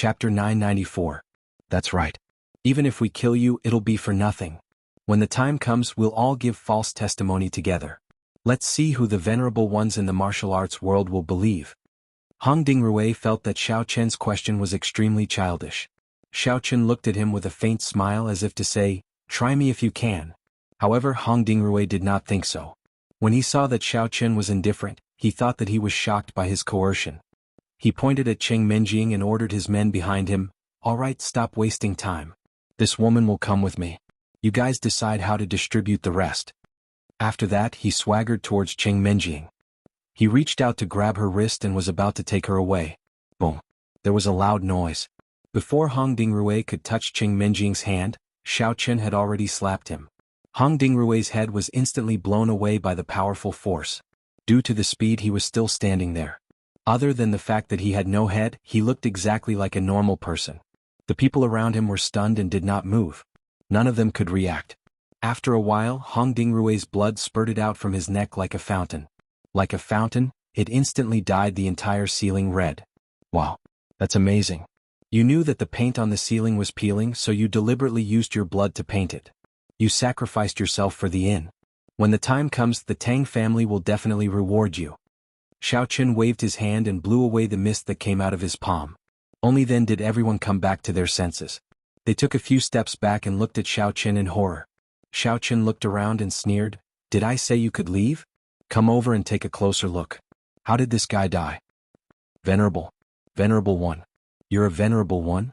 Chapter 994. That's right. Even if we kill you, it'll be for nothing. When the time comes, we'll all give false testimony together. Let's see who the venerable ones in the martial arts world will believe. Hong Dingrui felt that Xiao Chen's question was extremely childish. Xiao Chen looked at him with a faint smile as if to say, "Try me if you can." However, Hong Dingrui did not think so. When he saw that Xiao Chen was indifferent, he thought that he was shocked by his coercion. He pointed at Cheng Menjing and ordered his men behind him, "All right, stop wasting time. This woman will come with me. You guys decide how to distribute the rest." After that, he swaggered towards Cheng Menjing. He reached out to grab her wrist and was about to take her away. Boom. There was a loud noise. Before Hong Dingrui could touch Cheng Menjing's hand, Xiao Chen had already slapped him. Hong Dingrui's head was instantly blown away by the powerful force. Due to the speed, he was still standing there. Other than the fact that he had no head, he looked exactly like a normal person. The people around him were stunned and did not move. None of them could react. After a while, Hong Dingrui's blood spurted out from his neck like a fountain. Like a fountain, it instantly dyed the entire ceiling red. Wow. That's amazing. You knew that the paint on the ceiling was peeling, so you deliberately used your blood to paint it. You sacrificed yourself for the inn. When the time comes, the Tang family will definitely reward you. Xiao Chen waved his hand and blew away the mist that came out of his palm. Only then did everyone come back to their senses. They took a few steps back and looked at Xiao Chen in horror. Xiao Chen looked around and sneered, "Did I say you could leave? Come over and take a closer look. How did this guy die?" Venerable one. You're a venerable one?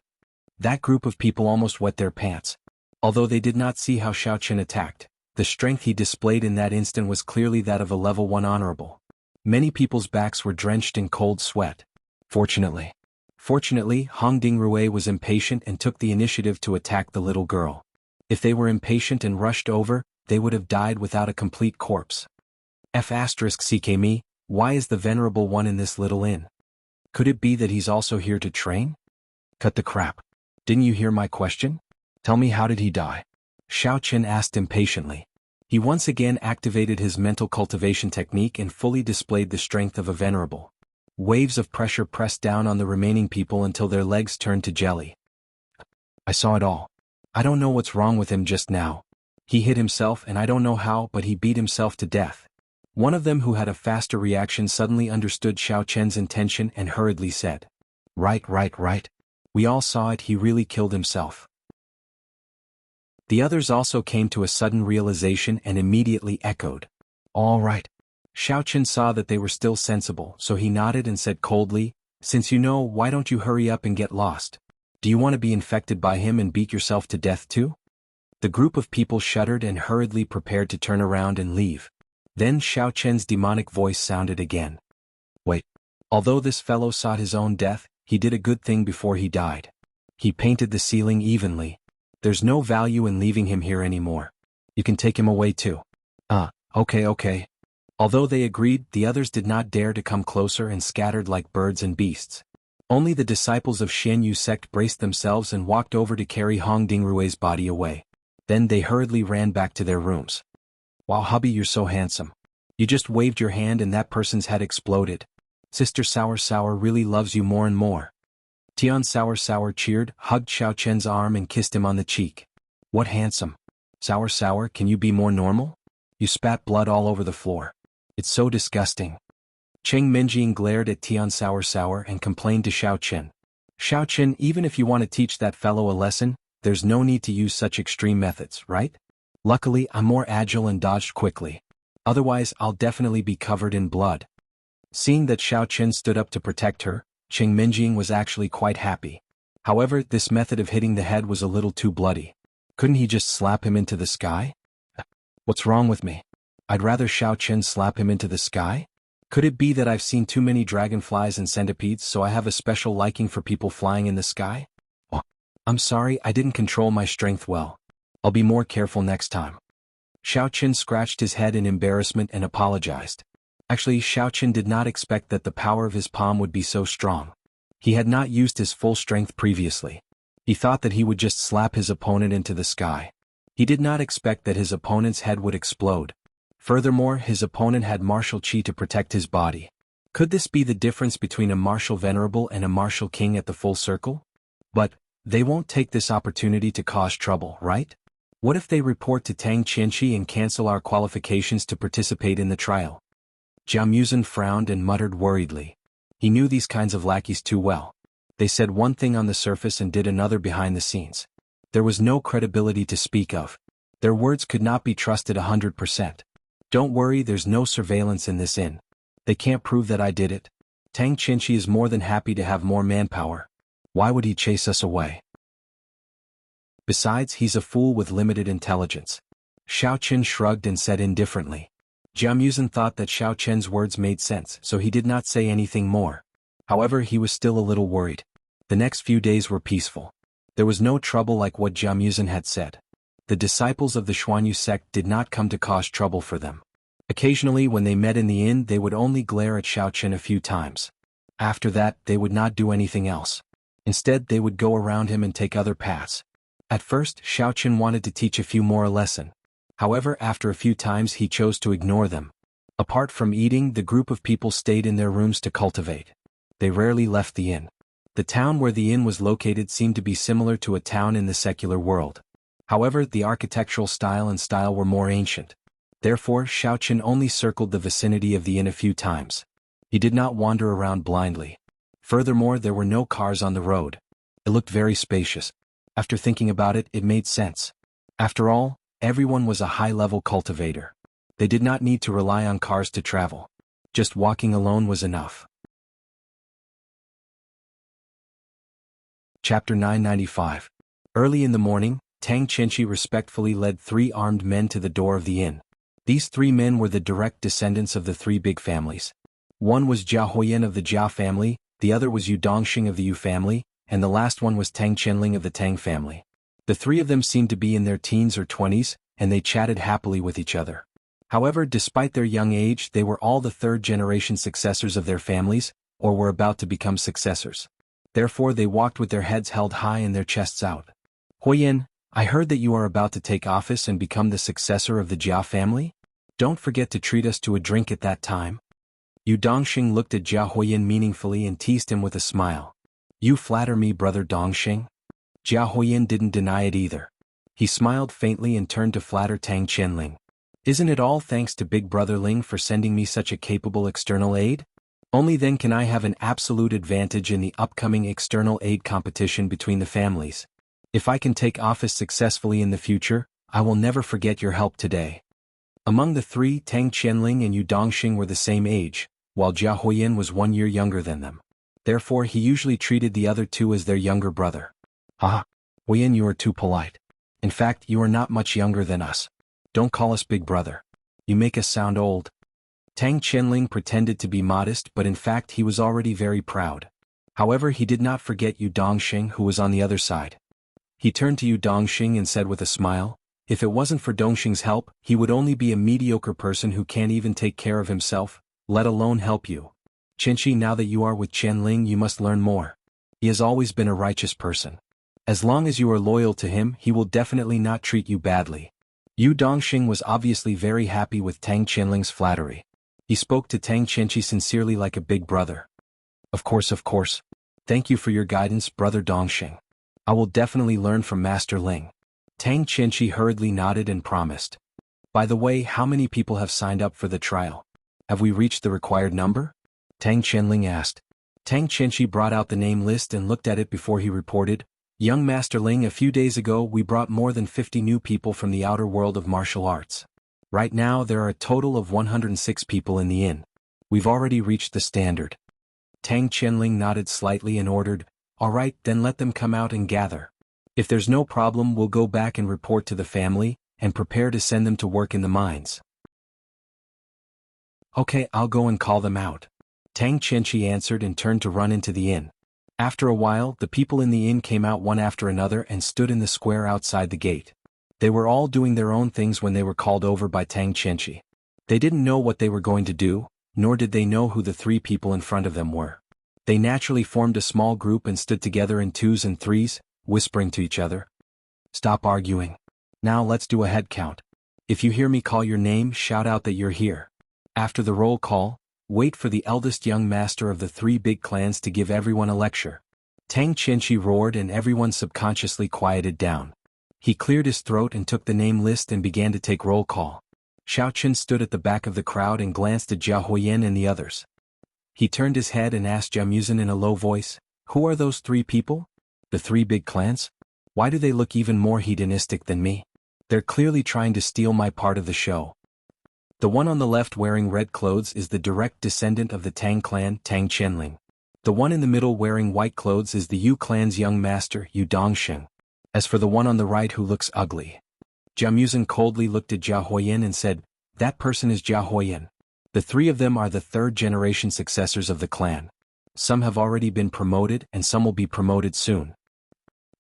That group of people almost wet their pants. Although they did not see how Xiao Chen attacked, the strength he displayed in that instant was clearly that of a level 1 honorable. Many people's backs were drenched in cold sweat. Fortunately, Hong Dingrui was impatient and took the initiative to attack the little girl. If they were impatient and rushed over, they would have died without a complete corpse. F***ck me, why is the venerable one in this little inn? Could it be that he's also here to train? Cut the crap. Didn't you hear my question? Tell me, how did he die? Xiao Chen asked impatiently. He once again activated his mental cultivation technique and fully displayed the strength of a venerable. Waves of pressure pressed down on the remaining people until their legs turned to jelly. I saw it all. I don't know what's wrong with him just now. He hit himself and I don't know how, but he beat himself to death. One of them, who had a faster reaction, suddenly understood Xiao Chen's intention and hurriedly said, Right. We all saw it, he really killed himself. The others also came to a sudden realization and immediately echoed, All right. Xiao Chen saw that they were still sensible, so he nodded and said coldly, Since you know, why don't you hurry up and get lost? Do you want to be infected by him and beat yourself to death too? The group of people shuddered and hurriedly prepared to turn around and leave. Then Xiao Chen's demonic voice sounded again. Wait. Although this fellow sought his own death, he did a good thing before he died. He painted the ceiling evenly. There's no value in leaving him here anymore. You can take him away too. Okay. Although they agreed, the others did not dare to come closer and scattered like birds and beasts. Only the disciples of Xian Yu sect braced themselves and walked over to carry Hong Dingrui's body away. Then they hurriedly ran back to their rooms. Wow, hubby, you're so handsome. You just waved your hand and that person's head exploded. Sister Sour really loves you more and more. Tian Sour cheered, hugged Xiao Chen's arm and kissed him on the cheek. What handsome. Sour, can you be more normal? You spat blood all over the floor. It's so disgusting. Cheng Menjing glared at Tian Sour and complained to Xiao Chen. Xiao Chen, even if you want to teach that fellow a lesson, there's no need to use such extreme methods, right? Luckily, I'm more agile and dodged quickly. Otherwise, I'll definitely be covered in blood. Seeing that Xiao Chen stood up to protect her, Cheng Menjing was actually quite happy. However, this method of hitting the head was a little too bloody. Couldn't he just slap him into the sky? What's wrong with me? I'd rather Xiao Chen slap him into the sky? Could it be that I've seen too many dragonflies and centipedes, so I have a special liking for people flying in the sky? Oh, I'm sorry, I didn't control my strength well. I'll be more careful next time. Xiao Chen scratched his head in embarrassment and apologized. Actually, Xiao Chen did not expect that the power of his palm would be so strong. He had not used his full strength previously. He thought that he would just slap his opponent into the sky. He did not expect that his opponent's head would explode. Furthermore, his opponent had martial chi to protect his body. Could this be the difference between a martial venerable and a martial king at the full circle? But, they won't take this opportunity to cause trouble, right? What if they report to Tang Qianqi and cancel our qualifications to participate in the trial? Jianghu frowned and muttered worriedly. He knew these kinds of lackeys too well. They said one thing on the surface and did another behind the scenes. There was no credibility to speak of. Their words could not be trusted 100%. Don't worry, there's no surveillance in this inn. They can't prove that I did it. Tang Qianqi is more than happy to have more manpower. Why would he chase us away? Besides, he's a fool with limited intelligence. Xiao Chen shrugged and said indifferently. Jianghu thought that Xiao Chen's words made sense, so he did not say anything more. However, he was still a little worried. The next few days were peaceful. There was no trouble like what Jianghu had said. The disciples of the Xuanyu sect did not come to cause trouble for them. Occasionally when they met in the inn they would only glare at Xiao Chen a few times. After that, they would not do anything else. Instead, they would go around him and take other paths. At first, Xiao Chen wanted to teach a few more a lesson. However, after a few times he chose to ignore them. Apart from eating, the group of people stayed in their rooms to cultivate. They rarely left the inn. The town where the inn was located seemed to be similar to a town in the secular world. However, the architectural style were more ancient. Therefore, Xiao Chen only circled the vicinity of the inn a few times. He did not wander around blindly. Furthermore, there were no cars on the road. It looked very spacious. After thinking about it, it made sense. After all, everyone was a high-level cultivator. They did not need to rely on cars to travel. Just walking alone was enough. Chapter 995. Early in the morning, Tang Qianqi respectfully led 3 armed men to the door of the inn. These 3 men were the direct descendants of the 3 big families. One was Jia Huoyan of the Jia family, the other was Yu Dongxing of the Yu family, and the last one was Tang Qianling of the Tang family. The 3 of them seemed to be in their teens or 20s, and they chatted happily with each other. However, despite their young age, they were all the 3rd-generation successors of their families, or were about to become successors. Therefore they walked with their heads held high and their chests out. Huoyan, I heard that you are about to take office and become the successor of the Jia family? Don't forget to treat us to a drink at that time. Yu Dongxing looked at Jia Huoyan meaningfully and teased him with a smile. You flatter me, brother Dongxing. Jia Huoyan didn't deny it either. He smiled faintly and turned to flatter Tang Qianling. Isn't it all thanks to Big Brother Ling for sending me such a capable external aid? Only then can I have an absolute advantage in the upcoming external aid competition between the families. If I can take office successfully in the future, I will never forget your help today. Among the 3, Tang Qianling and Yu Dongxing were the same age, while Jia Huoyan was 1 year younger than them. Therefore he usually treated the other 2 as their younger brother. Haha, Huoyan, you are too polite. In fact, you are not much younger than us. Don't call us big brother. You make us sound old. Tang Qianling pretended to be modest, but in fact he was already very proud. However, he did not forget Yu Dongxing, who was on the other side. He turned to Yu Dongxing and said with a smile, if it wasn't for Dongxing's help, he would only be a mediocre person who can't even take care of himself, let alone help you. Qianqi, now that you are with Qianling, you must learn more. He has always been a righteous person. As long as you are loyal to him, he will definitely not treat you badly. Yu Dongxing was obviously very happy with Tang Qianling's flattery. He spoke to Tang Qianqi sincerely like a big brother. Of course. Thank you for your guidance, brother Dongxing. I will definitely learn from Master Ling. Tang Qianqi hurriedly nodded and promised. By the way, how many people have signed up for the trial? Have we reached the required number? Tang Qianling asked. Tang Qianqi brought out the name list and looked at it before he reported, Young Master Ling, a few days ago we brought more than 50 new people from the outer world of martial arts. Right now there are a total of 106 people in the inn. We've already reached the standard. Tang Qianling nodded slightly and ordered, all right, then let them come out and gather. If there's no problem, we'll go back and report to the family, and prepare to send them to work in the mines. Okay, I'll go and call them out. Tang Qianqi answered and turned to run into the inn. After a while, the people in the inn came out one after another and stood in the square outside the gate. They were all doing their own things when they were called over by Tang Qianqi. They didn't know what they were going to do, nor did they know who the 3 people in front of them were. They naturally formed a small group and stood together in 2s and 3s, whispering to each other. Stop arguing. Now let's do a head count. If you hear me call your name, shout out that you're here. After the roll call, wait for the eldest young master of the 3 big clans to give everyone a lecture. Tang Qianqi roared and everyone subconsciously quieted down. He cleared his throat and took the name list and began to take roll call. Xiaoqun stood at the back of the crowd and glanced at Jia Huoyan and the others. He turned his head and asked Jia Muzin in a low voice, "Who are those three people? The three big clans? Why do they look even more hedonistic than me? They're clearly trying to steal my part of the show." The one on the left wearing red clothes is the direct descendant of the Tang clan, Tang Qianling. The one in the middle wearing white clothes is the Yu clan's young master, Yu Dongsheng. As for the one on the right who looks ugly, Jia Muzin coldly looked at Jia Huoyan and said, "That person is Jia Huoyan. The three of them are the third-generation successors of the clan. Some have already been promoted and some will be promoted soon.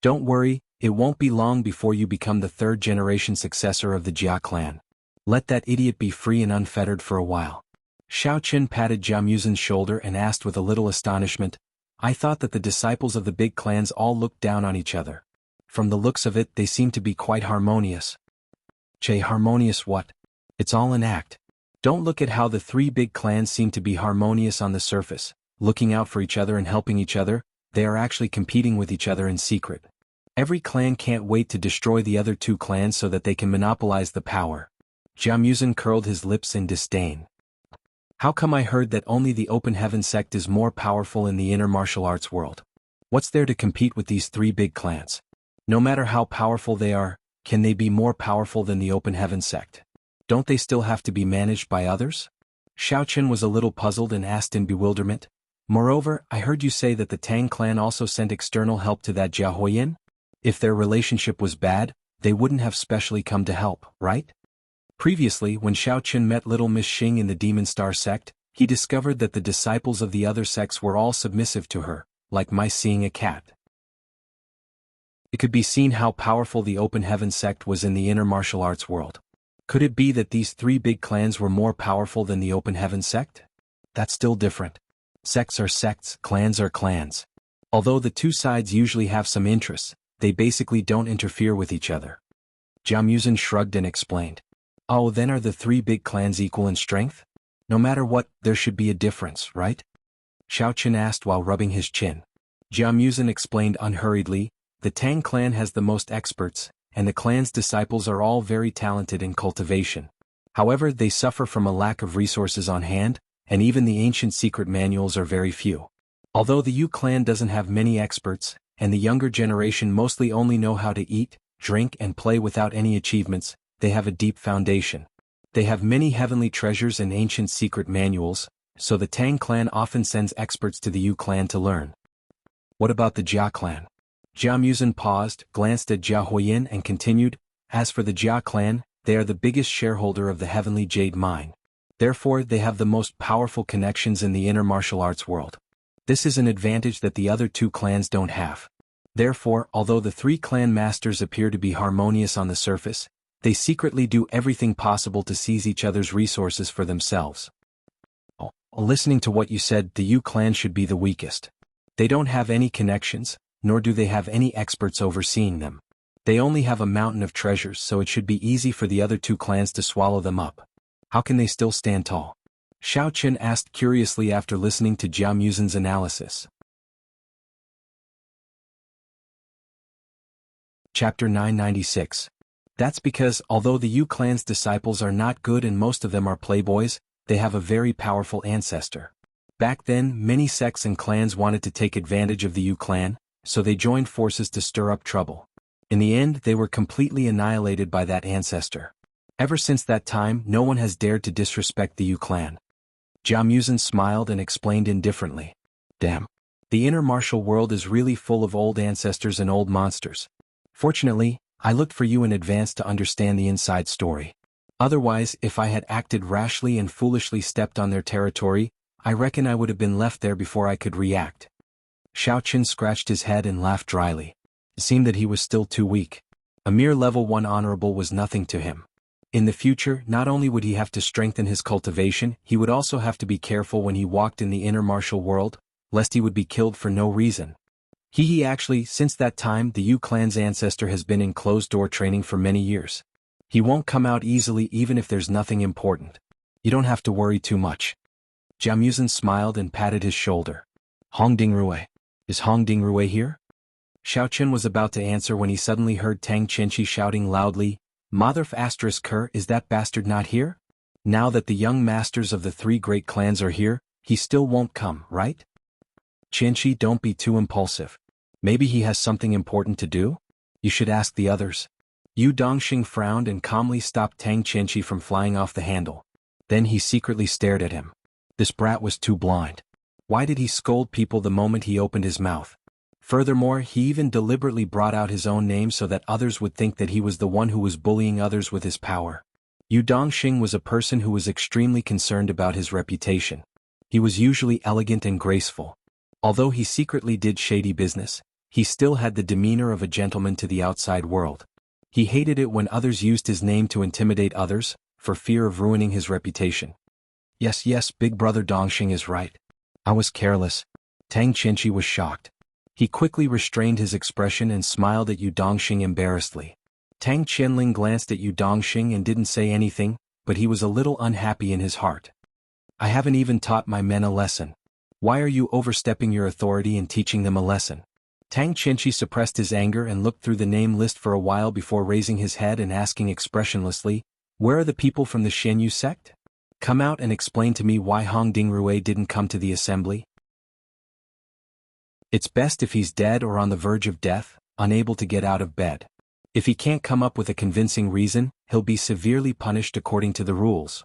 Don't worry, it won't be long before you become the third-generation successor of the Jia clan. Let that idiot be free and unfettered for a while." Xiaoqun patted Jia Muzin's shoulder and asked with a little astonishment, "I thought that the disciples of the big clans all looked down on each other. From the looks of it, they seem to be quite harmonious." "Che, harmonious what? It's all an act. Don't look at how the three big clans seem to be harmonious on the surface, looking out for each other and helping each other. They are actually competing with each other in secret. Every clan can't wait to destroy the other two clans so that they can monopolize the power." Jia Muzin curled his lips in disdain. "How come I heard that only the Open Heaven sect is more powerful in the inner martial arts world? What's there to compete with these three big clans? No matter how powerful they are, can they be more powerful than the Open Heaven sect? Don't they still have to be managed by others?" Xiaoqun was a little puzzled and asked in bewilderment, "Moreover, I heard you say that the Tang clan also sent external help to that Jia Huoyan? If their relationship was bad, they wouldn't have specially come to help, right?" Previously, when Xiaoqun met Little Miss Xing in the Demon Star sect, he discovered that the disciples of the other sects were all submissive to her, like mice seeing a cat. It could be seen how powerful the Open Heaven sect was in the inner martial arts world. Could it be that these three big clans were more powerful than the Open Heaven sect? That's still different. Sects are sects, clans are clans. Although the two sides usually have some interests, they basically don't interfere with each other. Jia Muzin shrugged and explained. "Oh, then are the three big clans equal in strength? No matter what, there should be a difference, right?" Xiaoqun asked while rubbing his chin. Jia Muzin explained unhurriedly, "The Tang clan has the most experts, and the clan's disciples are all very talented in cultivation. However, they suffer from a lack of resources on hand, and even the ancient secret manuals are very few. Although the Yu clan doesn't have many experts, and the younger generation mostly only know how to eat, drink and play without any achievements, they have a deep foundation. They have many heavenly treasures and ancient secret manuals, so the Tang clan often sends experts to the Yu clan to learn." "What about the Jia clan?" Jia Muzin paused, glanced at Jia Huoyan and continued, "As for the Jia clan, they are the biggest shareholder of the Heavenly Jade Mine. Therefore, they have the most powerful connections in the inner martial arts world. This is an advantage that the other two clans don't have. Therefore, although the three clan masters appear to be harmonious on the surface, they secretly do everything possible to seize each other's resources for themselves." "Oh, listening to what you said, the Yu clan should be the weakest. They don't have any connections, nor do they have any experts overseeing them. They only have a mountain of treasures, so it should be easy for the other two clans to swallow them up. How can they still stand tall?" Xiaoqun asked curiously after listening to Jia Muzin's analysis. Chapter 996. That's because, although the Yu clan's disciples are not good and most of them are playboys, they have a very powerful ancestor. Back then, many sects and clans wanted to take advantage of the Yu clan, so they joined forces to stir up trouble. In the end, they were completely annihilated by that ancestor. Ever since that time, no one has dared to disrespect the Yu clan. Jia Muzin smiled and explained indifferently. "Damn. The inner martial world is really full of old ancestors and old monsters. Fortunately, I looked for you in advance to understand the inside story. Otherwise, if I had acted rashly and foolishly stepped on their territory, I reckon I would have been left there before I could react." Xiaoqun scratched his head and laughed dryly. It seemed that he was still too weak. A mere level 1 honorable was nothing to him. In the future, not only would he have to strengthen his cultivation, he would also have to be careful when he walked in the inner martial world, lest he would be killed for no reason. He actually, since that time, the Yu clan's ancestor has been in closed-door training for many years. He won't come out easily even if there's nothing important. You don't have to worry too much. Jia Muzin smiled and patted his shoulder. "Hong Dingrui. Is Hong Dingrui here? Xiao Chen was about to answer when he suddenly heard Tang Qianqi shouting loudly, Motherf asterisk Ker, is that bastard not here? Now that the young masters of the three great clans are here, he still won't come, right? Qianqi, don't be too impulsive. Maybe he has something important to do? You should ask the others. Yu Dongxing frowned and calmly stopped Tang Qianqi from flying off the handle. Then he secretly stared at him. This brat was too blind. Why did he scold people the moment he opened his mouth? Furthermore, he even deliberately brought out his own name so that others would think that he was the one who was bullying others with his power. Yu Dongxing was a person who was extremely concerned about his reputation. He was usually elegant and graceful. Although he secretly did shady business, he still had the demeanor of a gentleman to the outside world. He hated it when others used his name to intimidate others, for fear of ruining his reputation. Yes, Big Brother Dongxing is right. I was careless. Tang Qianqi was shocked. He quickly restrained his expression and smiled at Yu Dongxing embarrassedly. Tang Qianling glanced at Yu Dongxing and didn't say anything, but he was a little unhappy in his heart. I haven't even taught my men a lesson. Why are you overstepping your authority and teaching them a lesson? Tang Qianqi suppressed his anger and looked through the name list for a while before raising his head and asking expressionlessly, where are the people from the Xianyu sect? Come out and explain to me why Hong Dingrui didn't come to the assembly. It's best if he's dead or on the verge of death, unable to get out of bed. If he can't come up with a convincing reason, he'll be severely punished according to the rules.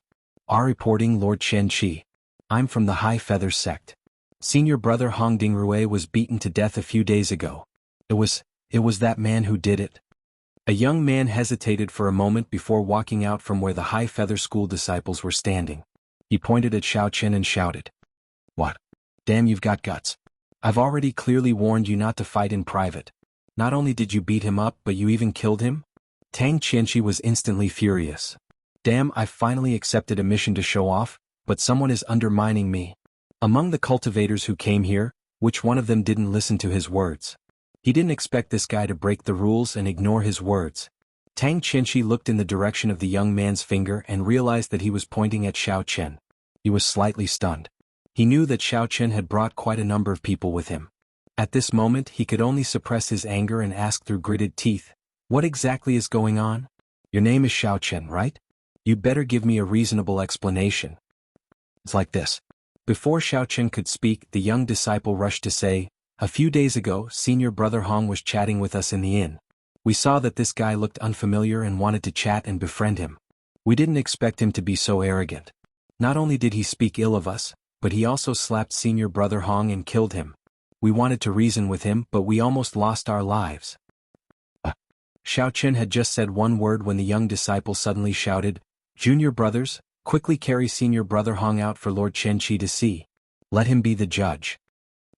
Our reporting, Lord Qianqi. I'm from the High Feathers sect. Senior brother Hong Dingrui was beaten to death a few days ago. It was that man who did it. A young man hesitated for a moment before walking out from where the High Feather School disciples were standing. He pointed at Xiao Chen and shouted. What? Damn, you've got guts. I've already clearly warned you not to fight in private. Not only did you beat him up, but you even killed him? Tang Qianqi was instantly furious. Damn, I finally accepted a mission to show off, but someone is undermining me. Among the cultivators who came here, which one of them didn't listen to his words? He didn't expect this guy to break the rules and ignore his words. Tang Qianqi looked in the direction of the young man's finger and realized that he was pointing at Xiao Chen. He was slightly stunned. He knew that Xiao Chen had brought quite a number of people with him. At this moment he could only suppress his anger and ask through gritted teeth, what exactly is going on? Your name is Xiao Chen, right? You'd better give me a reasonable explanation. It's like this. Before Xiao Chen could speak, the young disciple rushed to say, a few days ago, Senior Brother Hong was chatting with us in the inn. We saw that this guy looked unfamiliar and wanted to chat and befriend him. We didn't expect him to be so arrogant. Not only did he speak ill of us, but he also slapped Senior Brother Hong and killed him. We wanted to reason with him, but we almost lost our lives. Xiao Chen had just said one word when the young disciple suddenly shouted, Junior brothers, quickly carry Senior Brother Hong out for Lord Qianqi to see. Let him be the judge.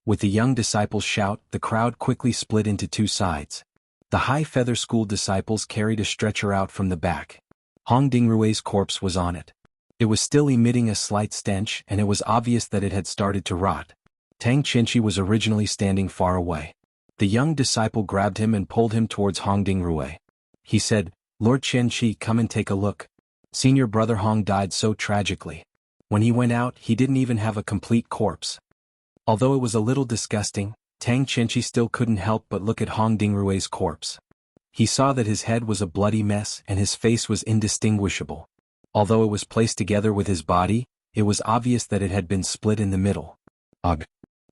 With the young disciple's shout, the crowd quickly split into two sides. The High Feather School disciples carried a stretcher out from the back. Hong Dingrui's corpse was on it. It was still emitting a slight stench and it was obvious that it had started to rot. Tang Qianqi was originally standing far away. The young disciple grabbed him and pulled him towards Hong Dingrui. He said, Lord Qianqi, come and take a look. Senior Brother Hong died so tragically. When he went out, he didn't even have a complete corpse. Although it was a little disgusting, Tang Qianqi still couldn't help but look at Hong Dingrui's corpse. He saw that his head was a bloody mess and his face was indistinguishable. Although it was placed together with his body, it was obvious that it had been split in the middle. Ugh.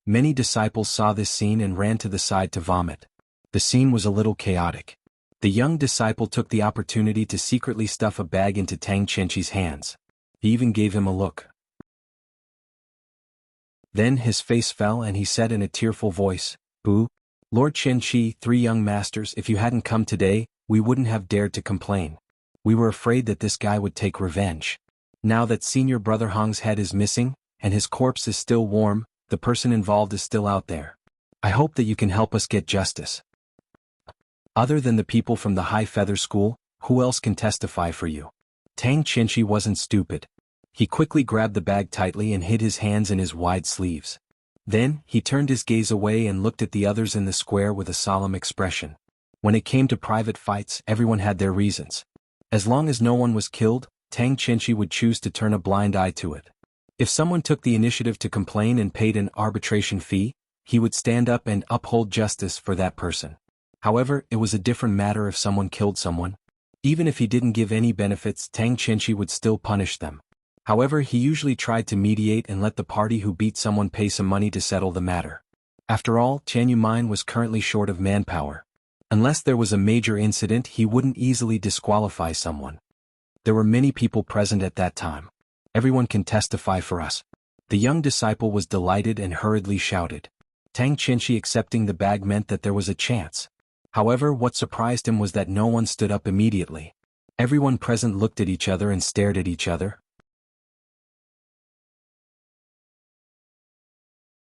Many disciples saw this scene and ran to the side to vomit. The scene was a little chaotic. The young disciple took the opportunity to secretly stuff a bag into Tang Qianqi's hands. He even gave him a look. Then his face fell and he said in a tearful voice, Boo! Lord Qianqi, three young masters, if you hadn't come today, we wouldn't have dared to complain. We were afraid that this guy would take revenge. Now that Senior Brother Hong's head is missing, and his corpse is still warm, the person involved is still out there. I hope that you can help us get justice. Other than the people from the High Feather School, who else can testify for you? Tang Qianqi wasn't stupid. He quickly grabbed the bag tightly and hid his hands in his wide sleeves. Then, he turned his gaze away and looked at the others in the square with a solemn expression. When it came to private fights, everyone had their reasons. As long as no one was killed, Tang Qianqi would choose to turn a blind eye to it. If someone took the initiative to complain and paid an arbitration fee, he would stand up and uphold justice for that person. However, it was a different matter if someone killed someone. Even if he didn't give any benefits, Tang Qianqi would still punish them. However, he usually tried to mediate and let the party who beat someone pay some money to settle the matter. After all, Tianyu Mine was currently short of manpower. Unless there was a major incident, he wouldn't easily disqualify someone. There were many people present at that time. Everyone can testify for us. The young disciple was delighted and hurriedly shouted. Tang Qianqi accepting the bag meant that there was a chance. However, what surprised him was that no one stood up immediately. Everyone present looked at each other and stared at each other.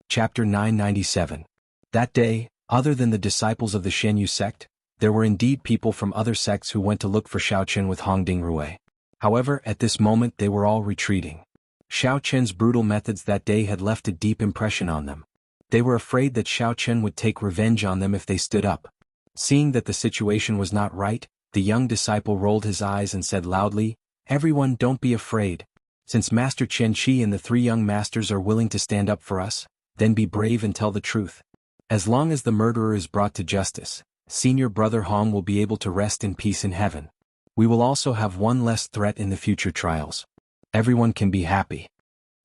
Chapter 997. That day, other than the disciples of the Shenyu sect, there were indeed people from other sects who went to look for Xiaochen with Hongding Rui. However, at this moment they were all retreating. Xiaochen's brutal methods that day had left a deep impression on them. They were afraid that Xiaochen would take revenge on them if they stood up. Seeing that the situation was not right, the young disciple rolled his eyes and said loudly, "Everyone, don't be afraid. Since Master Qianqi and the three young masters are willing to stand up for us, then be brave and tell the truth. As long as the murderer is brought to justice, Senior Brother Hong will be able to rest in peace in heaven. We will also have one less threat in the future trials. Everyone can be happy."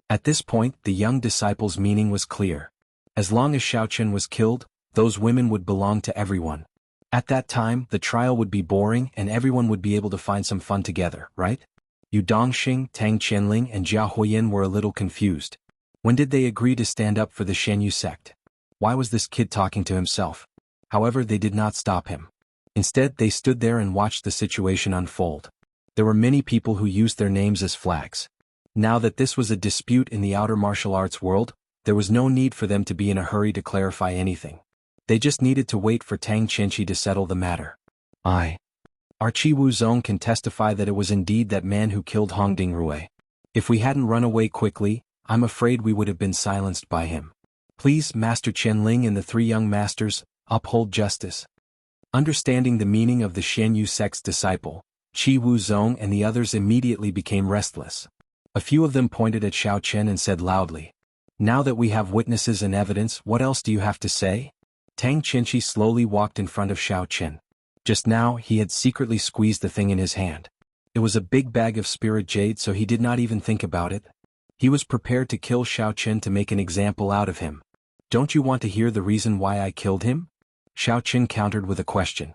At this point, the young disciple's meaning was clear. As long as Xiaochen was killed, those women would belong to everyone. At that time, the trial would be boring and everyone would be able to find some fun together, right? Yu Dongxing, Tang Qianling and Jia Huoyan were a little confused. When did they agree to stand up for the Shenyu sect? Why was this kid talking to himself? However, they did not stop him. Instead, they stood there and watched the situation unfold. There were many people who used their names as flags. Now that this was a dispute in the outer martial arts world, there was no need for them to be in a hurry to clarify anything. They just needed to wait for Tang Qianqi to settle the matter. Our Chi Wu Zong can testify that it was indeed that man who killed Hongding Rui. If we hadn't run away quickly, I'm afraid we would have been silenced by him. Please, Master Qianling and the three young masters, uphold justice. Understanding the meaning of the Shenyu sect's disciple, Chi Wu Zong and the others immediately became restless. A few of them pointed at Xiaochen and said loudly, "Now that we have witnesses and evidence, what else do you have to say?" Tang Qianqi slowly walked in front of Xiaochen. Just now, he had secretly squeezed the thing in his hand. It was a big bag of spirit jade, so he did not even think about it. He was prepared to kill Xiaochen to make an example out of him. "Don't you want to hear the reason why I killed him?" Xiaochen countered with a question.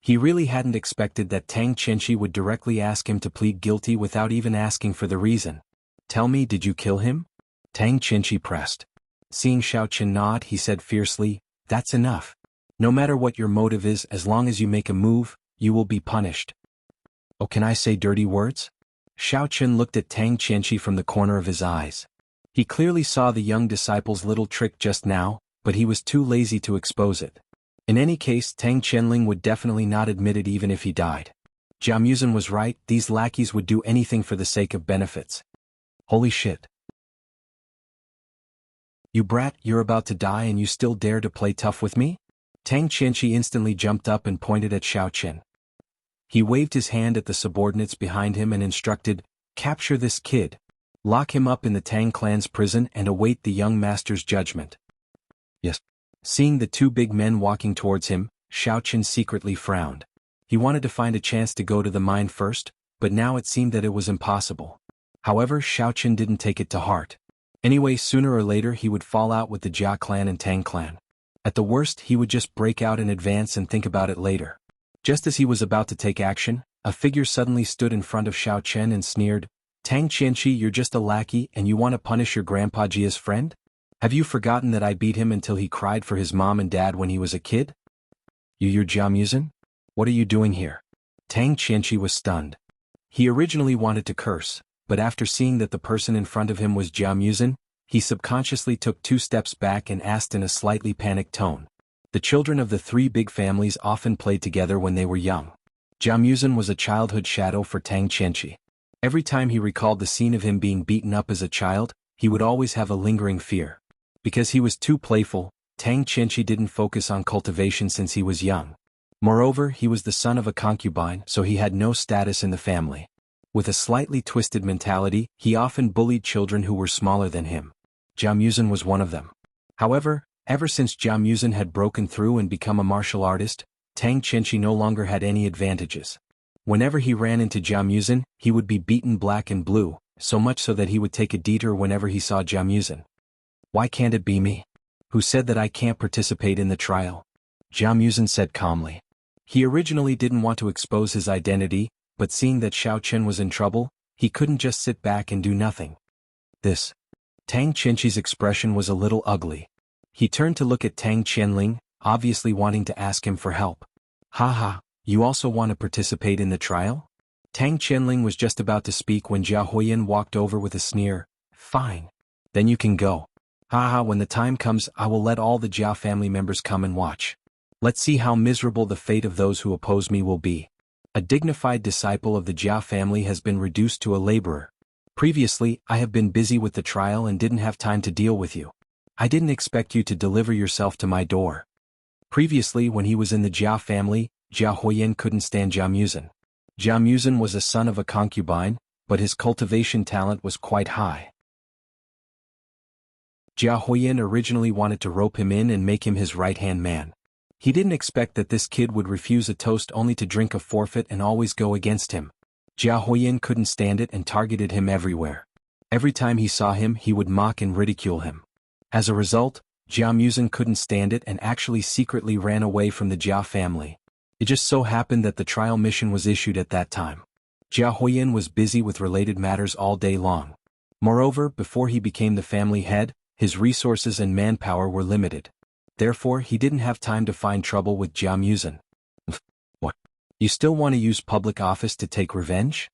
He really hadn't expected that Tang Qianqi would directly ask him to plead guilty without even asking for the reason. "Tell me, did you kill him?" Tang Qianqi pressed. Seeing Xiaochen nod, he said fiercely, "That's enough. No matter what your motive is, as long as you make a move, you will be punished." "Oh, can I say dirty words?" Xiaochen looked at Tang Qianqi from the corner of his eyes. He clearly saw the young disciple's little trick just now, but he was too lazy to expose it. In any case, Tang Qianling would definitely not admit it even if he died. Jianghu was right, these lackeys would do anything for the sake of benefits. Holy shit. "You brat, you're about to die and you still dare to play tough with me?" Tang Qianqi instantly jumped up and pointed at Xiaochen. He waved his hand at the subordinates behind him and instructed, "Capture this kid. Lock him up in the Tang clan's prison and await the young master's judgment." "Yes." Seeing the two big men walking towards him, Xiaochen secretly frowned. He wanted to find a chance to go to the mine first, but now it seemed that it was impossible. However, Xiaochen didn't take it to heart. Anyway, sooner or later he would fall out with the Jia clan and Tang clan. At the worst, he would just break out in advance and think about it later. Just as he was about to take action, a figure suddenly stood in front of Xiaochen and sneered, "Tang Qianqi, you're just a lackey and you want to punish your grandpa Jia's friend? Have you forgotten that I beat him until he cried for his mom and dad when he was a kid? You're Jianghu? What are you doing here?" Tang Qianqi was stunned. He originally wanted to curse, but after seeing that the person in front of him was Jianghu, he subconsciously took 2 steps back and asked in a slightly panicked tone. The children of the 3 big families often played together when they were young. Jianghu was a childhood shadow for Tang Qianqi. Every time he recalled the scene of him being beaten up as a child, he would always have a lingering fear. Because he was too playful, Tang Qianqi didn't focus on cultivation since he was young. Moreover, he was the son of a concubine, so he had no status in the family. With a slightly twisted mentality, he often bullied children who were smaller than him. Jianghu was one of them. However, Ever since Jianghu had broken through and become a martial artist, Tang Chenchi no longer had any advantages. Whenever he ran into Jianghu, he would be beaten black and blue, so much so that he would take a detour whenever he saw Jianghu. Why can't it be me? Who said that I can't participate in the trial? Jianghu said calmly. He originally didn't want to expose his identity, but seeing that Xiao Chen was in trouble, he couldn't just sit back and do nothing. Tang Chenchi's expression was a little ugly. He turned to look at Tang Qianling, obviously wanting to ask him for help. Haha, you also want to participate in the trial? Tang Qianling was just about to speak when Jianghu walked over with a sneer. Fine. Then you can go. Haha, when the time comes I will let all the Jia family members come and watch. Let's see how miserable the fate of those who oppose me will be. A dignified disciple of the Jia family has been reduced to a laborer. Previously, I have been busy with the trial and didn't have time to deal with you. I didn't expect you to deliver yourself to my door. Previously, when he was in the Jia family, Jianghu couldn't stand Jianghu. Jianghu was a son of a concubine, but his cultivation talent was quite high. Jianghu originally wanted to rope him in and make him his right-hand man. He didn't expect that this kid would refuse a toast only to drink a forfeit and always go against him. Jianghu couldn't stand it and targeted him everywhere. Every time he saw him he would mock and ridicule him. As a result, Jianghu couldn't stand it and actually secretly ran away from the Jia family. It just so happened that the trial mission was issued at that time. Jianghu was busy with related matters all day long. Moreover, before he became the family head, his resources and manpower were limited. Therefore, he didn't have time to find trouble with Jianghu. What? You still want to use public office to take revenge?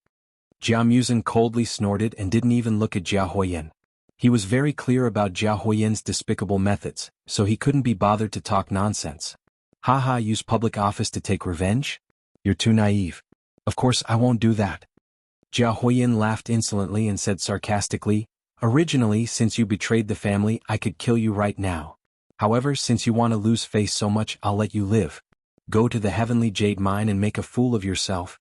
Jianghu coldly snorted and didn't even look at Jianghu. He was very clear about Jianghu's despicable methods, so he couldn't be bothered to talk nonsense. Haha, use public office to take revenge? You're too naive. Of course I won't do that. Jianghu laughed insolently and said sarcastically, originally, since you betrayed the family, I could kill you right now. However, since you want to lose face so much, I'll let you live. Go to the heavenly jade mine and make a fool of yourself.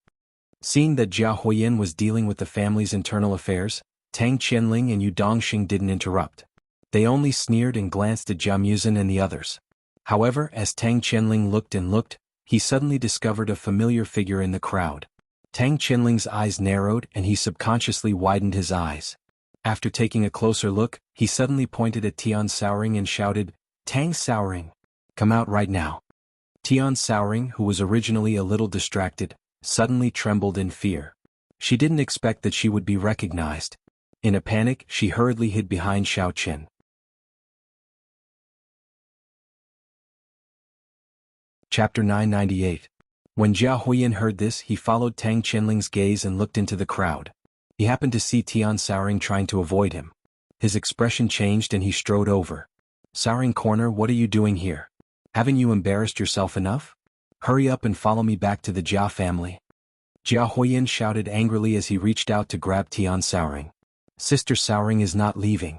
Seeing that Jianghu was dealing with the family's internal affairs, Tang Qianling and Yu Dongxing didn't interrupt. They only sneered and glanced at Jianghu and the others. However, as Tang Qianling looked and looked, he suddenly discovered a familiar figure in the crowd. Tang Qianling's eyes narrowed and he subconsciously widened his eyes. After taking a closer look, he suddenly pointed at Tian Shaoring and shouted, Tang Shaoring, come out right now. Tian Shaoring, who was originally a little distracted, suddenly trembled in fear. She didn't expect that she would be recognized. In a panic, she hurriedly hid behind Xiao Chen. Chapter 998. When Jianghu heard this, he followed Tang Qianling's gaze and looked into the crowd. He happened to see Tian Shaoring trying to avoid him. His expression changed and he strode over. Shaoring corner, what are you doing here? Haven't you embarrassed yourself enough? Hurry up and follow me back to the Jia family. Jianghu shouted angrily as he reached out to grab Tian Shaoring. Sister Shaoring is not leaving.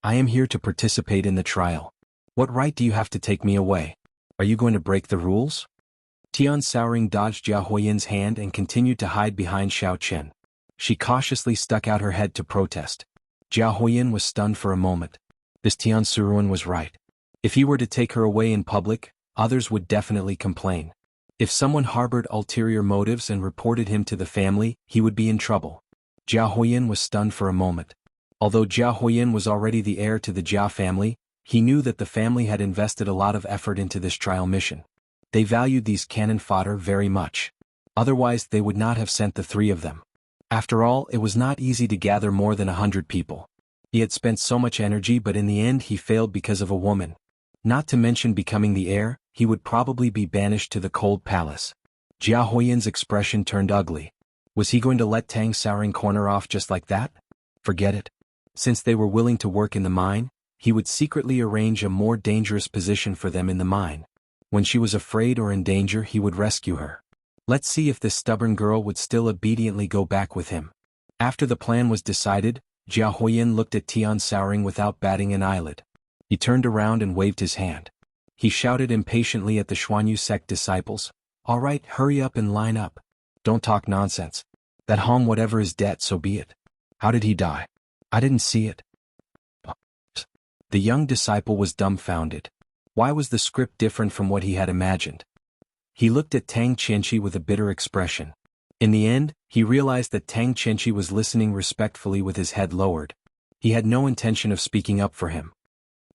I am here to participate in the trial. What right do you have to take me away? Are you going to break the rules? Tian Shaoring dodged Jianghu's hand and continued to hide behind Xiao Chen. She cautiously stuck out her head to protest. Jianghu was stunned for a moment. This Tian Shaoring was right. If he were to take her away in public, others would definitely complain. If someone harbored ulterior motives and reported him to the family, he would be in trouble. Jianghu was stunned for a moment. Although Jianghu was already the heir to the Jia family, he knew that the family had invested a lot of effort into this trial mission. They valued these cannon fodder very much. Otherwise they would not have sent the three of them. After all, it was not easy to gather more than 100 people. He had spent so much energy, but in the end he failed because of a woman. Not to mention becoming the heir, he would probably be banished to the cold palace. Jianghu's expression turned ugly. Was he going to let Tang Shaoring corner off just like that? Forget it. Since they were willing to work in the mine, he would secretly arrange a more dangerous position for them in the mine. When she was afraid or in danger, he would rescue her. Let's see if this stubborn girl would still obediently go back with him. After the plan was decided, Jianghu looked at Tian Shaoring without batting an eyelid. He turned around and waved his hand. He shouted impatiently at the Xuanyu sect disciples, "All right, hurry up and line up. Don't talk nonsense. That Hong whatever is dead, so be it. How did he die? I didn't see it." The young disciple was dumbfounded. Why was the script different from what he had imagined? He looked at Tang Qianqi with a bitter expression. In the end, he realized that Tang Qianqi was listening respectfully with his head lowered. He had no intention of speaking up for him.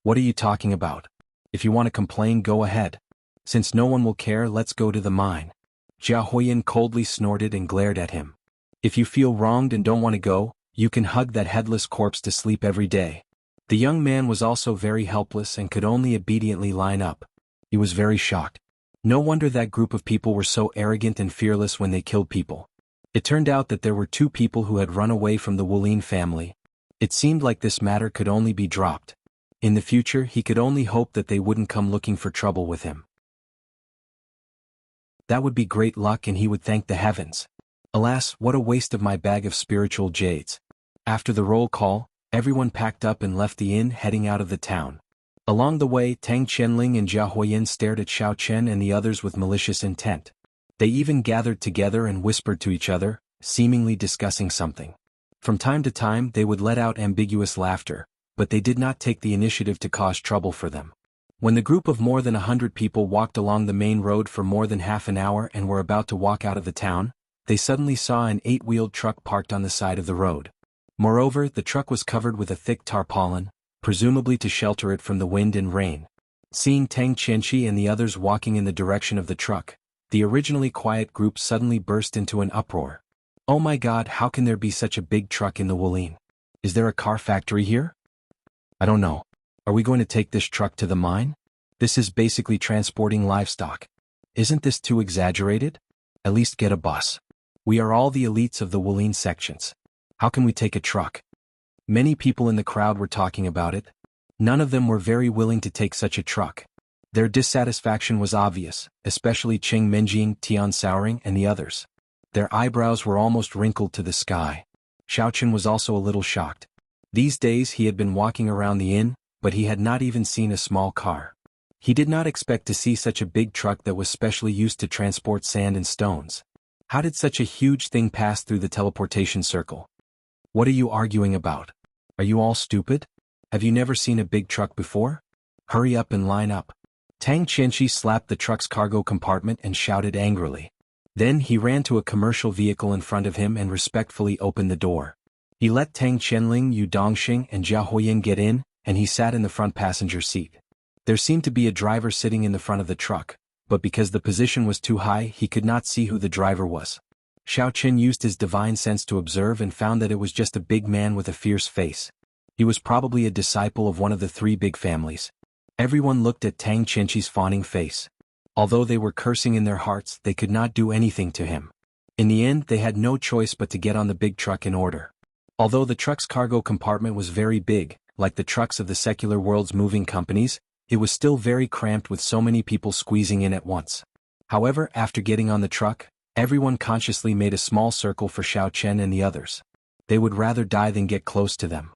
What are you talking about? If you want to complain, go ahead. Since no one will care, let's go to the mine. Jia Huiyan coldly snorted and glared at him. If you feel wronged and don't want to go, you can hug that headless corpse to sleep every day. The young man was also very helpless and could only obediently line up. He was very shocked. No wonder that group of people were so arrogant and fearless when they killed people. It turned out that there were 2 people who had run away from the Wulin family. It seemed like this matter could only be dropped. In the future, he could only hope that they wouldn't come looking for trouble with him. That would be great luck and he would thank the heavens. Alas, what a waste of my bag of spiritual jades. After the roll call, everyone packed up and left the inn, heading out of the town. Along the way, Tang Qianling and Jia Huiyan stared at Xiao Chen and the others with malicious intent. They even gathered together and whispered to each other, seemingly discussing something. From time to time they would let out ambiguous laughter, but they did not take the initiative to cause trouble for them. When the group of more than 100 people walked along the main road for more than half an hour and were about to walk out of the town, they suddenly saw an 8-wheeled truck parked on the side of the road. Moreover, the truck was covered with a thick tarpaulin, presumably to shelter it from the wind and rain. Seeing Tang Qianqi and the others walking in the direction of the truck, the originally quiet group suddenly burst into an uproar. Oh my God, how can there be such a big truck in the Wulin? Is there a car factory here? I don't know. Are we going to take this truck to the mine? This is basically transporting livestock. Isn't this too exaggerated? At least get a bus. We are all the elites of the Wulin sections. How can we take a truck? Many people in the crowd were talking about it. None of them were very willing to take such a truck. Their dissatisfaction was obvious, especially Qing Menjing, Tian Souring, and the others. Their eyebrows were almost wrinkled to the sky. Xiao Chen was also a little shocked. These days he had been walking around the inn, but he had not even seen a small car. He did not expect to see such a big truck that was specially used to transport sand and stones. How did such a huge thing pass through the teleportation circle? What are you arguing about? Are you all stupid? Have you never seen a big truck before? Hurry up and line up. Tang Qianqi slapped the truck's cargo compartment and shouted angrily. Then he ran to a commercial vehicle in front of him and respectfully opened the door. He let Tang Qianling, Yu Dongxing, and Jia Huiyan get in, and he sat in the front passenger seat. There seemed to be a driver sitting in the front of the truck, but because the position was too high, he could not see who the driver was. Xiao Chen used his divine sense to observe and found that it was just a big man with a fierce face. He was probably a disciple of one of the 3 big families. Everyone looked at Tang Qianqi's fawning face. Although they were cursing in their hearts, they could not do anything to him. In the end, they had no choice but to get on the big truck in order. Although the truck's cargo compartment was very big, like the trucks of the secular world's moving companies, it was still very cramped with so many people squeezing in at once. However, after getting on the truck, everyone consciously made a small circle for Xiao Chen and the others. They would rather die than get close to them.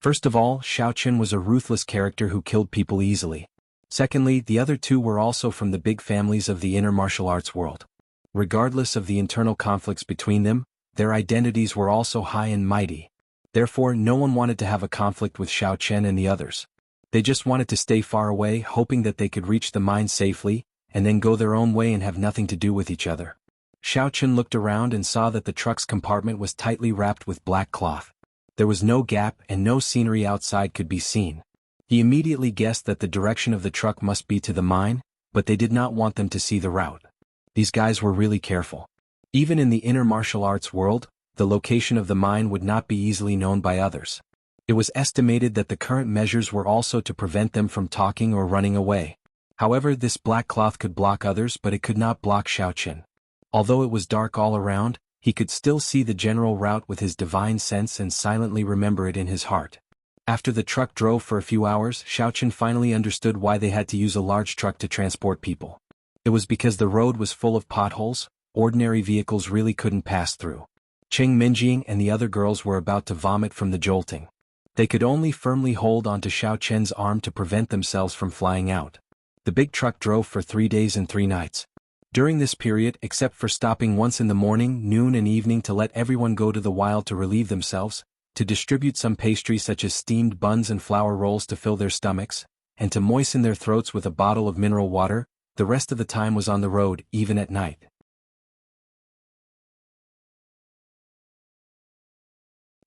First of all, Xiao Chen was a ruthless character who killed people easily. Secondly, the other 2 were also from the big families of the inner martial arts world. Regardless of the internal conflicts between them, their identities were also high and mighty. Therefore, no one wanted to have a conflict with Xiao Chen and the others. They just wanted to stay far away, hoping that they could reach the mine safely, and then go their own way and have nothing to do with each other. Xiao Chen looked around and saw that the truck's compartment was tightly wrapped with black cloth. There was no gap and no scenery outside could be seen. He immediately guessed that the direction of the truck must be to the mine, but they did not want them to see the route. These guys were really careful. Even in the inner martial arts world, the location of the mine would not be easily known by others. It was estimated that the current measures were also to prevent them from talking or running away. However, this black cloth could block others, but it could not block Xiao Chen. Although it was dark all around, he could still see the general route with his divine sense and silently remember it in his heart. After the truck drove for a few hours, Xiao Chen finally understood why they had to use a large truck to transport people. It was because the road was full of potholes, ordinary vehicles really couldn't pass through. Qing Minjing and the other girls were about to vomit from the jolting. They could only firmly hold onto Xiao Chen's arm to prevent themselves from flying out. The big truck drove for 3 days and 3 nights. During this period, except for stopping once in the morning, noon and evening to let everyone go to the wild to relieve themselves, to distribute some pastry such as steamed buns and flour rolls to fill their stomachs, and to moisten their throats with a bottle of mineral water. The rest of the time was on the road, even at night.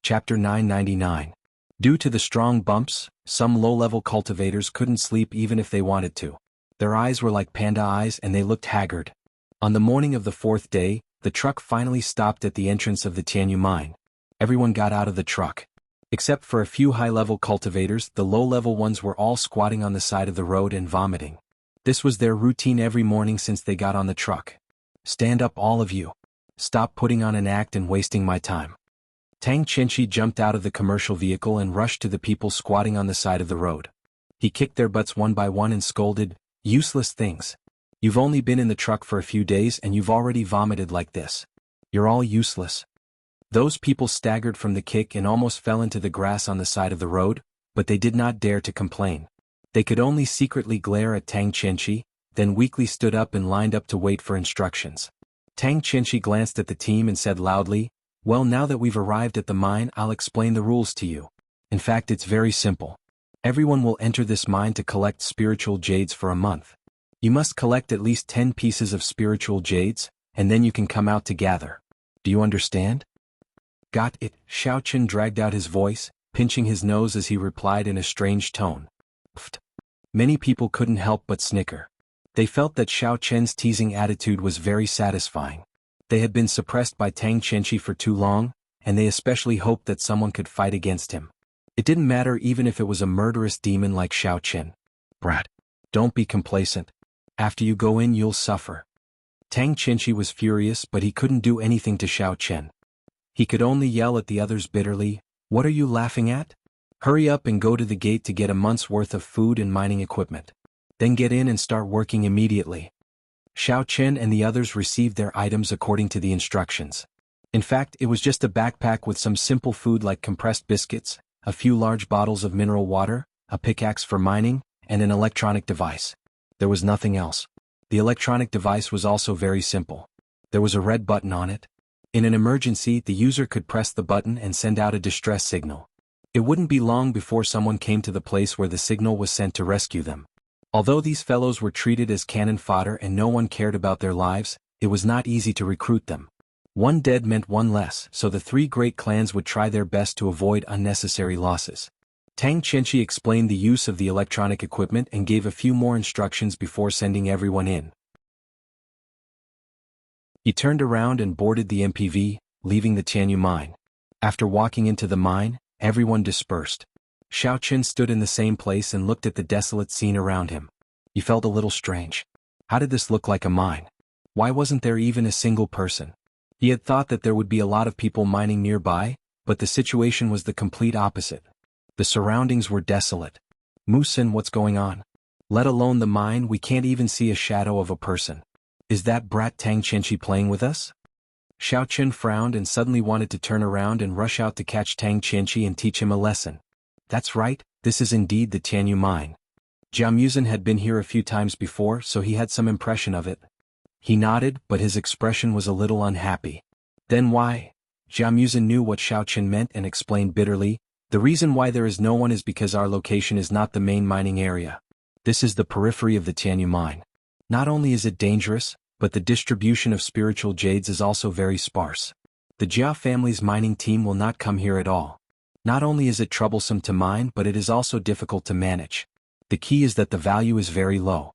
Chapter 999. Due to the strong bumps, some low-level cultivators couldn't sleep even if they wanted to. Their eyes were like panda eyes and they looked haggard. On the morning of the fourth day, the truck finally stopped at the entrance of the Jianghu mine. Everyone got out of the truck. Except for a few high-level cultivators, the low-level ones were all squatting on the side of the road and vomiting. This was their routine every morning since they got on the truck. "Stand up, all of you. Stop putting on an act and wasting my time." Tang Chenshi jumped out of the commercial vehicle and rushed to the people squatting on the side of the road. He kicked their butts one by one and scolded, "Useless things. You've only been in the truck for a few days and you've already vomited like this. You're all useless." Those people staggered from the kick and almost fell into the grass on the side of the road, but they did not dare to complain. They could only secretly glare at Tang Chenshi, then weakly stood up and lined up to wait for instructions. Tang Chenshi glanced at the team and said loudly, "Well, now that we've arrived at the mine, I'll explain the rules to you. In fact, it's very simple. Everyone will enter this mine to collect spiritual jades for a month. You must collect at least 10 pieces of spiritual jades, and then you can come out to gather. Do you understand?" "Got it." Xiao Chen dragged out his voice, pinching his nose as he replied in a strange tone. "Pfft." Many people couldn't help but snicker. They felt that Xiao Chen's teasing attitude was very satisfying. They had been suppressed by Tang Chenshi for too long, and they especially hoped that someone could fight against him. It didn't matter even if it was a murderous demon like Xiao Chen. "Brat, don't be complacent. After you go in you'll suffer." Tang Chenshi was furious, but he couldn't do anything to Xiao Chen. He could only yell at the others bitterly, "What are you laughing at? Hurry up and go to the gate to get a month's worth of food and mining equipment. Then get in and start working immediately." Xiao Chen and the others received their items according to the instructions. In fact, it was just a backpack with some simple food like compressed biscuits, a few large bottles of mineral water, a pickaxe for mining, and an electronic device. There was nothing else. The electronic device was also very simple. There was a red button on it. In an emergency, the user could press the button and send out a distress signal. It wouldn't be long before someone came to the place where the signal was sent to rescue them. Although these fellows were treated as cannon fodder and no one cared about their lives, it was not easy to recruit them. One dead meant one less, so the three great clans would try their best to avoid unnecessary losses. Tang Chenshi explained the use of the electronic equipment and gave a few more instructions before sending everyone in. He turned around and boarded the MPV, leaving the Jianghu mine. After walking into the mine, everyone dispersed. Xiao Chen stood in the same place and looked at the desolate scene around him. He felt a little strange. How did this look like a mine? Why wasn't there even a single person? He had thought that there would be a lot of people mining nearby, but the situation was the complete opposite. The surroundings were desolate. "Musin, what's going on? Let alone the mine, we can't even see a shadow of a person. Is that brat Tang Chenshi playing with us?" Xiao Chen frowned and suddenly wanted to turn around and rush out to catch Tang Chenshi and teach him a lesson. That's right, this is indeed the Jianghu mine. Jianghu had been here a few times before, so he had some impression of it. He nodded, but his expression was a little unhappy. "Then why?" Jianghu knew what Xiao Chen meant and explained bitterly, "The reason why there is no one is because our location is not the main mining area. This is the periphery of the Jianghu mine. Not only is it dangerous, but the distribution of spiritual jades is also very sparse. The Jia family's mining team will not come here at all. Not only is it troublesome to mine, but it is also difficult to manage. The key is that the value is very low.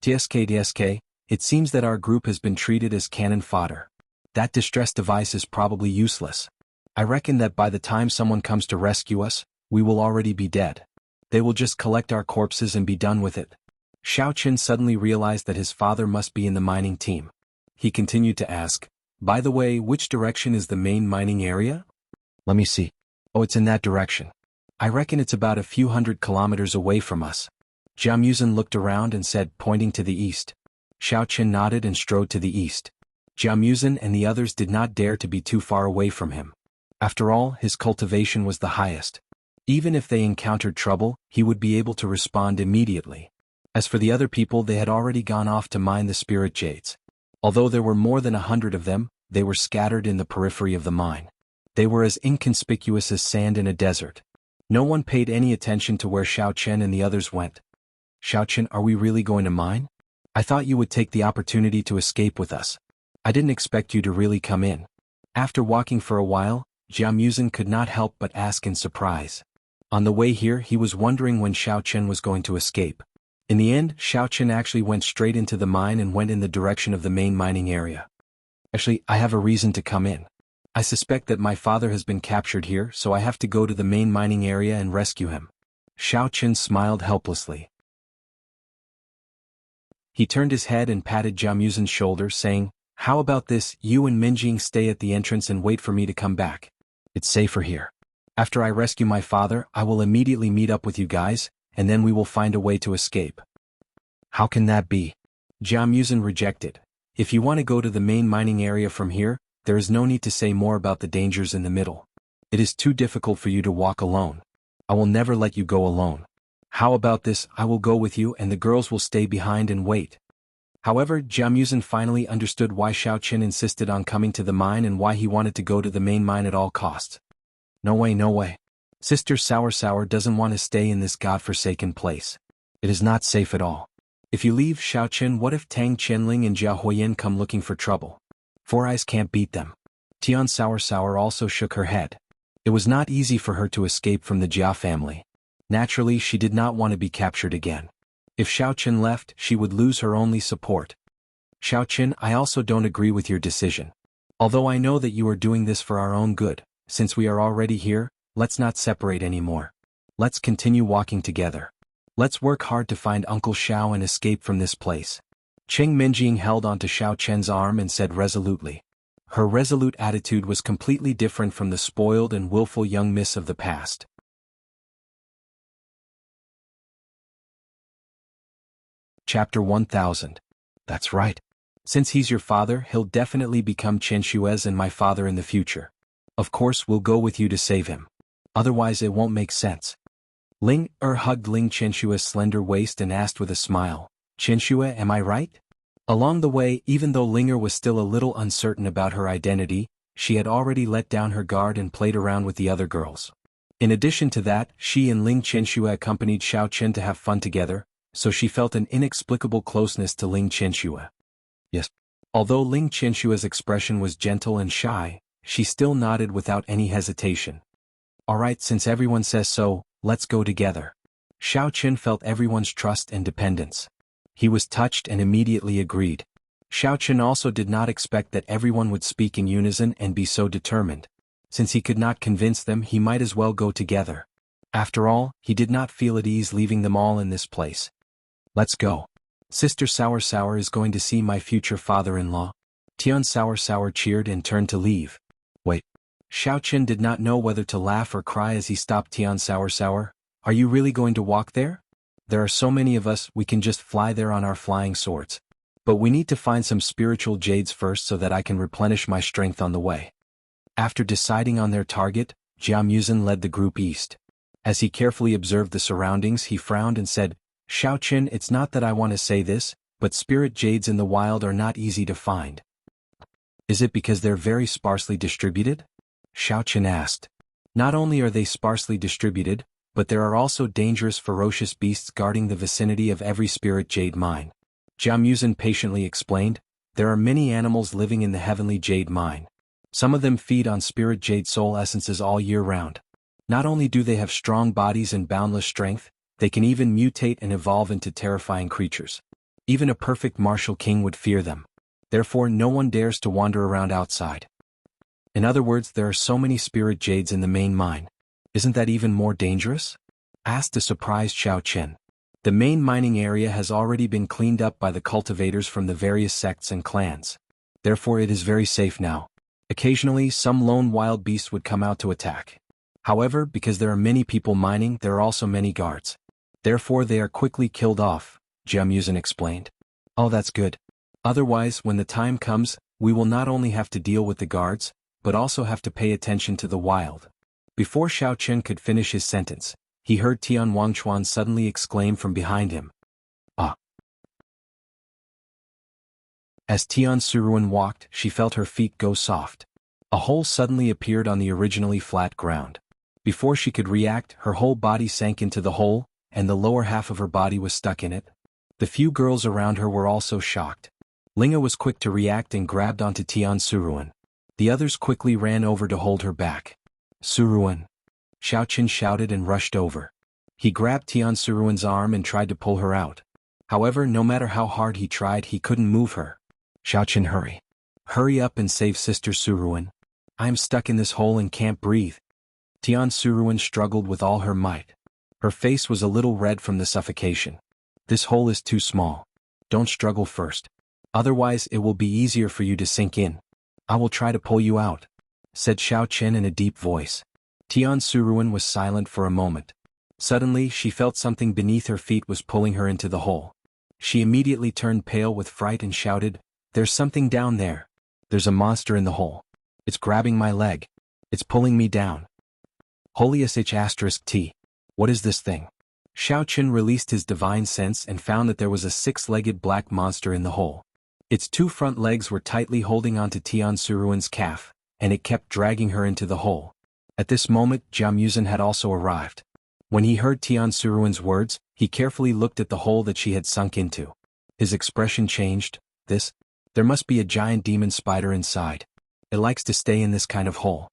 TSK, it seems that our group has been treated as cannon fodder. That distress device is probably useless. I reckon that by the time someone comes to rescue us, we will already be dead. They will just collect our corpses and be done with it." Xiao Chen suddenly realized that his father must be in the mining team. He continued to ask, "By the way, which direction is the main mining area?" "Let me see. Oh, it's in that direction. I reckon it's about a few hundred kilometers away from us." Jianghu looked around and said, pointing to the east. Xiao Chen nodded and strode to the east. Jianghu and the others did not dare to be too far away from him. After all, his cultivation was the highest. Even if they encountered trouble, he would be able to respond immediately. As for the other people, they had already gone off to mine the spirit jades. Although there were more than 100 of them, they were scattered in the periphery of the mine. They were as inconspicuous as sand in a desert. No one paid any attention to where Xiao Chen and the others went. Xiao Chen, are we really going to mine? I thought you would take the opportunity to escape with us. I didn't expect you to really come in. After walking for a while, Jianghu could not help but ask in surprise. On the way here he was wondering when Xiao Chen was going to escape. In the end, Xiao Chen actually went straight into the mine and went in the direction of the main mining area. Actually, I have a reason to come in. I suspect that my father has been captured here, so I have to go to the main mining area and rescue him. Xiao Chen smiled helplessly. He turned his head and patted Jianghu's shoulder, saying, "How about this, you and Minjing stay at the entrance and wait for me to come back. It's safer here. After I rescue my father, I will immediately meet up with you guys, and then we will find a way to escape." How can that be? Jianghu rejected. If you want to go to the main mining area from here, there is no need to say more about the dangers in the middle. It is too difficult for you to walk alone. I will never let you go alone. How about this, I will go with you and the girls will stay behind and wait. However, Jianghu finally understood why Xiao Chen insisted on coming to the mine and why he wanted to go to the main mine at all costs. No way, no way. Sister Sour doesn't want to stay in this godforsaken place. It is not safe at all. If you leave Xiao Chen, what if Tang Qianling and Jia Huoyan come looking for trouble? Four Eyes can't beat them. Tian Sour also shook her head. It was not easy for her to escape from the Jia family. Naturally, she did not want to be captured again. If Xiao Chen left, she would lose her only support. Xiao Chen, I also don't agree with your decision. Although I know that you are doing this for our own good, since we are already here, let's not separate anymore. Let's continue walking together. Let's work hard to find Uncle Xiao and escape from this place. Cheng Minjing held onto Xiao Chen's arm and said resolutely. Her resolute attitude was completely different from the spoiled and willful young miss of the past. Chapter 1000. That's right. Since he's your father, he'll definitely become Chen Shui's and my father in the future. Of course, we'll go with you to save him. Otherwise it won't make sense. Ling hugged Ling Chenshua's slender waist and asked with a smile, Chenshua, am I right? Along the way, even though Linger was still a little uncertain about her identity, she had already let down her guard and played around with the other girls. In addition to that, she and Ling Chenshua accompanied Xiao Chen to have fun together, so she felt an inexplicable closeness to Ling Chenshua. Yes. Although Ling Chenshua's expression was gentle and shy, she still nodded without any hesitation. Alright, since everyone says so, let's go together. Xiao Chen felt everyone's trust and dependence. He was touched and immediately agreed. Xiao Chen also did not expect that everyone would speak in unison and be so determined. Since he could not convince them, he might as well go together. After all, he did not feel at ease leaving them all in this place. Let's go. Sister Sour is going to see my future father-in-law. Tian Sour cheered and turned to leave. Wait. Xiao Chen did not know whether to laugh or cry as he stopped Tian Sour. Are you really going to walk there? There are so many of us, we can just fly there on our flying swords. But we need to find some spiritual jades first so that I can replenish my strength on the way. After deciding on their target, Jianghu led the group east. As he carefully observed the surroundings, he frowned and said, Xiao Chen, it's not that I want to say this, but spirit jades in the wild are not easy to find. Is it because they're very sparsely distributed? Xiao Chen asked. Not only are they sparsely distributed, but there are also dangerous ferocious beasts guarding the vicinity of every spirit jade mine. Jianghu patiently explained, there are many animals living in the heavenly jade mine. Some of them feed on spirit jade soul essences all year round. Not only do they have strong bodies and boundless strength, they can even mutate and evolve into terrifying creatures. Even a perfect martial king would fear them. Therefore no one dares to wander around outside. In other words, there are so many spirit jades in the main mine. Isn't that even more dangerous? Asked the surprised Xiao Chen. The main mining area has already been cleaned up by the cultivators from the various sects and clans. Therefore it is very safe now. Occasionally some lone wild beast would come out to attack. However, because there are many people mining, there are also many guards. Therefore they are quickly killed off, Jianghu explained. Oh, that's good. Otherwise, when the time comes, we will not only have to deal with the guards, but also have to pay attention to the wild. Before Xiao Chen could finish his sentence, he heard Tian Wangchuan suddenly exclaim from behind him. Ah! As Tian Suruan walked, she felt her feet go soft. A hole suddenly appeared on the originally flat ground. Before she could react, her whole body sank into the hole, and the lower half of her body was stuck in it. The few girls around her were also shocked. Linga was quick to react and grabbed onto Tian Suruan. The others quickly ran over to hold her back. Suruan! Xiaoqin shouted and rushed over. He grabbed Tian Suruan's arm and tried to pull her out. However, no matter how hard he tried, he couldn't move her. Xiaoqin, hurry. Hurry up and save Sister Suruan. I am stuck in this hole and can't breathe. Tian Suruan struggled with all her might. Her face was a little red from the suffocation. This hole is too small. Don't struggle first. Otherwise it will be easier for you to sink in. I will try to pull you out, said Xiaoqin in a deep voice. Tian Suruan was silent for a moment. Suddenly she felt something beneath her feet was pulling her into the hole. She immediately turned pale with fright and shouted, "There's something down there. There's a monster in the hole. It's grabbing my leg. It's pulling me down." Holy sh*T. What is this thing? Xiaoqin released his divine sense and found that there was a six-legged black monster in the hole. Its two front legs were tightly holding onto Tian Suruan's calf, and it kept dragging her into the hole. At this moment, Jianghu had also arrived. When he heard Tian Suruan's words, he carefully looked at the hole that she had sunk into. His expression changed. There must be a giant demon spider inside. It likes to stay in this kind of hole.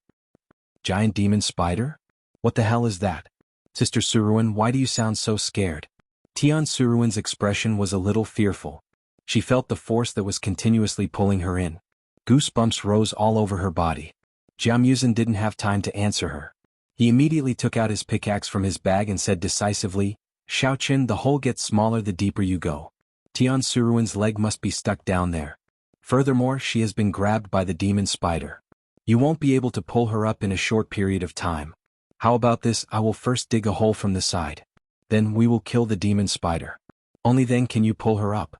Giant demon spider? What the hell is that? Sister Suruan, why do you sound so scared? Tian Suruan's expression was a little fearful. She felt the force that was continuously pulling her in. Goosebumps rose all over her body. Jianghu didn't have time to answer her. He immediately took out his pickaxe from his bag and said decisively, "Xiaoqin, the hole gets smaller the deeper you go. Tian Suruan's leg must be stuck down there. Furthermore, she has been grabbed by the demon spider. You won't be able to pull her up in a short period of time. How about this? I will first dig a hole from the side. Then we will kill the demon spider. Only then can you pull her up.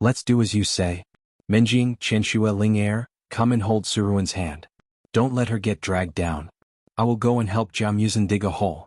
Let's do as you say. Menjing, Chenshue Lingair, come and hold Suruan's hand. Don't let her get dragged down. I will go and help Jianghu dig a hole."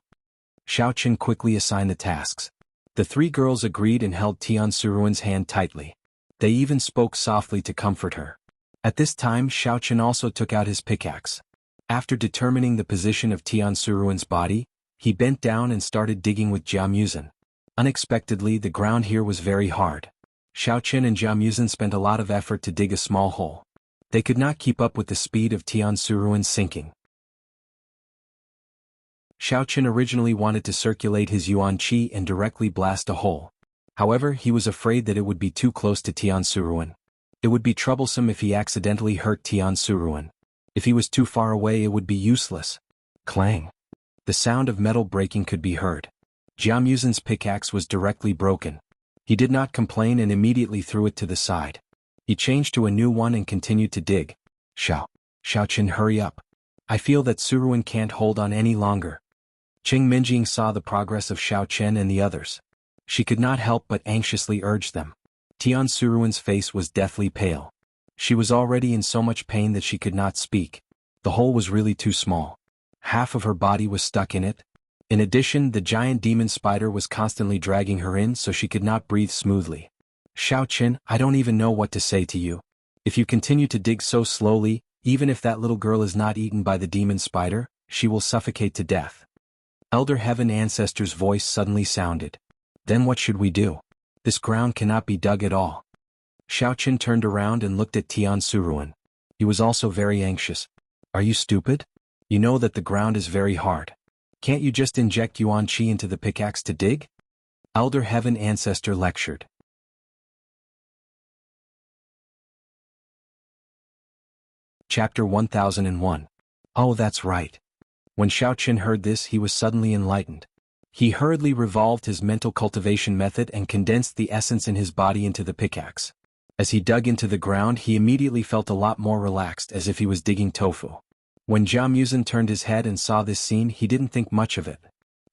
Xiaoqin quickly assigned the tasks. The three girls agreed and held Tian Suruan's hand tightly. They even spoke softly to comfort her. At this time, Xiaoqin also took out his pickaxe. After determining the position of Tian Suruan's body, he bent down and started digging with Jianghu. Unexpectedly, the ground here was very hard. Xiaoqin and Jianghu spent a lot of effort to dig a small hole. They could not keep up with the speed of Tian Suruan's sinking. Xiaoqin originally wanted to circulate his yuan qi and directly blast a hole. However, he was afraid that it would be too close to Tian Suruan. It would be troublesome if he accidentally hurt Tian Suruan. If he was too far away, it would be useless. Clang! The sound of metal breaking could be heard. Jianghu's pickaxe was directly broken. He did not complain and immediately threw it to the side. He changed to a new one and continued to dig. Xiaoqin, hurry up. I feel that Suruan can't hold on any longer. Qing Minjing saw the progress of Xiaoqin and the others. She could not help but anxiously urge them. Tian Suruan's face was deathly pale. She was already in so much pain that she could not speak. The hole was really too small. Half of her body was stuck in it. In addition, the giant demon spider was constantly dragging her in so she could not breathe smoothly. Xiaoqin, I don't even know what to say to you. If you continue to dig so slowly, even if that little girl is not eaten by the demon spider, she will suffocate to death. Elder Heaven Ancestor's voice suddenly sounded. Then what should we do? This ground cannot be dug at all. Xiaoqin turned around and looked at Tian Suruan. He was also very anxious. Are you stupid? You know that the ground is very hard. Can't you just inject yuan qi into the pickaxe to dig? Elder Heaven Ancestor lectured. Chapter 1001. Oh, that's right. When Xiaoqin heard this, he was suddenly enlightened. He hurriedly revolved his mental cultivation method and condensed the essence in his body into the pickaxe. As he dug into the ground, he immediately felt a lot more relaxed, as if he was digging tofu. When Jianghu turned his head and saw this scene, he didn't think much of it.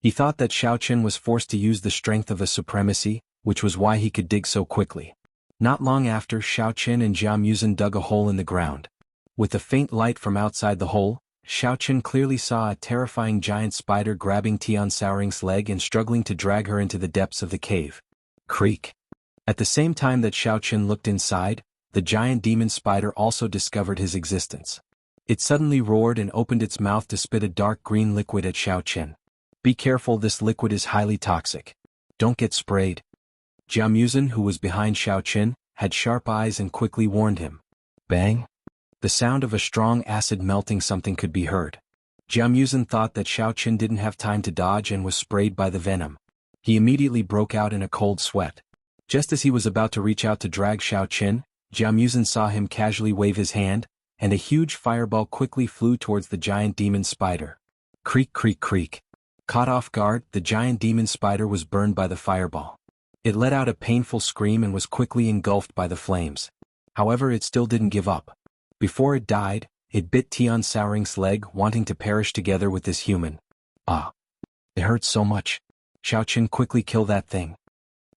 He thought that Xiaoqin was forced to use the strength of a supremacy, which was why he could dig so quickly. Not long after, Xiaoqin and Jianghu dug a hole in the ground. With the faint light from outside the hole, Xiaoqin clearly saw a terrifying giant spider grabbing Tian Suruan's leg and struggling to drag her into the depths of the cave. Creak! At the same time that Xiaoqin looked inside, the giant demon spider also discovered his existence. It suddenly roared and opened its mouth to spit a dark green liquid at Xiao Chen. Be careful, this liquid is highly toxic. Don't get sprayed. Jianghu, who was behind Xiao Chen, had sharp eyes and quickly warned him. Bang! The sound of a strong acid melting something could be heard. Jianghu thought that Xiao Chen didn't have time to dodge and was sprayed by the venom. He immediately broke out in a cold sweat. Just as he was about to reach out to drag Xiao Chen, Jianghu saw him casually wave his hand, and a huge fireball quickly flew towards the giant demon spider. Creak, creak, creak. Caught off guard, the giant demon spider was burned by the fireball. It let out a painful scream and was quickly engulfed by the flames. However, it still didn't give up. Before it died, it bit Tian Shaoring's leg, wanting to perish together with this human. Ah! It hurts so much. Xiao Chen, quickly kill that thing.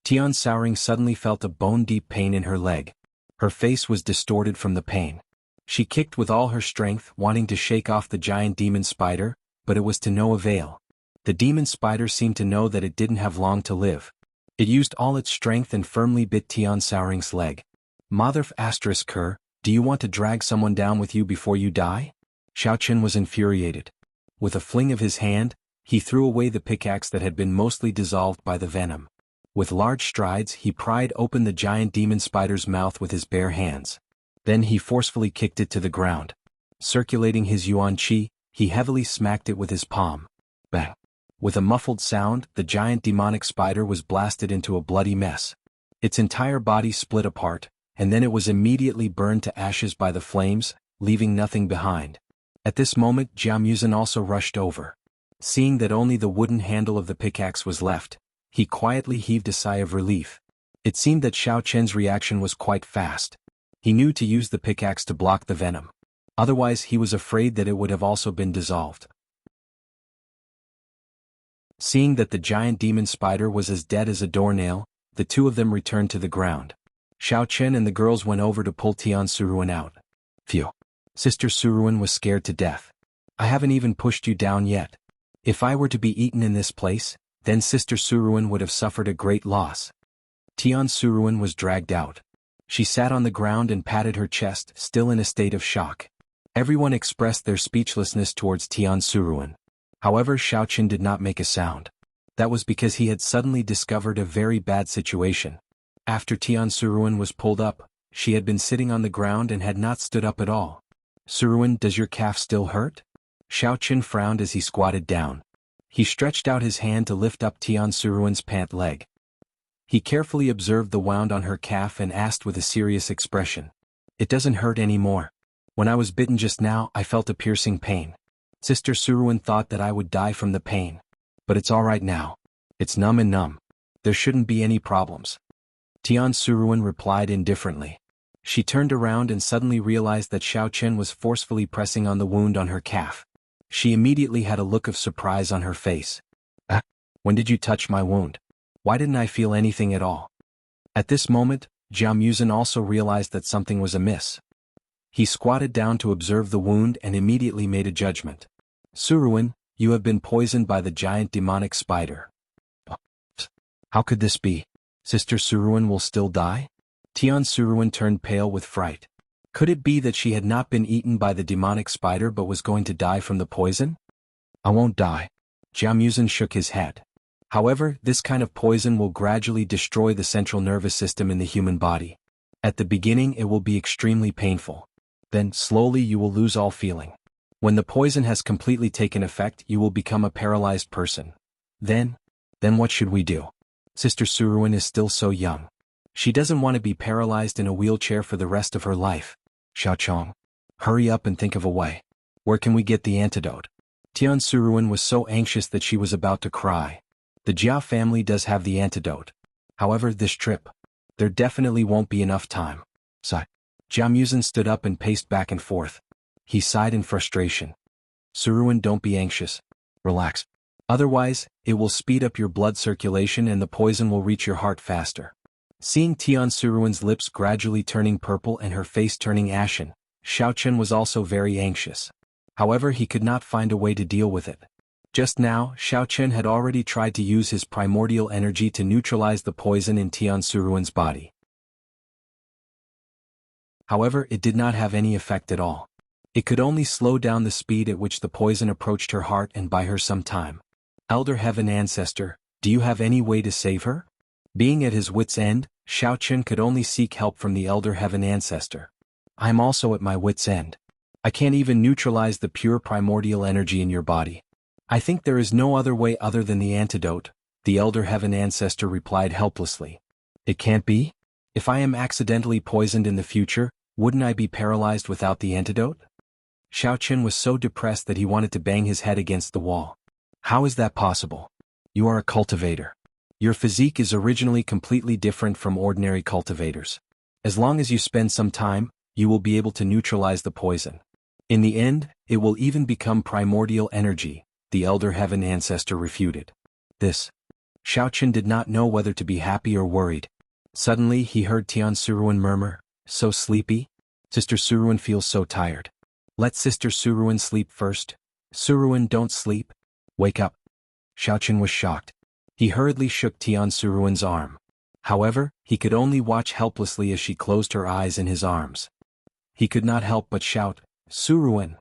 Tian Shaoring suddenly felt a bone-deep pain in her leg. Her face was distorted from the pain. She kicked with all her strength, wanting to shake off the giant demon spider, but it was to no avail. The demon spider seemed to know that it didn't have long to live. It used all its strength and firmly bit Tian Shaoring's leg. Motherf asterisk her, do you want to drag someone down with you before you die? Xiao Chen was infuriated. With a fling of his hand, he threw away the pickaxe that had been mostly dissolved by the venom. With large strides, he pried open the giant demon spider's mouth with his bare hands. Then he forcefully kicked it to the ground. Circulating his yuan qi, he heavily smacked it with his palm. Bang! With a muffled sound, the giant demonic spider was blasted into a bloody mess. Its entire body split apart, and then it was immediately burned to ashes by the flames, leaving nothing behind. At this moment, Jianghu also rushed over. Seeing that only the wooden handle of the pickaxe was left, he quietly heaved a sigh of relief. It seemed that Xiao Chen's reaction was quite fast. He knew to use the pickaxe to block the venom. Otherwise, he was afraid that it would have also been dissolved. Seeing that the giant demon spider was as dead as a doornail, the two of them returned to the ground. Xiao Chen and the girls went over to pull Tian Shaoring out. Phew. Sister Shaoring was scared to death. I haven't even pushed you down yet. If I were to be eaten in this place, then Sister Shaoring would have suffered a great loss. Tian Shaoring was dragged out. She sat on the ground and patted her chest, still in a state of shock. Everyone expressed their speechlessness towards Tian Shaoring. However, Xiao Chen did not make a sound. That was because he had suddenly discovered a very bad situation. After Tian Shaoring was pulled up, she had been sitting on the ground and had not stood up at all. Shaoring, does your calf still hurt? Xiao Chen frowned as he squatted down. He stretched out his hand to lift up Tian Shaoring's pant leg. He carefully observed the wound on her calf and asked with a serious expression. It doesn't hurt anymore. When I was bitten just now, I felt a piercing pain. Sister Shaoring thought that I would die from the pain. But it's all right now. It's numb and numb. There shouldn't be any problems. Tian Shaoring replied indifferently. She turned around and suddenly realized that Xiao Chen was forcefully pressing on the wound on her calf. She immediately had a look of surprise on her face. When did you touch my wound? Why didn't I feel anything at all? At this moment, Jianghu also realized that something was amiss. He squatted down to observe the wound and immediately made a judgment. Shaoring, you have been poisoned by the giant demonic spider. How could this be? Sister Shaoring will still die? Tian Shaoring turned pale with fright. Could it be that she had not been eaten by the demonic spider but was going to die from the poison? I won't die. Jianghu shook his head. However, this kind of poison will gradually destroy the central nervous system in the human body. At the beginning it will be extremely painful. Then, slowly you will lose all feeling. When the poison has completely taken effect, you will become a paralyzed person. Then what should we do? Sister Shaoring is still so young. She doesn't want to be paralyzed in a wheelchair for the rest of her life. Xiao Chong, hurry up and think of a way. Where can we get the antidote? Tian Shaoring was so anxious that she was about to cry. The Jia family does have the antidote. However, this trip, there definitely won't be enough time. Sigh. Jianghu stood up and paced back and forth. He sighed in frustration. Shaoring, don't be anxious. Relax. Otherwise, it will speed up your blood circulation and the poison will reach your heart faster. Seeing Tian Shaoring's lips gradually turning purple and her face turning ashen, Xiao Chen was also very anxious. However, he could not find a way to deal with it. Just now, Xiao Chen had already tried to use his primordial energy to neutralize the poison in Tian Shaoring's body. However, it did not have any effect at all. It could only slow down the speed at which the poison approached her heart and buy her some time. Elder Heaven Ancestor, do you have any way to save her? Being at his wit's end, Xiaochen could only seek help from the Elder Heaven Ancestor. I am also at my wit's end. I can't even neutralize the pure primordial energy in your body. I think there is no other way other than the antidote, the Elder Heaven Ancestor replied helplessly. It can't be? If I am accidentally poisoned in the future, wouldn't I be paralyzed without the antidote? Xiaochen was so depressed that he wanted to bang his head against the wall. How is that possible? You are a cultivator. Your physique is originally completely different from ordinary cultivators. As long as you spend some time, you will be able to neutralize the poison. In the end, it will even become primordial energy, the Elder Heaven Ancestor refuted. This. Xiaochen did not know whether to be happy or worried. Suddenly he heard Tian Suruan murmur, so sleepy? Sister Suruan feels so tired. Let Sister Suruan sleep first. Suruan, don't sleep. Wake up. Xiaochen was shocked. He hurriedly shook Tian Suruan's arm. However, he could only watch helplessly as she closed her eyes in his arms. He could not help but shout, Suruan.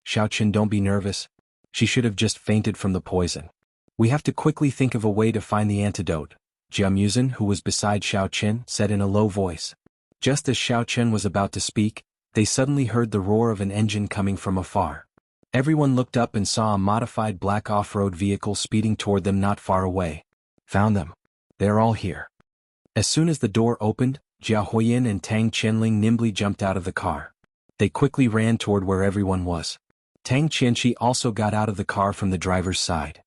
Xiaochen, don't be nervous. She should have just fainted from the poison. We have to quickly think of a way to find the antidote, Jianghu, who was beside Xiaochen, said in a low voice. Just as Xiaochen was about to speak, they suddenly heard the roar of an engine coming from afar. Everyone looked up and saw a modified black off-road vehicle speeding toward them not far away. Found them. They're all here. As soon as the door opened, Jia Huoyin and Tang Qianling nimbly jumped out of the car. They quickly ran toward where everyone was. Tang Qianxi also got out of the car from the driver's side.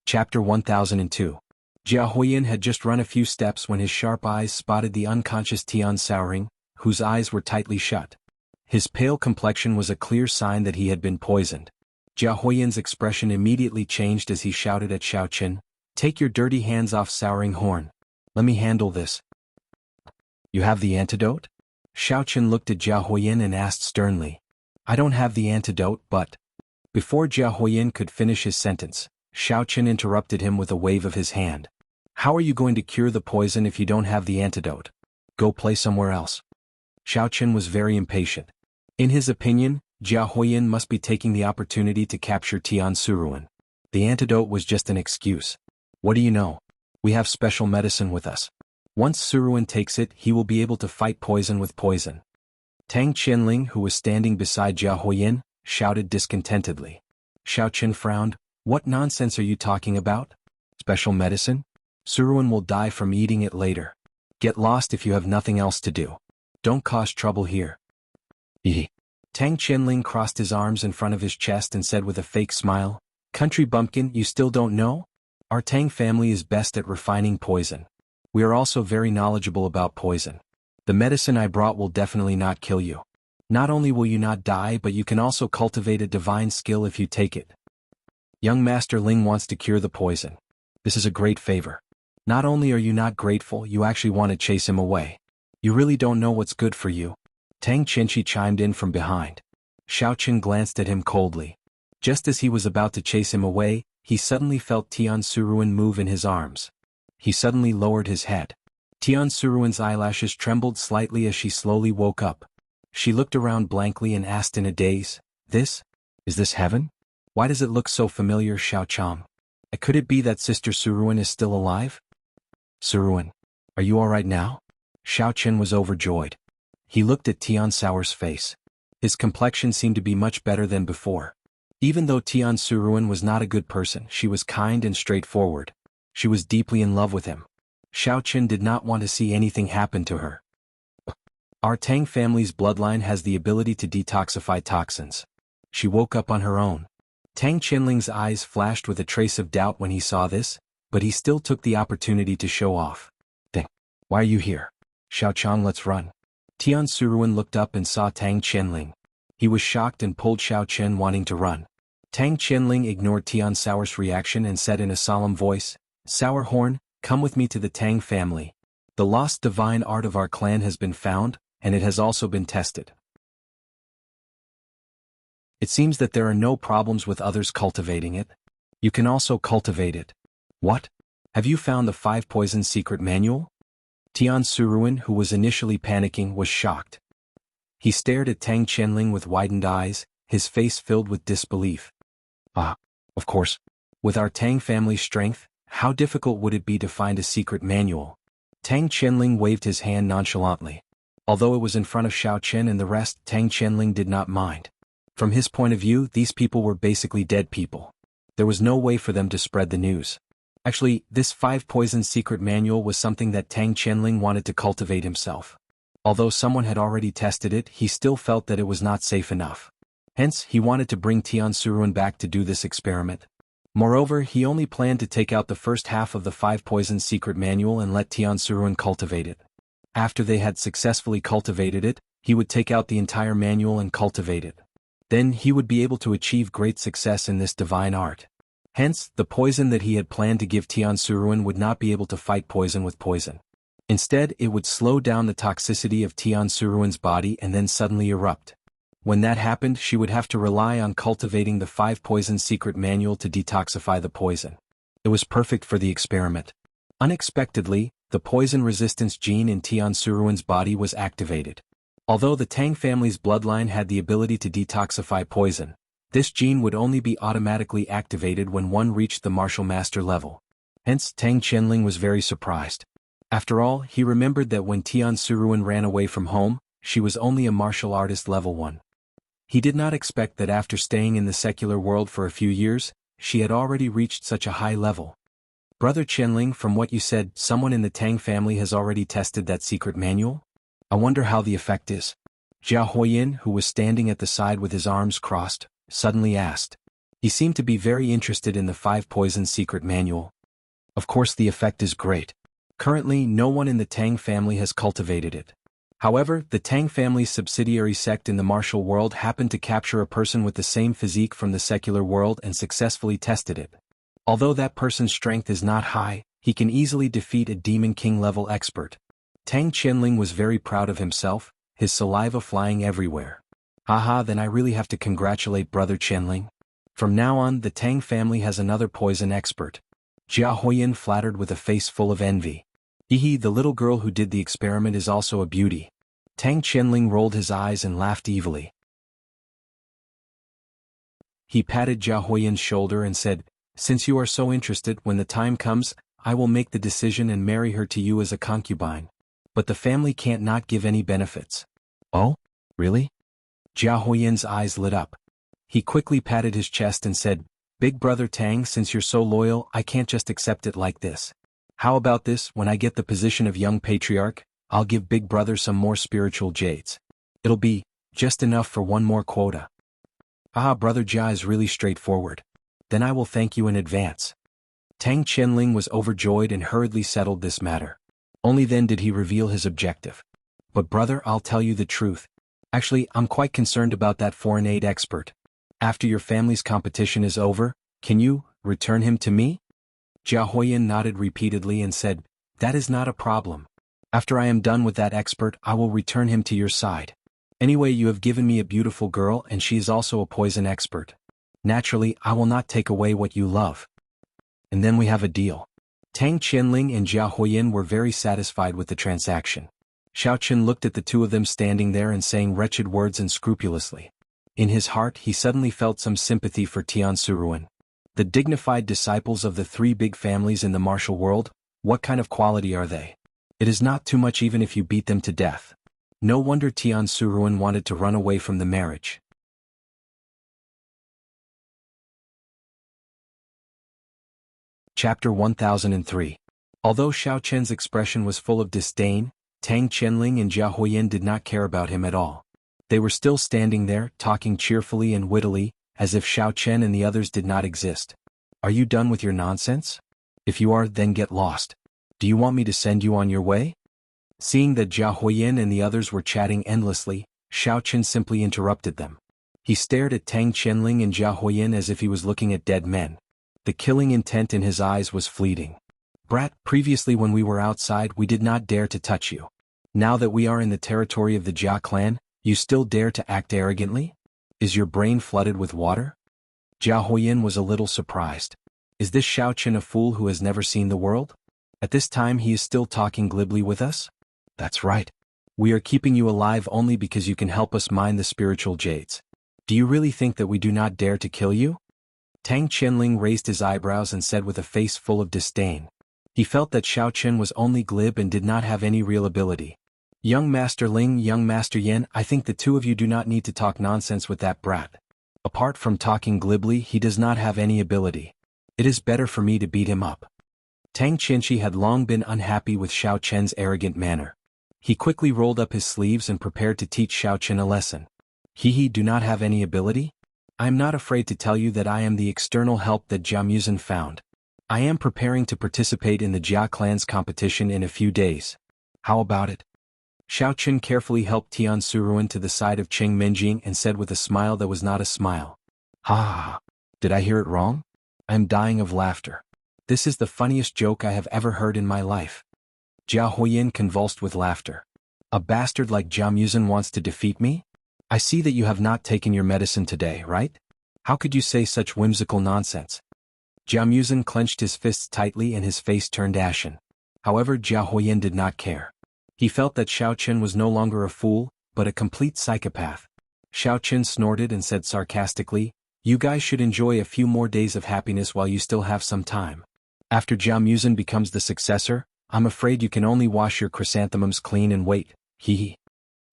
Chapter 1002. Jia Huoyin had just run a few steps when his sharp eyes spotted the unconscious Tian Saoring, whose eyes were tightly shut. His pale complexion was a clear sign that he had been poisoned. Jia Huoyin's expression immediately changed as he shouted at Xiaochen, Take your dirty hands off Saoring Horn. Let me handle this. You have the antidote? Xiaochen looked at Jia Huoyin and asked sternly. I don't have the antidote, but... Before Jia Huoyin could finish his sentence, Xiaochen interrupted him with a wave of his hand. How are you going to cure the poison if you don't have the antidote? Go play somewhere else. Xiaochen was very impatient. In his opinion, Jia Huoyin must be taking the opportunity to capture Tian Suruan. The antidote was just an excuse. What do you know? We have special medicine with us. Once Suruan takes it, he will be able to fight poison with poison. Tang Qianling, who was standing beside Jia Huoyin, shouted discontentedly. Xiaochen frowned. What nonsense are you talking about? Special medicine? Suruan will die from eating it later. Get lost if you have nothing else to do. Don't cause trouble here. Tang Qianling crossed his arms in front of his chest and said with a fake smile, Country bumpkin, you still don't know? Our Tang family is best at refining poison. We are also very knowledgeable about poison. The medicine I brought will definitely not kill you. Not only will you not die, but you can also cultivate a divine skill if you take it. Young Master Ling wants to cure the poison. This is a great favor. Not only are you not grateful, you actually want to chase him away. You really don't know what's good for you. Tang Qianxi chimed in from behind. Xiaochen glanced at him coldly. Just as he was about to chase him away, he suddenly felt Tian Suruan move in his arms. He suddenly lowered his head. Tian Suruan's eyelashes trembled slightly as she slowly woke up. She looked around blankly and asked in a daze, Is this heaven? Why does it look so familiar, Xiaochang? Could it be that Sister Suruan is still alive? Suruan, are you all right now? Xiaochen was overjoyed. He looked at Tian Saoring's face. His complexion seemed to be much better than before. Even though Tian Suruan was not a good person, she was kind and straightforward. She was deeply in love with him. Xiaochen did not want to see anything happen to her. Our Tang family's bloodline has the ability to detoxify toxins. She woke up on her own. Tang Qianling's eyes flashed with a trace of doubt when he saw this, but he still took the opportunity to show off. Why are you here? Xiaochang, let's run. Tian Suruan looked up and saw Tang Qianling. He was shocked and pulled Xiaochen, wanting to run. Tang Qianling ignored Tian Saoring's reaction and said in a solemn voice, Saorhorn, come with me to the Tang family. The lost divine art of our clan has been found, and it has also been tested. It seems that there are no problems with others cultivating it. You can also cultivate it. What? Have you found the 5 Poisons Secret Manual? Tian Suruan, who was initially panicking, was shocked. He stared at Tang Qianling with widened eyes, his face filled with disbelief. Ah, of course. With our Tang family's strength, how difficult would it be to find a secret manual? Tang Qianling waved his hand nonchalantly. Although it was in front of Xiao Chen and the rest, Tang Qianling did not mind. From his point of view, these people were basically dead people. There was no way for them to spread the news. Actually, this 5-poison secret manual was something that Tang Qianling wanted to cultivate himself. Although someone had already tested it, he still felt that it was not safe enough. Hence, he wanted to bring Tian Suruan back to do this experiment. Moreover, he only planned to take out the first half of the 5-poison secret manual and let Tian Suruan cultivate it. After they had successfully cultivated it, he would take out the entire manual and cultivate it. Then he would be able to achieve great success in this divine art. Hence, the poison that he had planned to give Tian Suruan would not be able to fight poison with poison. Instead, it would slow down the toxicity of Tian Suruan's body and then suddenly erupt. When that happened, she would have to rely on cultivating the 5-poison secret manual to detoxify the poison. It was perfect for the experiment. Unexpectedly, the poison resistance gene in Tian Suruan's body was activated. Although the Tang family's bloodline had the ability to detoxify poison, this gene would only be automatically activated when one reached the martial master level. Hence, Tang Qianling was very surprised. After all, he remembered that when Tian Suruan ran away from home, she was only a martial artist level 1. He did not expect that after staying in the secular world for a few years, she had already reached such a high level. Brother Qianling, from what you said, someone in the Tang family has already tested that secret manual? I wonder how the effect is. Jia Huoyin, who was standing at the side with his arms crossed, suddenly asked. He seemed to be very interested in the 5-poison secret manual. Of course, the effect is great. Currently, no one in the Tang family has cultivated it. However, the Tang family's subsidiary sect in the martial world happened to capture a person with the same physique from the secular world and successfully tested it. Although that person's strength is not high, he can easily defeat a Demon King level expert. Tang Qianling was very proud of himself, his saliva flying everywhere. Haha, then I really have to congratulate Brother Qianling. From now on, the Tang family has another poison expert. Jia Huoyin flattered with a face full of envy. Hehe, the little girl who did the experiment is also a beauty. Tang Qianling rolled his eyes and laughed evilly. He patted Jia Huoyin's shoulder and said, "Since you are so interested, when the time comes, I will make the decision and marry her to you as a concubine. But the family can't not give any benefits." Oh? Really? Jia Huoyin's eyes lit up. He quickly patted his chest and said, "Big brother Tang, since you're so loyal, I can't just accept it like this. How about this, when I get the position of young patriarch, I'll give big brother some more spiritual jades. It'll be just enough for one more quota." Ah, brother Jia is really straightforward. Then I will thank you in advance. Tang Qianling was overjoyed and hurriedly settled this matter. Only then did he reveal his objective. "But brother, I'll tell you the truth. Actually, I'm quite concerned about that foreign aid expert. After your family's competition is over, can you return him to me?" Jia Huoyin nodded repeatedly and said, "That is not a problem. After I am done with that expert, I will return him to your side. Anyway, you have given me a beautiful girl and she is also a poison expert. Naturally, I will not take away what you love. And then we have a deal." Tang Qianling and Jia Huoyin were very satisfied with the transaction. Xiao Chen looked at the two of them standing there and saying wretched words unscrupulously. In his heart, he suddenly felt some sympathy for Tian Suruan. The dignified disciples of the 3 big families in the martial world, what kind of quality are they? It is not too much even if you beat them to death. No wonder Tian Suruan wanted to run away from the marriage. Chapter 1003. Although Xiao Chen's expression was full of disdain, Tang Qianling and Jia Huoyin did not care about him at all. They were still standing there, talking cheerfully and wittily, as if Xiao Chen and the others did not exist. "Are you done with your nonsense? If you are, then get lost. Do you want me to send you on your way?" Seeing that Jia Huoyin and the others were chatting endlessly, Xiao Chen simply interrupted them. He stared at Tang Qianling and Jia Huoyin as if he was looking at dead men. The killing intent in his eyes was fleeting. "Brat, previously when we were outside we did not dare to touch you. Now that we are in the territory of the Jia clan, you still dare to act arrogantly? Is your brain flooded with water?" Jia Huoyin was a little surprised. Is this Xiao Chen a fool who has never seen the world? At this time he is still talking glibly with us? That's right. We are keeping you alive only because you can help us mine the spiritual jades. Do you really think that we do not dare to kill you? Tang Qianling raised his eyebrows and said with a face full of disdain. He felt that Xiao Chen was only glib and did not have any real ability. Young Master Ling, young Master Yen, I think the two of you do not need to talk nonsense with that brat. Apart from talking glibly, he does not have any ability. It is better for me to beat him up. Tang Qianqi had long been unhappy with Xiao Chen's arrogant manner. He quickly rolled up his sleeves and prepared to teach Xiao Chen a lesson. He do not have any ability? I am not afraid to tell you that I am the external help that Jianghu found. I am preparing to participate in the Jia clan's competition in a few days. How about it? Xiao Chen carefully helped Tian Suruan to the side of Qing Menjing and said with a smile that was not a smile. Ha ha ha. Did I hear it wrong? I am dying of laughter. This is the funniest joke I have ever heard in my life. Jia Huoyin convulsed with laughter. A bastard like Jianghu wants to defeat me? I see that you have not taken your medicine today, right? How could you say such whimsical nonsense? Jianghu clenched his fists tightly and his face turned ashen. However, Jia Huoyin did not care. He felt that Xiao Chen was no longer a fool, but a complete psychopath. Xiao Chen snorted and said sarcastically, "You guys should enjoy a few more days of happiness while you still have some time. After Jianghu becomes the successor, I'm afraid you can only wash your chrysanthemums clean and wait, hee.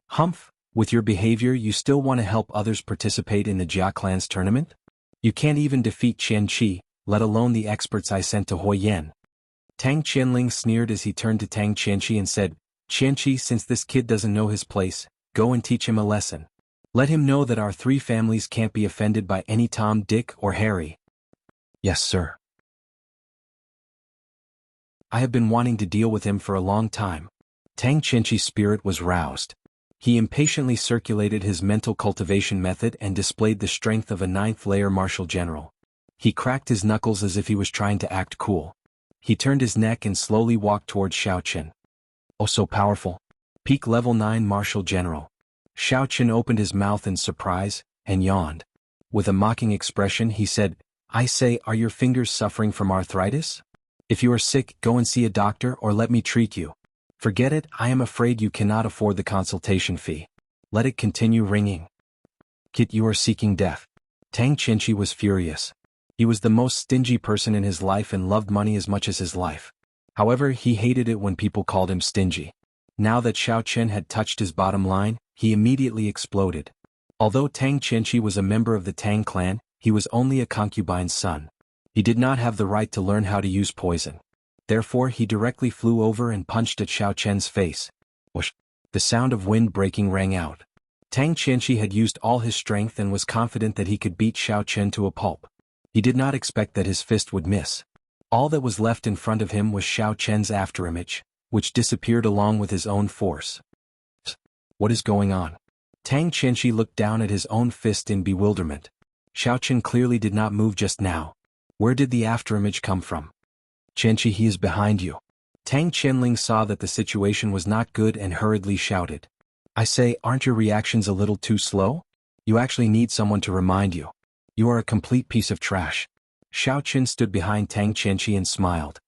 Humph, with your behavior you still want to help others participate in the Jia clan's tournament? You can't even defeat Qian Qi, let alone the experts I sent to Huoyan." Tang Qianling sneered as he turned to Tang Qianqi and said, "Qianqi, since this kid doesn't know his place, go and teach him a lesson. Let him know that our three families can't be offended by any Tom, Dick, or Harry." "Yes, sir." I have been wanting to deal with him for a long time. Tang Qianqi's spirit was roused. He impatiently circulated his mental cultivation method and displayed the strength of a 9th-layer martial general. He cracked his knuckles as if he was trying to act cool. He turned his neck and slowly walked towards Xiao Chen. "Oh, so powerful. Peak level 9 martial general." Xiao Chen opened his mouth in surprise, and yawned. With a mocking expression he said, "I say, are your fingers suffering from arthritis? If you are sick, go and see a doctor or let me treat you. Forget it, I am afraid you cannot afford the consultation fee. Let it continue ringing. Kit, you are seeking death." Tang Qianqi was furious. He was the most stingy person in his life and loved money as much as his life. However, he hated it when people called him stingy. Now that Xiao Chen had touched his bottom line, he immediately exploded. Although Tang Qianqi was a member of the Tang clan, he was only a concubine's son. He did not have the right to learn how to use poison. Therefore he directly flew over and punched at Xiao Chen's face. Whoosh! The sound of wind breaking rang out. Tang Qianqi had used all his strength and was confident that he could beat Xiao Chen to a pulp. He did not expect that his fist would miss. All that was left in front of him was Xiao Chen's afterimage, which disappeared along with his own force. What is going on? Tang Qianqi looked down at his own fist in bewilderment. Xiao Chen clearly did not move just now. Where did the afterimage come from? "Qianqi, he is behind you." Tang Qianling saw that the situation was not good and hurriedly shouted, "I say, aren't your reactions a little too slow? You actually need someone to remind you. You are a complete piece of trash." Xiao Chen stood behind Tang Qianqi and smiled.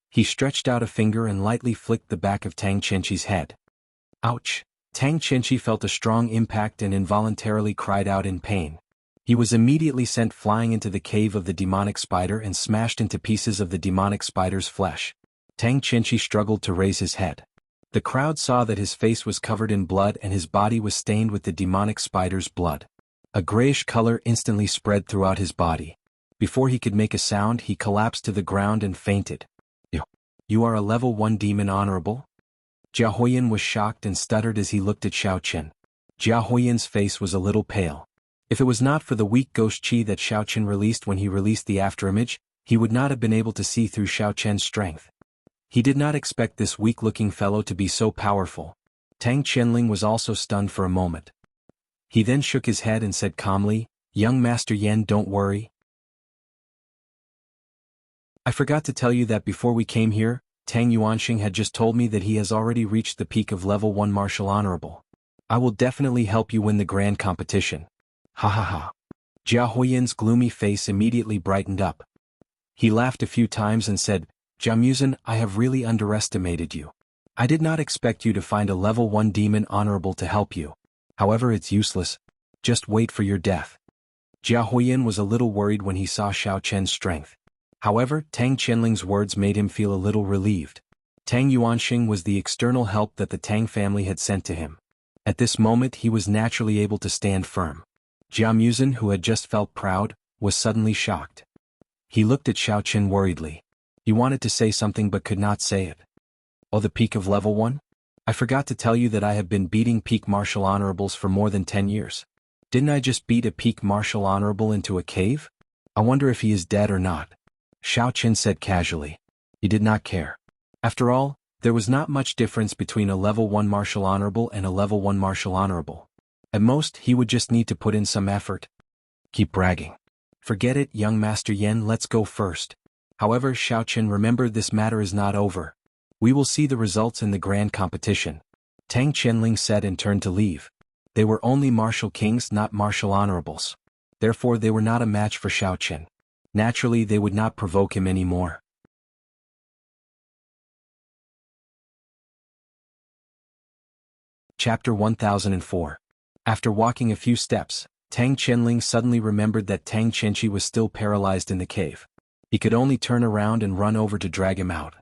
He stretched out a finger and lightly flicked the back of Tang Qianqi's head. Ouch! Tang Qianqi felt a strong impact and involuntarily cried out in pain. He was immediately sent flying into the cave of the demonic spider and smashed into pieces of the demonic spider's flesh. Tang Qianqi struggled to raise his head. The crowd saw that his face was covered in blood and his body was stained with the demonic spider's blood. A grayish color instantly spread throughout his body. Before he could make a sound, he collapsed to the ground and fainted. You are a level 1 demon, honorable?" Jia Huoyin was shocked and stuttered as he looked at Xiao Chen. Jia Huoyin's face was a little pale. If it was not for the weak ghost chi that Xiao Chen released when he released the afterimage, he would not have been able to see through Xiao Chen's strength. He did not expect this weak-looking fellow to be so powerful. Tang Qianling was also stunned for a moment. He then shook his head and said calmly, "Young Master Yen, don't worry. I forgot to tell you that before we came here, Tang Yuanxing had just told me that he has already reached the peak of level 1 martial honorable. I will definitely help you win the grand competition." Ha ha ha. Jia Huoyin's gloomy face immediately brightened up. He laughed a few times and said, Jianghu, I have really underestimated you. I did not expect you to find a level 1 demon honorable to help you. However, it's useless. Just wait for your death. Jianghu was a little worried when he saw Xiao Chen's strength. However, Tang Qianling's words made him feel a little relieved. Tang Yuanxing was the external help that the Tang family had sent to him. At this moment he was naturally able to stand firm. Jianghu, who had just felt proud, was suddenly shocked. He looked at Xiao Chen worriedly. He wanted to say something but could not say it. Oh, the peak of level 1? I forgot to tell you that I have been beating peak martial honorables for more than 10 years. Didn't I just beat a peak martial honorable into a cave? I wonder if he is dead or not. Xiao Chen said casually. He did not care. After all, there was not much difference between a level 1 martial honorable and a level 1 martial honorable. At most, he would just need to put in some effort. Keep bragging. Forget it, young Master Yen, let's go first. However, Xiao Chen, remember, this matter is not over. We will see the results in the grand competition. Tang Qianling said and turned to leave. They were only martial kings, not martial honorables. Therefore they were not a match for Xiao Chen. Naturally they would not provoke him anymore. Chapter 1004. After walking a few steps, Tang Qianling suddenly remembered that Tang Qianqi was still paralyzed in the cave. He could only turn around and run over to drag him out.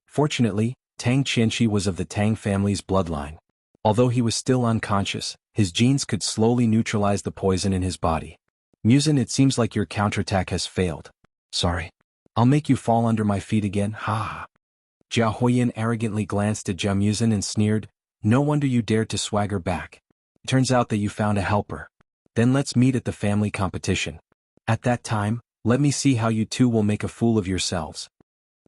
Fortunately, Tang Qianqi was of the Tang family's bloodline. Although he was still unconscious, his genes could slowly neutralize the poison in his body. Musin, it seems like your counterattack has failed. Sorry. I'll make you fall under my feet again, ha ha. Jianghu arrogantly glanced at Jianghu and sneered, no wonder you dared to swagger back. Turns out that you found a helper. Then let's meet at the family competition. At that time, let me see how you two will make a fool of yourselves.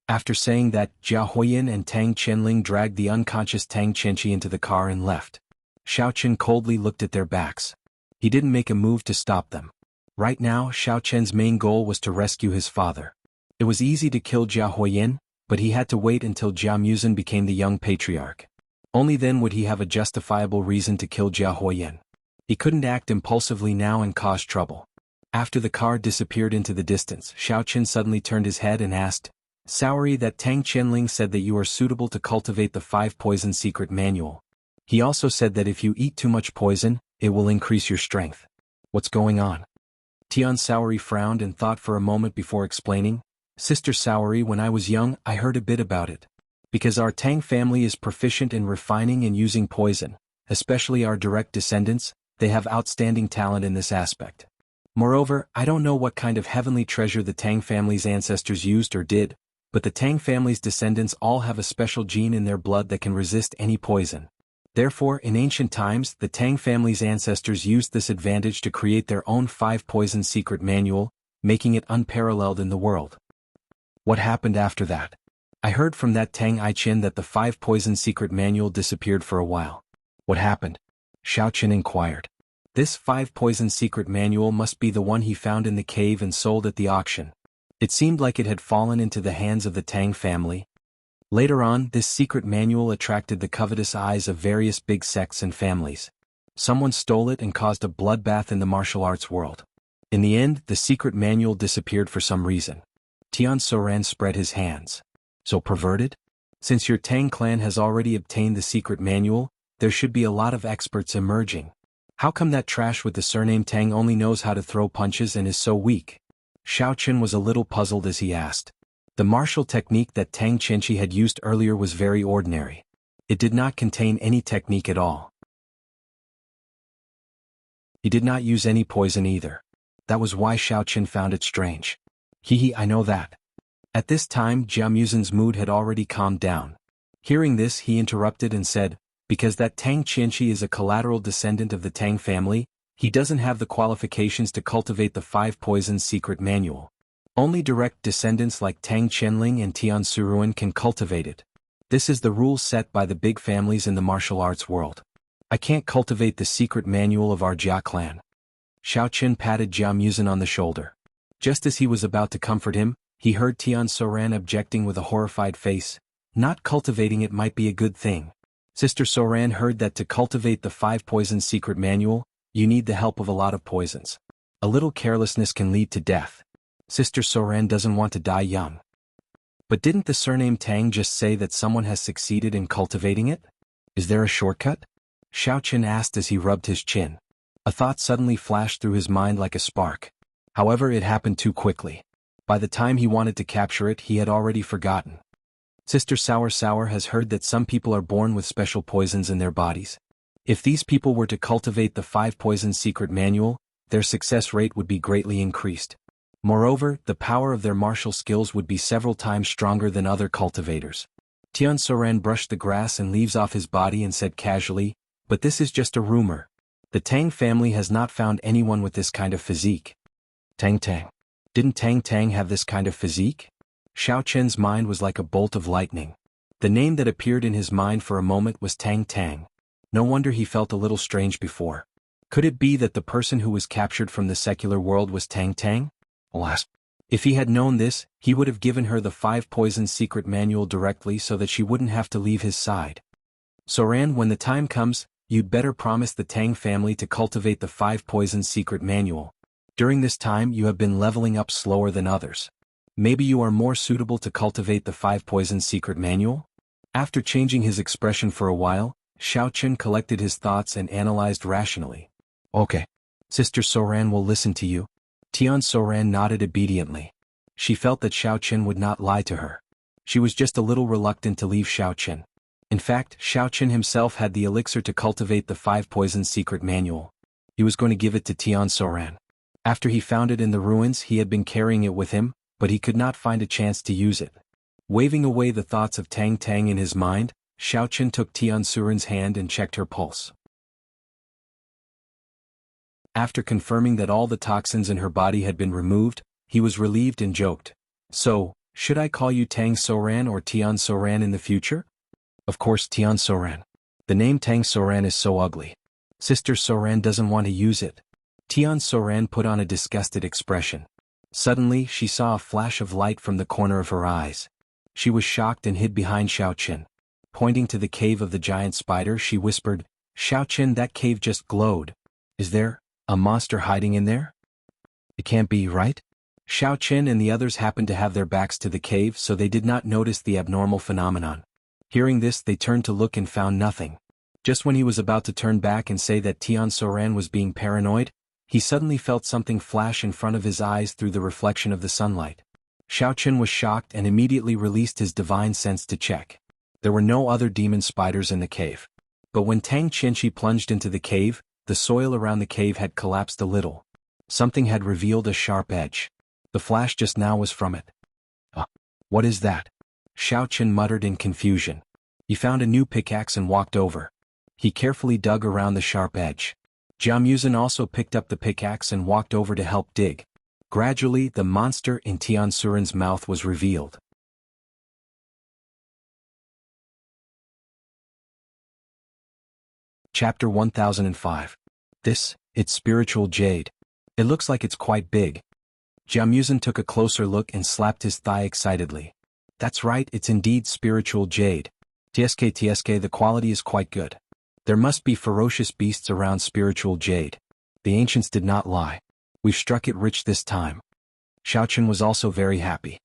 After saying that, Jianghu and Tang Qianling dragged the unconscious Tang Qianqi into the car and left. Xiao Chen coldly looked at their backs. He didn't make a move to stop them. Right now, Xiao Chen's main goal was to rescue his father. It was easy to kill Jianghu, but he had to wait until Jianghu became the young patriarch. Only then would he have a justifiable reason to kill Jianghu. He couldn't act impulsively now and cause trouble. After the car disappeared into the distance, Xiao Chen suddenly turned his head and asked, Sorry, that Tang Qianling said that you are suitable to cultivate the 5 poison secret manual. He also said that if you eat too much poison, it will increase your strength. What's going on? Tian Saori frowned and thought for a moment before explaining, Sister Saori, when I was young, I heard a bit about it. Because our Tang family is proficient in refining and using poison, especially our direct descendants, they have outstanding talent in this aspect. Moreover, I don't know what kind of heavenly treasure the Tang family's ancestors used or did, but the Tang family's descendants all have a special gene in their blood that can resist any poison. Therefore, in ancient times, the Tang family's ancestors used this advantage to create their own 5 poison secret manual, making it unparalleled in the world. What happened after that? I heard from that Tang Aiqin that the 5 poison secret manual disappeared for a while. What happened? Xiao Chen inquired. This 5 poison secret manual must be the one he found in the cave and sold at the auction. It seemed like it had fallen into the hands of the Tang family. Later on, this secret manual attracted the covetous eyes of various big sects and families. Someone stole it and caused a bloodbath in the martial arts world. In the end, the secret manual disappeared for some reason. Tian Soran spread his hands. So perverted? Since your Tang clan has already obtained the secret manual, there should be a lot of experts emerging. How come that trash with the surname Tang only knows how to throw punches and is so weak? Xiao Chen was a little puzzled as he asked. The martial technique that Tang Qianqi had used earlier was very ordinary. It did not contain any technique at all. He did not use any poison either. That was why Xiao Chen found it strange. I know that. At this time, Jianghu's mood had already calmed down. Hearing this, he interrupted and said, because that Tang Qianqi is a collateral descendant of the Tang family, he doesn't have the qualifications to cultivate the 5 poisons secret manual. Only direct descendants like Tang Qianling and Tian Suruan can cultivate it. This is the rule set by the big families in the martial arts world. I can't cultivate the secret manual of our Jia clan. Xiao Chen patted Jianghu on the shoulder. Just as he was about to comfort him, he heard Tian Soran objecting with a horrified face. Not cultivating it might be a good thing. Sister Soran heard that to cultivate the 5 poisons secret manual, you need the help of a lot of poisons. A little carelessness can lead to death. Sister Soran doesn't want to die young. But didn't the surname Tang just say that someone has succeeded in cultivating it? Is there a shortcut? Xiao Qin asked as he rubbed his chin. A thought suddenly flashed through his mind like a spark. However, it happened too quickly. By the time he wanted to capture it, he had already forgotten. Sister Sour Sour has heard that some people are born with special poisons in their bodies. If these people were to cultivate the 5 Poisons Secret Manual, their success rate would be greatly increased. Moreover, the power of their martial skills would be several times stronger than other cultivators. Tian Soran brushed the grass and leaves off his body and said casually, "But this is just a rumor. The Tang family has not found anyone with this kind of physique." Tang Tang. Didn't Tang Tang have this kind of physique? Xiao Qin's mind was like a bolt of lightning. The name that appeared in his mind for a moment was Tang Tang. No wonder he felt a little strange before. Could it be that the person who was captured from the secular world was Tang Tang? Alas. If he had known this, he would have given her the 5 Poisons Secret Manual directly so that she wouldn't have to leave his side. Soran, when the time comes, you'd better promise the Tang family to cultivate the 5 Poisons Secret Manual. During this time you have been leveling up slower than others. Maybe you are more suitable to cultivate the 5 Poisons Secret Manual? After changing his expression for a while, Xiao Qin collected his thoughts and analyzed rationally. Okay. Sister Soran will listen to you. Tian Soran nodded obediently. She felt that Xiao Qin would not lie to her. She was just a little reluctant to leave Xiao Qin. In fact, Xiao Qin himself had the elixir to cultivate the 5 Poisons Secret Manual. He was going to give it to Tian Soran. After he found it in the ruins, he had been carrying it with him, but he could not find a chance to use it. Waving away the thoughts of Tang Tang in his mind, Xiao Qin took Tian Soran's hand and checked her pulse. After confirming that all the toxins in her body had been removed, he was relieved and joked. "So, should I call you Tang Soran or Tian Soran in the future?" "Of course Tian Soran. The name Tang Soran is so ugly. Sister Soran doesn't want to use it." Tian Soran put on a disgusted expression. Suddenly, she saw a flash of light from the corner of her eyes. She was shocked and hid behind Xiao Qin. Pointing to the cave of the giant spider, she whispered, "Xiao Qin, that cave just glowed. Is there a monster hiding in there? It can't be, right?" Xiao Qin and the others happened to have their backs to the cave, so they did not notice the abnormal phenomenon. Hearing this, they turned to look and found nothing. Just when he was about to turn back and say that Tian Soran was being paranoid, he suddenly felt something flash in front of his eyes through the reflection of the sunlight. Xiao Qin was shocked and immediately released his divine sense to check. There were no other demon spiders in the cave. But when Tang Qinshi plunged into the cave, the soil around the cave had collapsed a little. Something had revealed a sharp edge. The flash just now was from it. What is that?" Xiao Qin muttered in confusion. He found a new pickaxe and walked over. He carefully dug around the sharp edge. Jianghu also picked up the pickaxe and walked over to help dig. Gradually, the monster in Tian Soran's mouth was revealed. Chapter 1005. It's spiritual jade. It looks like it's quite big. Jianghu took a closer look and slapped his thigh excitedly. That's right, it's indeed spiritual jade. TSK, the quality is quite good. There must be ferocious beasts around spiritual jade. The ancients did not lie. We've struck it rich this time. Xiao Qin was also very happy.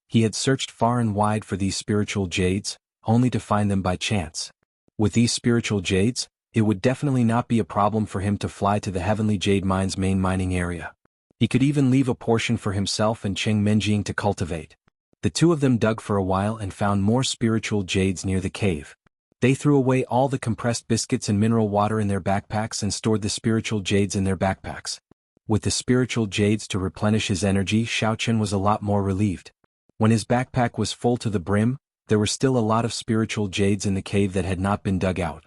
He had searched far and wide for these spiritual jades, only to find them by chance. With these spiritual jades, it would definitely not be a problem for him to fly to the Heavenly Jade Mine's main mining area. He could even leave a portion for himself and Cheng Menjing to cultivate. The two of them dug for a while and found more spiritual jades near the cave. They threw away all the compressed biscuits and mineral water in their backpacks and stored the spiritual jades in their backpacks. With the spiritual jades to replenish his energy, Xiao Qin was a lot more relieved. When his backpack was full to the brim, there were still a lot of spiritual jades in the cave that had not been dug out.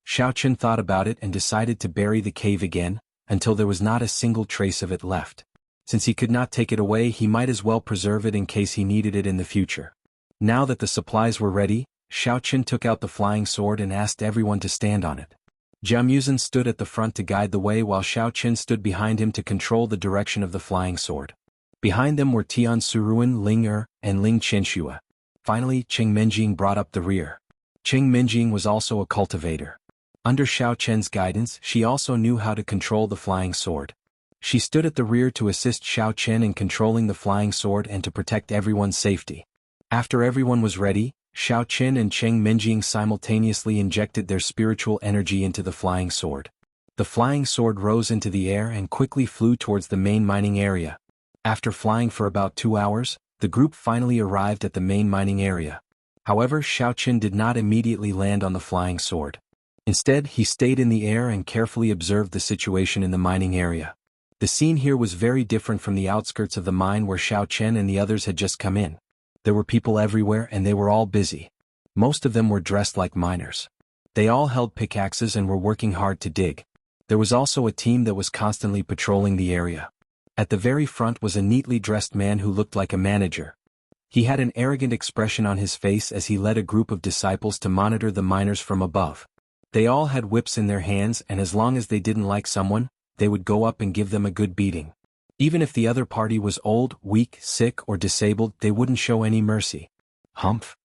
Xiao Qin thought about it and decided to bury the cave again, until there was not a single trace of it left. Since he could not take it away, he might as well preserve it in case he needed it in the future. Now that the supplies were ready, Xiao Qin took out the flying sword and asked everyone to stand on it. Jianghu stood at the front to guide the way while Xiao Qin stood behind him to control the direction of the flying sword. Behind them were Tian Suruan, Ling Er, and Ling Qianxue. Finally, Cheng Menjing brought up the rear. Cheng Menjing was also a cultivator. Under Xiao Qin's guidance, she also knew how to control the flying sword. She stood at the rear to assist Xiao Qin in controlling the flying sword and to protect everyone's safety. After everyone was ready, Xiao Qin and Cheng Minjing simultaneously injected their spiritual energy into the flying sword. The flying sword rose into the air and quickly flew towards the main mining area. After flying for about 2 hours, the group finally arrived at the main mining area. However, Xiao Qin did not immediately land on the flying sword. Instead, he stayed in the air and carefully observed the situation in the mining area. The scene here was very different from the outskirts of the mine where Xiao Chen and the others had just come in. There were people everywhere and they were all busy. Most of them were dressed like miners. They all held pickaxes and were working hard to dig. There was also a team that was constantly patrolling the area. At the very front was a neatly dressed man who looked like a manager. He had an arrogant expression on his face as he led a group of disciples to monitor the miners from above. They all had whips in their hands, and as long as they didn't like someone, they would go up and give them a good beating. Even if the other party was old, weak, sick, or disabled, they wouldn't show any mercy. Humph.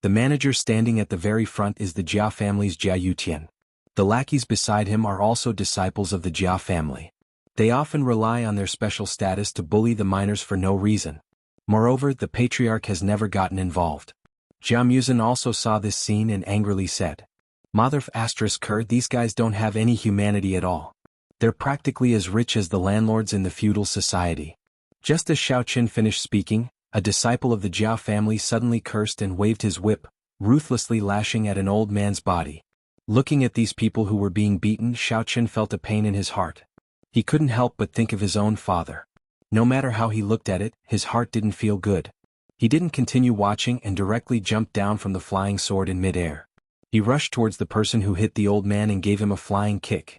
The manager standing at the very front is the Jia family's Jia Yutian. The lackeys beside him are also disciples of the Jia family. They often rely on their special status to bully the miners for no reason. Moreover, the patriarch has never gotten involved. Jia Muzin also saw this scene and angrily said, "Mother f***, these guys don't have any humanity at all. They're practically as rich as the landlords in the feudal society." Just as Xiao Qin finished speaking, a disciple of the Jia family suddenly cursed and waved his whip, ruthlessly lashing at an old man's body. Looking at these people who were being beaten, Xiao Qin felt a pain in his heart. He couldn't help but think of his own father. No matter how he looked at it, his heart didn't feel good. He didn't continue watching and directly jumped down from the flying sword in mid-air. He rushed towards the person who hit the old man and gave him a flying kick.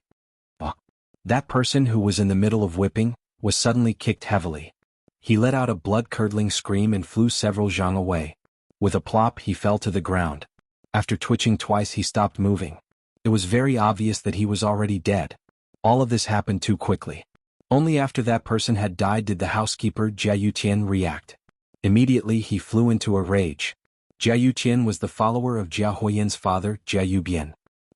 That person, who was in the middle of whipping, was suddenly kicked heavily. He let out a blood-curdling scream and flew several zhang away. With a plop, he fell to the ground. After twitching twice, he stopped moving. It was very obvious that he was already dead. All of this happened too quickly. Only after that person had died did the housekeeper Jia Yutian react. Immediately he flew into a rage. Jia Yutian was the follower of Jia Huoyan's father, Jia Yubian.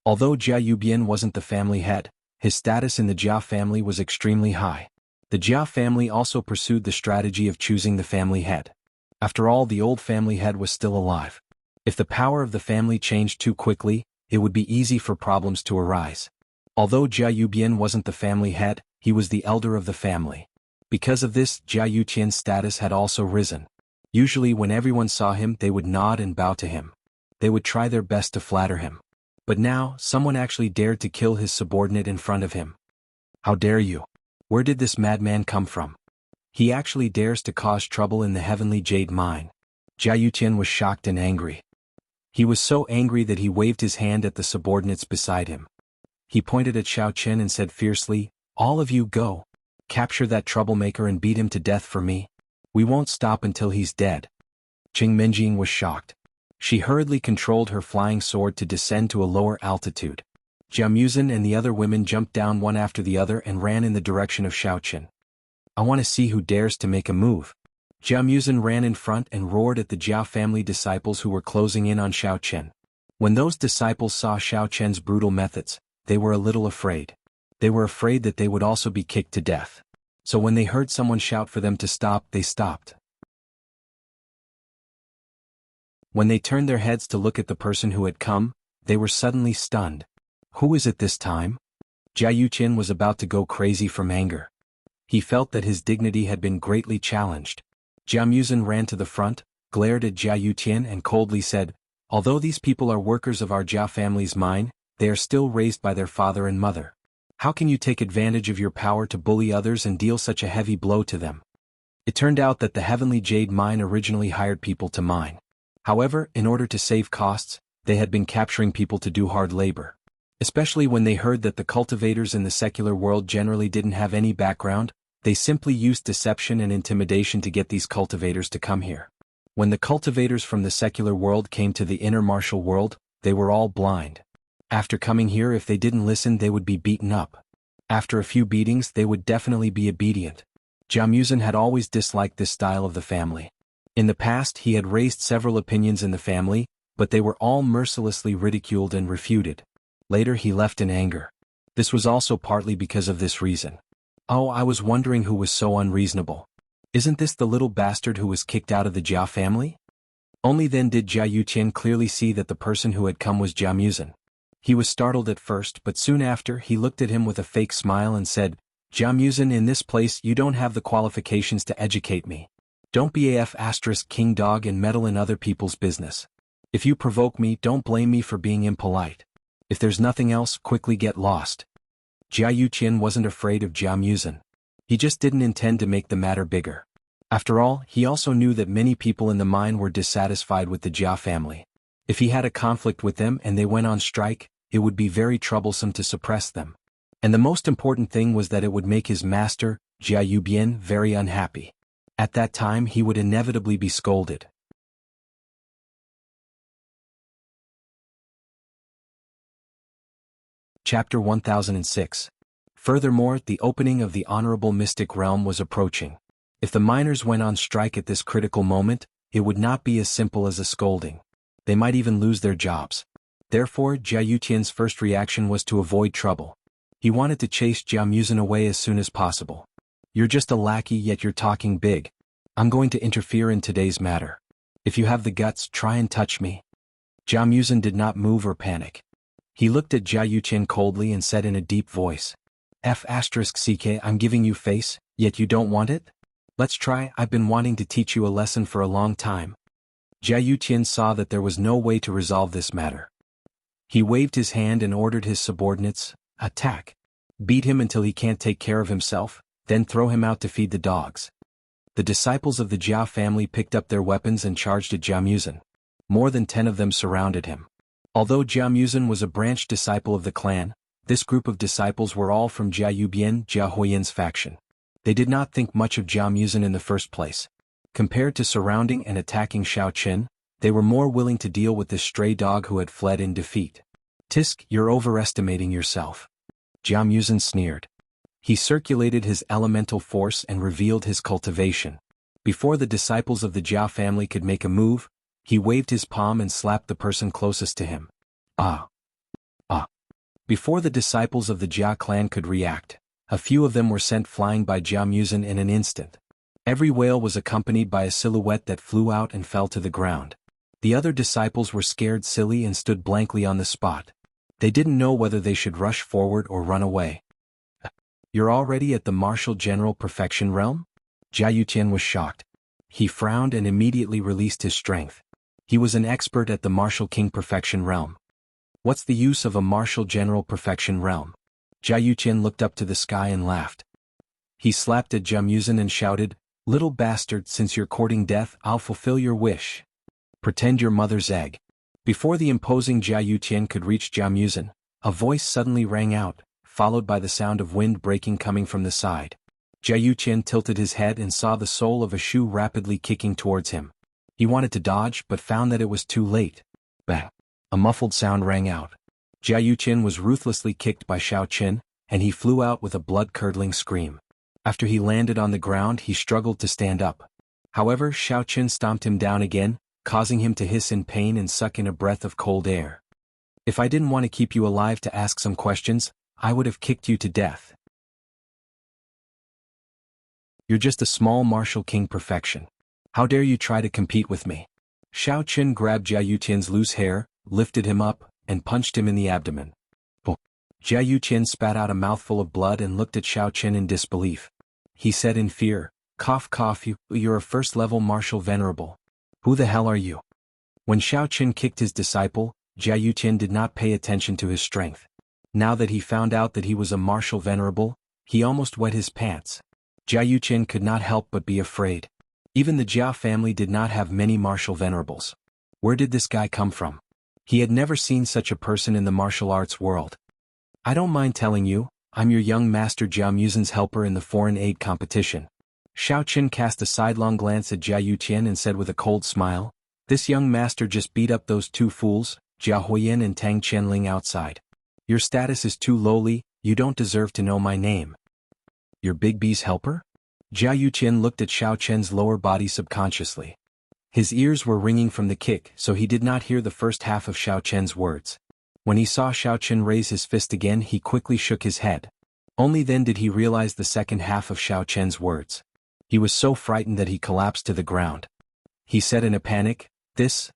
Although Jia Yubian wasn't the family head, his status in the Jia family was extremely high. The Jia family also pursued the strategy of choosing the family head. After all, the old family head was still alive. If the power of the family changed too quickly, it would be easy for problems to arise. Although Jia Yubian wasn't the family head, he was the elder of the family. Because of this, Jia Yutian's status had also risen. Usually when everyone saw him, they would nod and bow to him. They would try their best to flatter him. But now, someone actually dared to kill his subordinate in front of him. How dare you? Where did this madman come from? He actually dares to cause trouble in the heavenly jade mine. Jia Yutian was shocked and angry. He was so angry that he waved his hand at the subordinates beside him. He pointed at Xiao Qin and said fiercely, "All of you go. Capture that troublemaker and beat him to death for me. We won't stop until he's dead." Cheng Minjing was shocked. She hurriedly controlled her flying sword to descend to a lower altitude. Jia Muzin and the other women jumped down one after the other and ran in the direction of Xiao Qin. "I want to see who dares to make a move." Jia Muzin ran in front and roared at the Jia family disciples who were closing in on Xiao Qin. When those disciples saw Xiao Qin's brutal methods, they were a little afraid. They were afraid that they would also be kicked to death. So when they heard someone shout for them to stop, they stopped. When they turned their heads to look at the person who had come, they were suddenly stunned. Who is it this time? Jia Yuqian was about to go crazy from anger. He felt that his dignity had been greatly challenged. Jia Muzin ran to the front, glared at Jia Yutian and coldly said, "Although these people are workers of our Jia family's mine, they are still raised by their father and mother. How can you take advantage of your power to bully others and deal such a heavy blow to them?" It turned out that the Heavenly Jade Mine originally hired people to mine. However, in order to save costs, they had been capturing people to do hard labor. Especially when they heard that the cultivators in the secular world generally didn't have any background, they simply used deception and intimidation to get these cultivators to come here. When the cultivators from the secular world came to the inner martial world, they were all blind. After coming here, if they didn't listen, they would be beaten up. After a few beatings, they would definitely be obedient. Jia Muzin had always disliked this style of the family. In the past, he had raised several opinions in the family, but they were all mercilessly ridiculed and refuted. Later he left in anger. This was also partly because of this reason. "Oh, I was wondering who was so unreasonable. Isn't this the little bastard who was kicked out of the Jia family? Only then did Jia Yuqian clearly see that the person who had come was Jia Muzen. He was startled at first, but soon after he looked at him with a fake smile and said, Jia Muzen, in this place you don't have the qualifications to educate me. Don't be AF * king dog and meddle in other people's business. If you provoke me, don't blame me for being impolite. If there's nothing else, quickly get lost. Jia Yuqian wasn't afraid of Jia Muzen. He just didn't intend to make the matter bigger. After all, he also knew that many people in the mine were dissatisfied with the Jia family. If he had a conflict with them and they went on strike, it would be very troublesome to suppress them. And the most important thing was that it would make his master, Jia Yubian, very unhappy. At that time he would inevitably be scolded. Chapter 1006. Furthermore, the opening of the Honorable Mystic Realm was approaching. If the miners went on strike at this critical moment, it would not be as simple as a scolding. They might even lose their jobs. Therefore, Jia Yuqian's first reaction was to avoid trouble. He wanted to chase Jia Muzen away as soon as possible. You're just a lackey, yet you're talking big. I'm going to interfere in today's matter. If you have the guts, try and touch me. Jia Muzen did not move or panic. He looked at Jia Yuqian coldly and said in a deep voice, F***ck, I'm giving you face, yet you don't want it? Let's try. I've been wanting to teach you a lesson for a long time. Jia Yuqian saw that there was no way to resolve this matter. He waved his hand and ordered his subordinates, attack. Beat him until he can't take care of himself, then throw him out to feed the dogs. The disciples of the Jia family picked up their weapons and charged at Jia Muzen. More than 10 of them surrounded him. Although Jia Muzen was a branch disciple of the clan, this group of disciples were all from Jia Yubian, Jia Huiyan's faction. They did not think much of Jia Muzen in the first place. Compared to surrounding and attacking Shao Qin, they were more willing to deal with this stray dog who had fled in defeat. Tisk, you're overestimating yourself. Jia Muzen sneered. He circulated his elemental force and revealed his cultivation. Before the disciples of the Jia family could make a move, he waved his palm and slapped the person closest to him. Ah! Ah! Before the disciples of the Jia clan could react, a few of them were sent flying by Jia Muzen in an instant. Every wail was accompanied by a silhouette that flew out and fell to the ground. The other disciples were scared silly and stood blankly on the spot. They didn't know whether they should rush forward or run away. You're already at the Martial General Perfection Realm? Jia Yuqian was shocked. He frowned and immediately released his strength. He was an expert at the Martial King Perfection Realm. What's the use of a Martial General Perfection Realm? Jia Yuqian looked up to the sky and laughed. He slapped at Jia Muzen and shouted, Little bastard, since you're courting death, I'll fulfill your wish. Pretend you're mother's egg. Before the imposing Jia Yuqian could reach Jia Muzen, a voice suddenly rang out, followed by the sound of wind breaking coming from the side. Jia Yuqian tilted his head and saw the sole of a shoe rapidly kicking towards him. He wanted to dodge but found that it was too late. Bah! A muffled sound rang out. Jia Yuqian was ruthlessly kicked by Shao Qin, and he flew out with a blood-curdling scream. After he landed on the ground, he struggled to stand up. However, Shao Qin stomped him down again, causing him to hiss in pain and suck in a breath of cold air. If I didn't want to keep you alive to ask some questions, I would have kicked you to death. You're just a small martial king perfection. How dare you try to compete with me? Shao Qin grabbed Jia Yuqian's loose hair, lifted him up, and punched him in the abdomen. Oh. Jia Yuqian spat out a mouthful of blood and looked at Shao Qin in disbelief. He said in fear, Cough cough, you're a first-level martial venerable. Who the hell are you? When Shao Qin kicked his disciple, Jia Yuqian did not pay attention to his strength. Now that he found out that he was a martial venerable, he almost wet his pants. Jia Yuqian could not help but be afraid. Even the Jia family did not have many martial venerables. Where did this guy come from? He had never seen such a person in the martial arts world. I don't mind telling you, I'm your young master Jia Muzen's helper in the foreign aid competition. Shao Qin cast a sidelong glance at Jia Yuqian and said with a cold smile, This young master just beat up those two fools, Jia Huiyan and Tang Qianling outside. Your status is too lowly, you don't deserve to know my name. Your Big B's helper? Jia Yuqian looked at Shao Qin's lower body subconsciously. His ears were ringing from the kick, so he did not hear the first half of Shao Qin's words. When he saw Shao Qin raise his fist again, he quickly shook his head. Only then did he realize the second half of Shao Qin's words. He was so frightened that he collapsed to the ground. He said in a panic, This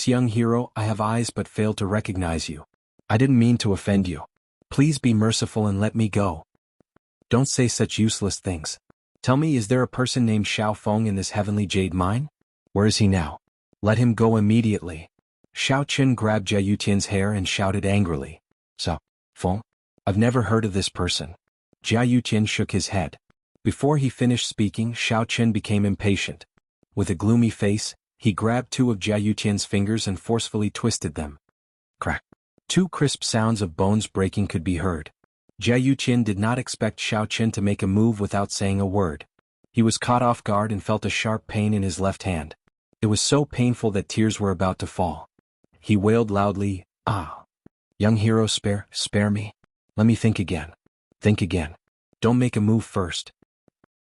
young hero, I have eyes but failed to recognize you. I didn't mean to offend you. Please be merciful and let me go. Don't say such useless things. Tell me, is there a person named Xiao Feng in this heavenly jade mine? Where is he now? Let him go immediately. Xiao Qin grabbed Jia Yutian's hair and shouted angrily. So, Feng? I've never heard of this person. Jia Yutian shook his head. Before he finished speaking, Xiao Qin became impatient. With a gloomy face, he grabbed two of Jia Yutian's fingers and forcefully twisted them. Crack. Two crisp sounds of bones breaking could be heard. Jia Yutian did not expect Xiao Qin to make a move without saying a word. He was caught off guard and felt a sharp pain in his left hand. It was so painful that tears were about to fall. He wailed loudly, Ah! Young hero, spare me. Let me think again. Think again. Don't make a move first.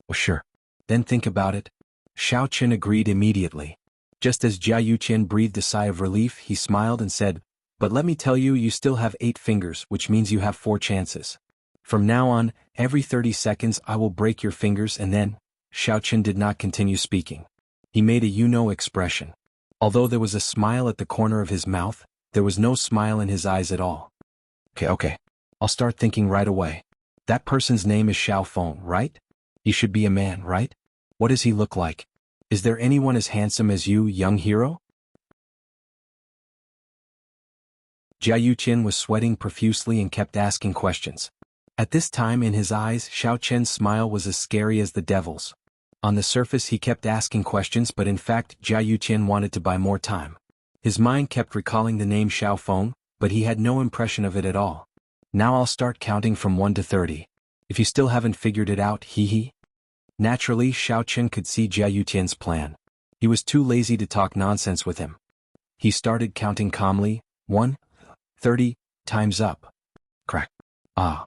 Oh sure. Then think about it. Xiao Qin agreed immediately. Just as Jia Yutian breathed a sigh of relief, he smiled and said, But let me tell you, you still have 8 fingers, which means you have 4 chances. From now on, every 30 seconds I will break your fingers and then, Xiao Qin did not continue speaking. He made a you-know expression. Although there was a smile at the corner of his mouth, there was no smile in his eyes at all. Okay. I'll start thinking right away. That person's name is Xiao Feng, right? He should be a man, right? What does he look like? Is there anyone as handsome as you, young hero? Jia Yutian was sweating profusely and kept asking questions. At this time in his eyes, Xiao Qian's smile was as scary as the devil's. On the surface he kept asking questions, but in fact Jia Yutian wanted to buy more time. His mind kept recalling the name Xiao Feng, but he had no impression of it at all. Now I'll start counting from 1 to 30. If you still haven't figured it out, hee. Naturally, Xiao Qin could see Jia Yutian's plan. He was too lazy to talk nonsense with him. He started counting calmly, 1, 30, time's up. Crack. Ah.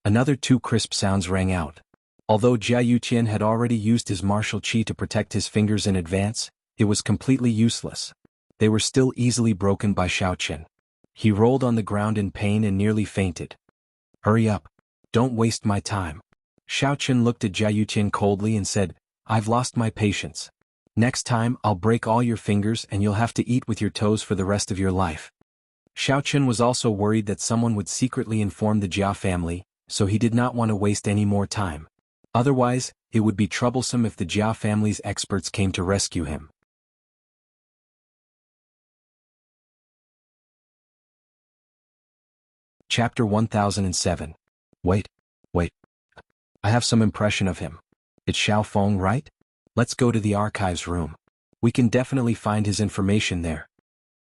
Another 2 crisp sounds rang out. Although Jia Yutian had already used his martial qi to protect his fingers in advance, it was completely useless. They were still easily broken by Xiao Qin. He rolled on the ground in pain and nearly fainted. Hurry up. Don't waste my time. Xiao Qin looked at Jia Yutian coldly and said, I've lost my patience. Next time I'll break all your fingers and you'll have to eat with your toes for the rest of your life. Xiao Qin was also worried that someone would secretly inform the Jia family, so he did not want to waste any more time. Otherwise, it would be troublesome if the Jia family's experts came to rescue him. Chapter 1007. Wait. I have some impression of him. It's Xiao Feng, right? Let's go to the archives room. We can definitely find his information there.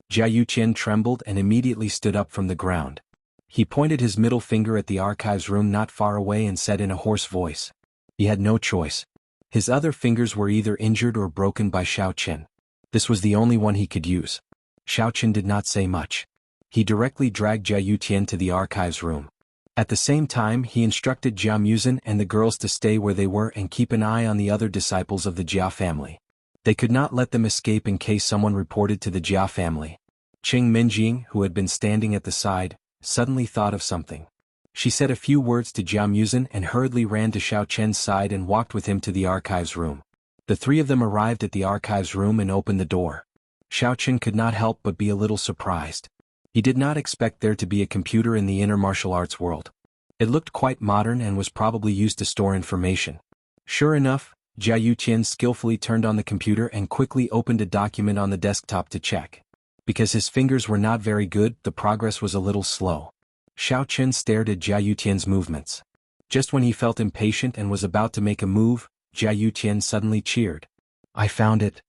Jia Yutian trembled and immediately stood up from the ground. He pointed his middle finger at the archives room not far away and said in a hoarse voice. He had no choice. His other fingers were either injured or broken by Xiao Qin. This was the only one he could use. Xiao Qin did not say much. He directly dragged Jia Yutian to the archives room. At the same time, he instructed Jia Muzin and the girls to stay where they were and keep an eye on the other disciples of the Jia family. They could not let them escape in case someone reported to the Jia family. Qing Minjing, who had been standing at the side, suddenly thought of something. She said a few words to Jia Muzin and hurriedly ran to Xiao Qian's side and walked with him to the archives room. The 3 of them arrived at the archives room and opened the door. Xiao Qin could not help but be a little surprised. He did not expect there to be a computer in the inner martial arts world. It looked quite modern and was probably used to store information. Sure enough, Jia Yutian skillfully turned on the computer and quickly opened a document on the desktop to check. Because his fingers were not very good, the progress was a little slow. Xiao Qin stared at Jia Yutian's movements. Just when he felt impatient and was about to make a move, Jia Yutian suddenly cheered. I found it.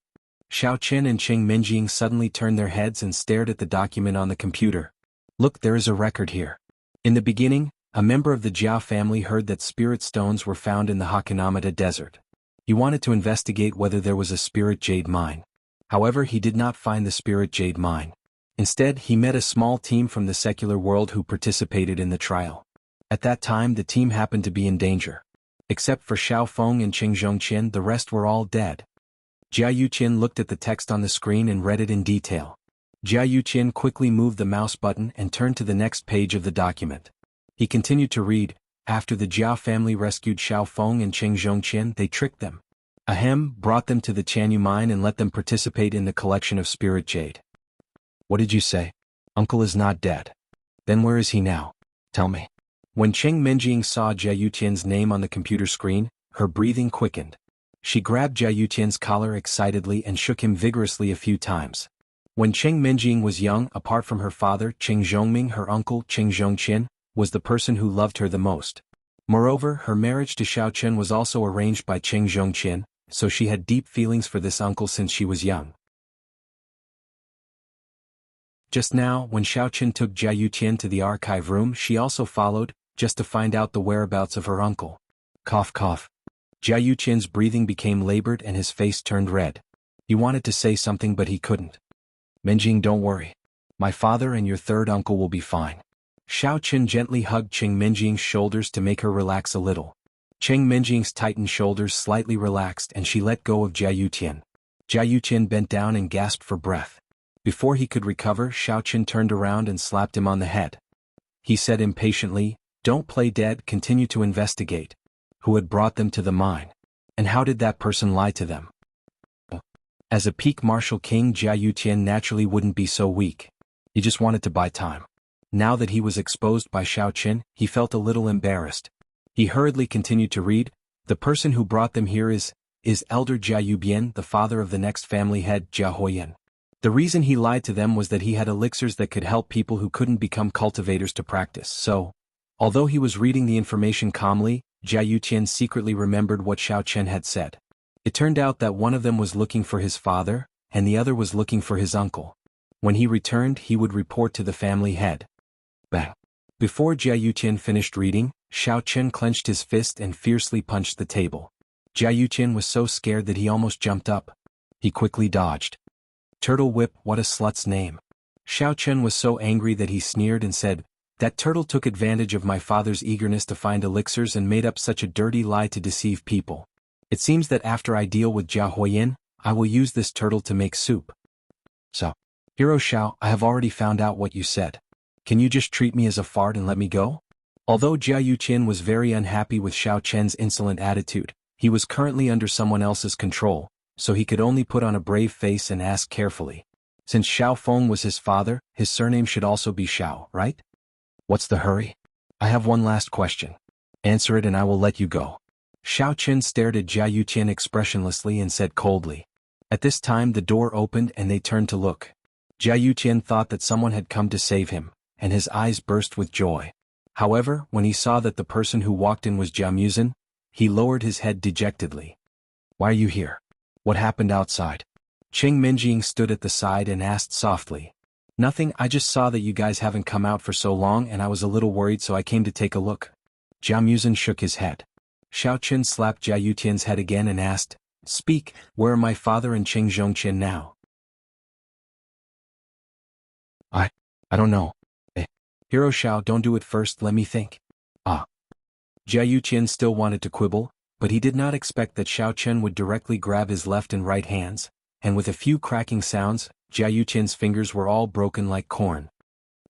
Xiao Qin and Qing Minjing suddenly turned their heads and stared at the document on the computer. Look, there is a record here. In the beginning, a member of the Jia family heard that spirit stones were found in the Hakanamata desert. He wanted to investigate whether there was a spirit jade mine. However, he did not find the spirit jade mine. Instead, he met a small team from the secular world who participated in the trial. At that time, the team happened to be in danger. Except for Xiao Feng and Qing Zhongqian, the rest were all dead. Jia Yutian looked at the text on the screen and read it in detail. Jia Yutian quickly moved the mouse button and turned to the next page of the document. He continued to read, After the Jia family rescued Xiao Feng and Qing Zhongqian, they tricked them. Ahem, brought them to the Jianghu mine and let them participate in the collection of spirit jade. What did you say? Uncle is not dead. Then where is he now? Tell me. When Cheng Menjing saw Jia Yutian's name on the computer screen, her breathing quickened. She grabbed Jia Yutian's collar excitedly and shook him vigorously a few times. When Cheng Menjing was young, apart from her father, Cheng Zhongming, her uncle, Cheng Zhongqian, was the person who loved her the most. Moreover, her marriage to Xiao Chen was also arranged by Cheng Zhongqian, so she had deep feelings for this uncle since she was young. Just now, when Xiao Chen took Jia Yutian to the archive room, she also followed, just to find out the whereabouts of her uncle. Cough cough. Jia Yutian's breathing became labored and his face turned red. He wanted to say something but he couldn't. Menjing, don't worry. My father and your third uncle will be fine. Xiao Chen gently hugged Cheng Menjing's shoulders to make her relax a little. Cheng Menjing's tightened shoulders slightly relaxed and she let go of Jia Yutian. Jia Yutian bent down and gasped for breath. Before he could recover, Xiao Chen turned around and slapped him on the head. He said impatiently, "Don't play dead, continue to investigate. Who had brought them to the mine? And how did that person lie to them?" As a peak martial king, Jia Yutian naturally wouldn't be so weak. He just wanted to buy time. Now that he was exposed by Xiao Chen, he felt a little embarrassed. He hurriedly continued to read, "The person who brought them here is Elder Jia Yubian, the father of the next family head, Jia Huoyan. The reason he lied to them was that he had elixirs that could help people who couldn't become cultivators to practice, so, although he was reading the information calmly, Jia Yutian secretly remembered what Xiao Chen had said. It turned out that one of them was looking for his father, and the other was looking for his uncle. When he returned, he would report to the family head. Bang. Before Jia Yutian finished reading, Xiao Chen clenched his fist and fiercely punched the table. Jia Yutian was so scared that he almost jumped up. He quickly dodged. Turtle Whip, what a slut's name. Xiao Chen was so angry that he sneered and said, "That turtle took advantage of my father's eagerness to find elixirs and made up such a dirty lie to deceive people. It seems that after I deal with Jia Huoyan, I will use this turtle to make soup." So, Hero Xiao, I have already found out what you said. Can you just treat me as a fart and let me go? Although Jia Yutian was very unhappy with Xiao Chen's insolent attitude, he was currently under someone else's control, so he could only put on a brave face and ask carefully. Since Xiao Feng was his father, his surname should also be Xiao, right? What's the hurry? I have one last question. Answer it and I will let you go. Xiao Chen stared at Jia Yutian expressionlessly and said coldly. At this time the door opened and they turned to look. Jia Yutian thought that someone had come to save him, and his eyes burst with joy. However, when he saw that the person who walked in was Jia Muzin, he lowered his head dejectedly. Why are you here? What happened outside? Cheng Menjing stood at the side and asked softly. Nothing, I just saw that you guys haven't come out for so long and I was a little worried so I came to take a look. Jia Muzin shook his head. Xiao Chen slapped Jia Yutian's head again and asked, Speak, where are my father and Cheng Zhongqian now? I don't know. Hero Xiao, don't do it first, let me think. Jia Yutian still wanted to quibble, but he did not expect that Xiao Chen would directly grab his left and right hands, and with a few cracking sounds, Jia Yutian's fingers were all broken like corn.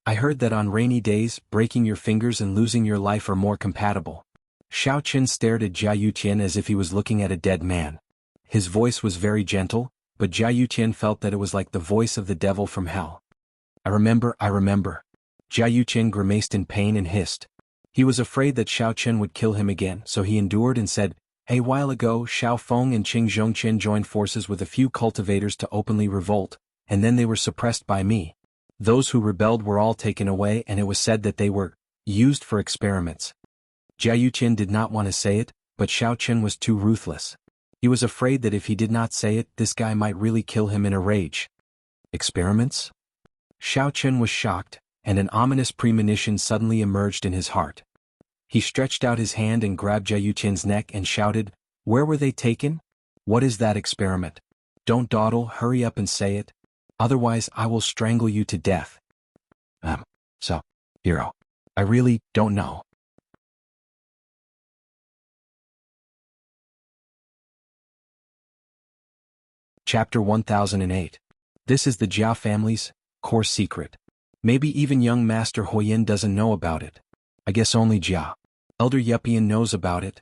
I heard that on rainy days, breaking your fingers and losing your life are more compatible. Xiao Chen stared at Jia Yutian as if he was looking at a dead man. His voice was very gentle, but Jia Yutian felt that it was like the voice of the devil from hell. I remember. Jia Yutian grimaced in pain and hissed. He was afraid that Xiao Chen would kill him again, so he endured and said, A while ago, Xiao Feng and Cheng Zhongqian joined forces with a few cultivators to openly revolt, and then they were suppressed by me. Those who rebelled were all taken away and it was said that they were used for experiments. Jia Yutian did not want to say it, but Xiao Chen was too ruthless. He was afraid that if he did not say it, this guy might really kill him in a rage. Experiments? Xiao Chen was shocked, and an ominous premonition suddenly emerged in his heart. He stretched out his hand and grabbed Jia Yutian's neck and shouted, Where were they taken? What is that experiment? Don't dawdle, hurry up and say it. Otherwise I will strangle you to death. Hero. I really don't know. Chapter 1008. This is the Jia family's core secret. Maybe even young Master Huoyan doesn't know about it. I guess only Jia. Elder Yupian knows about it.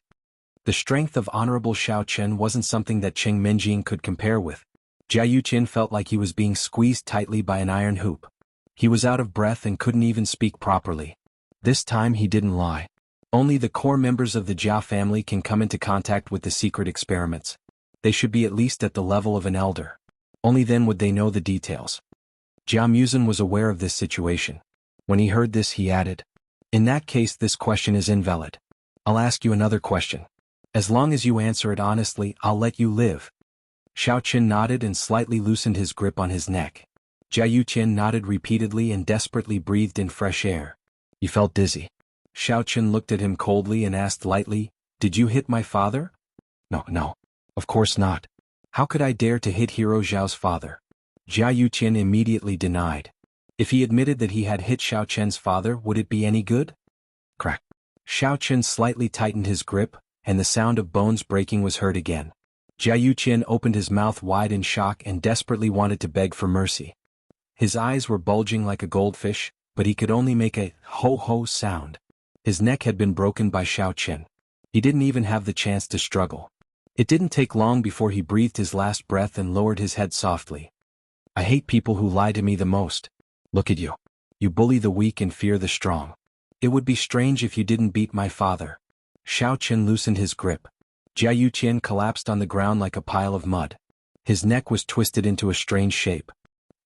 The strength of Honorable Xiao Chen wasn't something that Cheng Menjing could compare with. Jia Yuqin felt like he was being squeezed tightly by an iron hoop. He was out of breath and couldn't even speak properly. This time he didn't lie. Only the core members of the Jia family can come into contact with the secret experiments. They should be at least at the level of an elder. Only then would they know the details. Jia Muzin was aware of this situation. When he heard this, he added, "In that case, this question is invalid. I'll ask you another question. As long as you answer it honestly, I'll let you live." Xiao Chen nodded and slightly loosened his grip on his neck. Jia Yuqin nodded repeatedly and desperately breathed in fresh air. He felt dizzy. Xiao Chen looked at him coldly and asked lightly, "Did you hit my father?" No. Of course not. How could I dare to hit Hero Zhao's father?" Jia Yuqin immediately denied. If he admitted that he had hit Xiao Chen's father, would it be any good? Crack. Xiao Chen slightly tightened his grip, and the sound of bones breaking was heard again. Jia Yuqin opened his mouth wide in shock and desperately wanted to beg for mercy. His eyes were bulging like a goldfish, but he could only make a ho-ho sound. His neck had been broken by Xiao Chen. He didn't even have the chance to struggle. It didn't take long before he breathed his last breath and lowered his head softly. "I hate people who lie to me the most. Look at you. You bully the weak and fear the strong. It would be strange if you didn't beat my father." Xiao Chen loosened his grip. Jia Yuqin collapsed on the ground like a pile of mud. His neck was twisted into a strange shape.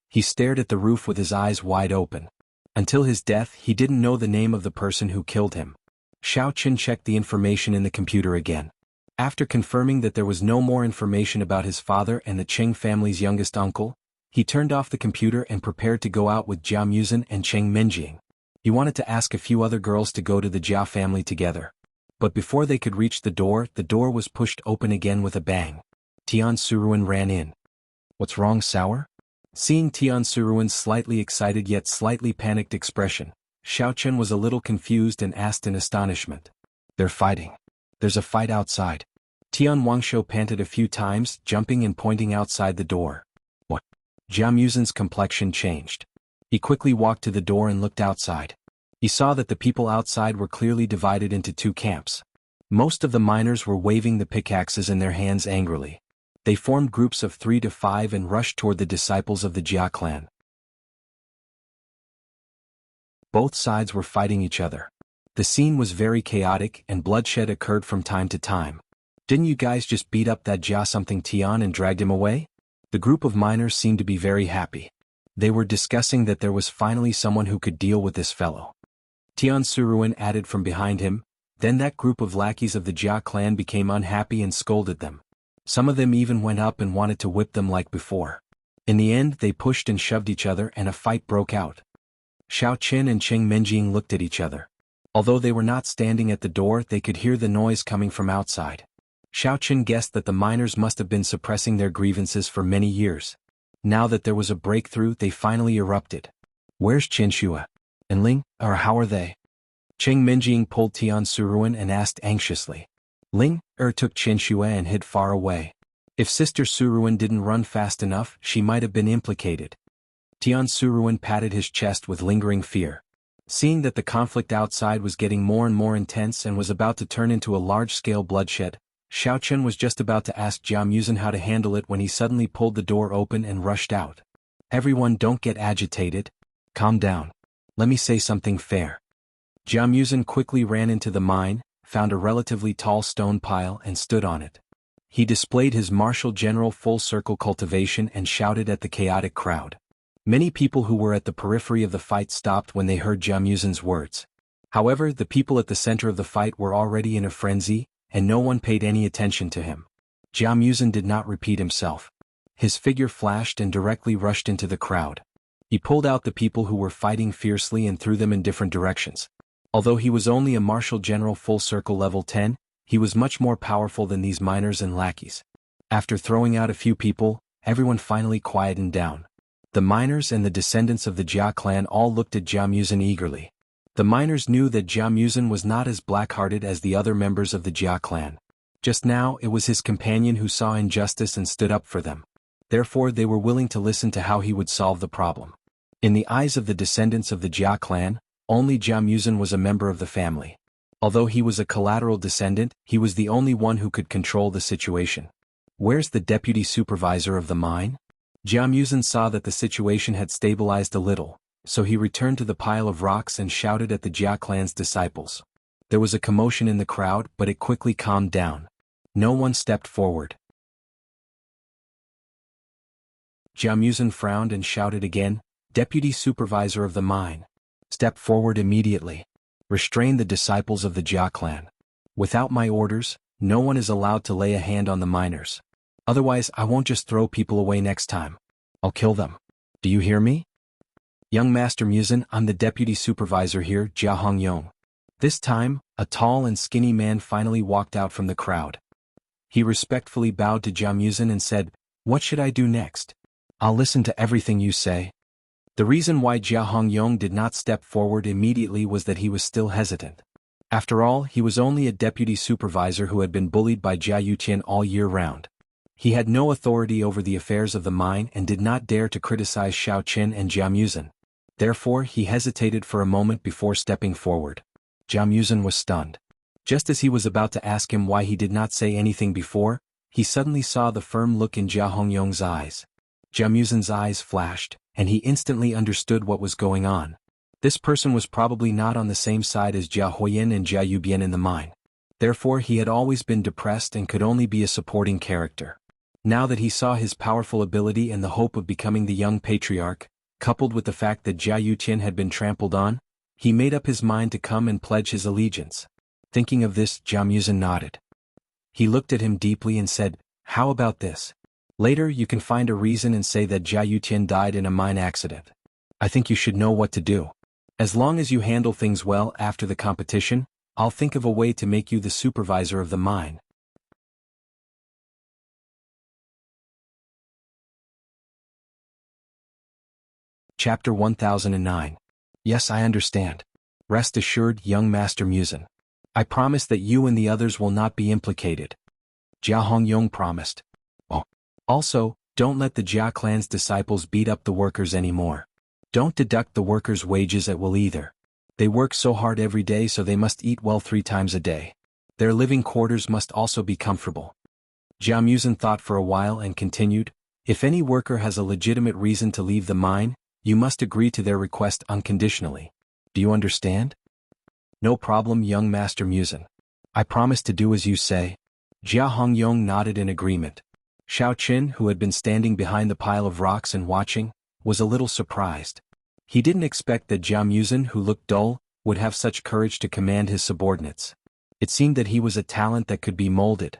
He stared at the roof with his eyes wide open. Until his death, he didn't know the name of the person who killed him. Xiao Chen checked the information in the computer again. After confirming that there was no more information about his father and the Cheng family's youngest uncle, he turned off the computer and prepared to go out with Jia Muzin and Cheng Menjing. He wanted to ask a few other girls to go to the Jia family together. But before they could reach the door was pushed open again with a bang. Tian Suruan ran in. "What's wrong, Sour?" Seeing Tian Suruan's slightly excited yet slightly panicked expression, Xiao Chen was a little confused and asked in astonishment. "They're fighting. There's a fight outside." Tian Wangshu panted a few times, jumping and pointing outside the door. "What?" Jia Muzin's complexion changed. He quickly walked to the door and looked outside. He saw that the people outside were clearly divided into two camps. Most of the miners were waving the pickaxes in their hands angrily. They formed groups of 3 to 5 and rushed toward the disciples of the Jia clan. Both sides were fighting each other. The scene was very chaotic and bloodshed occurred from time to time. "Didn't you guys just beat up that Jia something Tian and dragged him away?" The group of miners seemed to be very happy. They were discussing that there was finally someone who could deal with this fellow. Tian Suruan added from behind him. Then that group of lackeys of the Jia clan became unhappy and scolded them. Some of them even went up and wanted to whip them like before. In the end, they pushed and shoved each other and a fight broke out. Xiao Chen and Cheng Menjing looked at each other. Although they were not standing at the door, they could hear the noise coming from outside. Xiao Chen guessed that the miners must have been suppressing their grievances for many years. Now that there was a breakthrough, they finally erupted. "Where's Chen Shua? And Ling, or how are they?" Cheng Menjing pulled Tian Suruan and asked anxiously. Ling took Chen Shua and hid far away. If Sister Suruan didn't run fast enough, she might have been implicated. Tian Suruan patted his chest with lingering fear. Seeing that the conflict outside was getting more and more intense and was about to turn into a large-scale bloodshed, Xiao Chen was just about to ask Jia Muzin how to handle it when he suddenly pulled the door open and rushed out. "Everyone, don't get agitated. Calm down. Let me say something fair." Jia Muzin quickly ran into the mine, found a relatively tall stone pile and stood on it. He displayed his martial general full-circle cultivation and shouted at the chaotic crowd. Many people who were at the periphery of the fight stopped when they heard Jia Muzin's words. However, the people at the center of the fight were already in a frenzy, and no one paid any attention to him. Jia Muzin did not repeat himself. His figure flashed and directly rushed into the crowd. He pulled out the people who were fighting fiercely and threw them in different directions. Although he was only a martial general full circle level 10, he was much more powerful than these miners and lackeys. After throwing out a few people, everyone finally quietened down. The miners and the descendants of the Jia clan all looked at Jia Muzin eagerly. The miners knew that Jia Muzin was not as black-hearted as the other members of the Jia clan. Just now, it was his companion who saw injustice and stood up for them. Therefore, they were willing to listen to how he would solve the problem. In the eyes of the descendants of the Jia clan, only Jia Muzin was a member of the family. Although he was a collateral descendant, he was the only one who could control the situation. Where's the deputy supervisor of the mine? Jianghu saw that the situation had stabilized a little, so he returned to the pile of rocks and shouted at the Jia clan's disciples. There was a commotion in the crowd, but it quickly calmed down. No one stepped forward. Jianghu frowned and shouted again, "Deputy supervisor of the mine. Step forward immediately. Restrain the disciples of the Jia clan. Without my orders, no one is allowed to lay a hand on the miners. Otherwise I won't just throw people away next time. I'll kill them. Do you hear me?" "Young Master Muzin, I'm the deputy supervisor here, Jia Hongyong." This time, a tall and skinny man finally walked out from the crowd. He respectfully bowed to Jia Muzin and said, "What should I do next?" "I'll listen to everything you say." The reason why Jia Hongyong did not step forward immediately was that he was still hesitant. After all, he was only a deputy supervisor who had been bullied by Jia Yuqian all year round. He had no authority over the affairs of the mine and did not dare to criticize Xiao Qin and Jia Muzin. Therefore, he hesitated for a moment before stepping forward. Jia Muzin was stunned. Just as he was about to ask him why he did not say anything before, he suddenly saw the firm look in Jia Hongyong's eyes. Jia Muzin's eyes flashed, and he instantly understood what was going on. This person was probably not on the same side as Jia Huoyan and Jia Yubian in the mine. Therefore, he had always been depressed and could only be a supporting character. Now that he saw his powerful ability and the hope of becoming the young patriarch, coupled with the fact that Jia Yuqian had been trampled on, he made up his mind to come and pledge his allegiance. Thinking of this, Jia Muzin nodded. He looked at him deeply and said, "How about this? Later you can find a reason and say that Jia Yuqian died in a mine accident. I think you should know what to do. As long as you handle things well after the competition, I'll think of a way to make you the supervisor of the mine." Chapter 1009. Yes, I understand. Rest assured, young Master Muzin. I promise that you and the others will not be implicated. Jia Hongyong promised. Oh. Also, don't let the Jia clan's disciples beat up the workers anymore. Don't deduct the workers' wages at will either. They work so hard every day, so they must eat well 3 times a day. Their living quarters must also be comfortable. Jia Muzin thought for a while and continued, "If any worker has a legitimate reason to leave the mine, you must agree to their request unconditionally. Do you understand?" "No problem, young Master Muzin. I promise to do as you say." Jia Hongyong nodded in agreement. Xiao Qin, who had been standing behind the pile of rocks and watching, was a little surprised. He didn't expect that Jia Muzin, who looked dull, would have such courage to command his subordinates. It seemed that he was a talent that could be molded.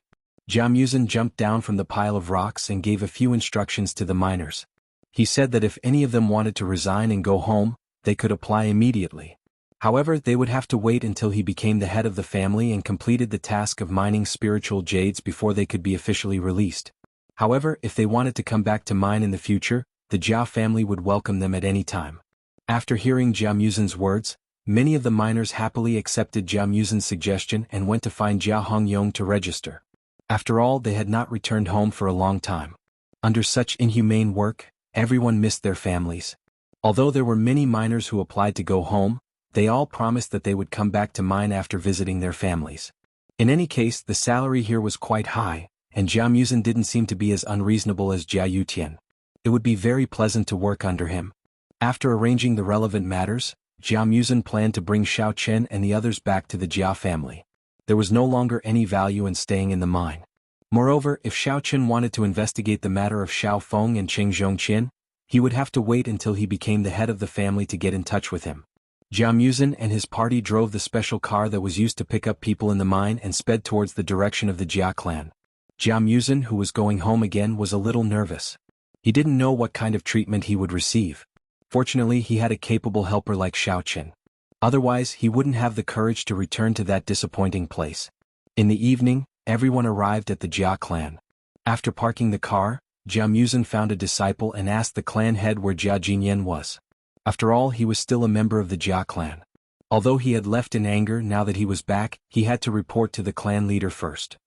Jia Muzin jumped down from the pile of rocks and gave a few instructions to the miners. He said that if any of them wanted to resign and go home, they could apply immediately. However, they would have to wait until he became the head of the family and completed the task of mining spiritual jades before they could be officially released. However, if they wanted to come back to mine in the future, the Jia family would welcome them at any time. After hearing Jia Muzin's words, many of the miners happily accepted Jia Muzin's suggestion and went to find Jia Hongyong to register. After all, they had not returned home for a long time. Under such inhumane work, everyone missed their families. Although there were many miners who applied to go home, they all promised that they would come back to mine after visiting their families. In any case, the salary here was quite high, and Jia Muzin didn't seem to be as unreasonable as Jia Yuqian. It would be very pleasant to work under him. After arranging the relevant matters, Jia Muzin planned to bring Xiao Qin and the others back to the Jia family. There was no longer any value in staying in the mine. Moreover, if Xiao Qin wanted to investigate the matter of Xiao Feng and Cheng Zhongqian, he would have to wait until he became the head of the family to get in touch with him. Jia Muzin and his party drove the special car that was used to pick up people in the mine and sped towards the direction of the Jia clan. Jia Muzin, who was going home again, was a little nervous. He didn't know what kind of treatment he would receive. Fortunately, he had a capable helper like Xiao Qin. Otherwise, he wouldn't have the courage to return to that disappointing place. In the evening, everyone arrived at the Jia clan. After parking the car, Jia Muzin found a disciple and asked the clan head where Jia Jinyan was. After all, he was still a member of the Jia clan. Although he had left in anger, now that he was back, he had to report to the clan leader first.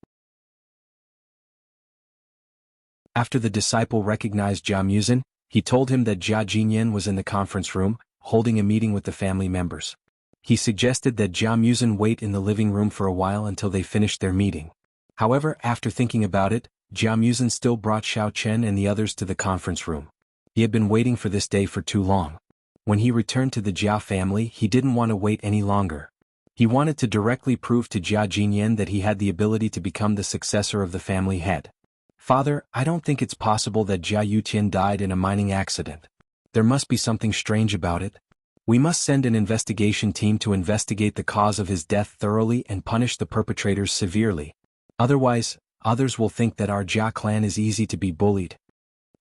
After the disciple recognized Jia Muzin, he told him that Jia Jinyan was in the conference room, holding a meeting with the family members. He suggested that Jia Muzin wait in the living room for a while until they finished their meeting. However, after thinking about it, Jia Muzin still brought Xiao Chen and the others to the conference room. He had been waiting for this day for too long. When he returned to the Jia family, he didn't want to wait any longer. He wanted to directly prove to Jia Jinyan that he had the ability to become the successor of the family head. Father, I don't think it's possible that Jia Yutian died in a mining accident. There must be something strange about it. We must send an investigation team to investigate the cause of his death thoroughly and punish the perpetrators severely. Otherwise, others will think that our Jia clan is easy to be bullied.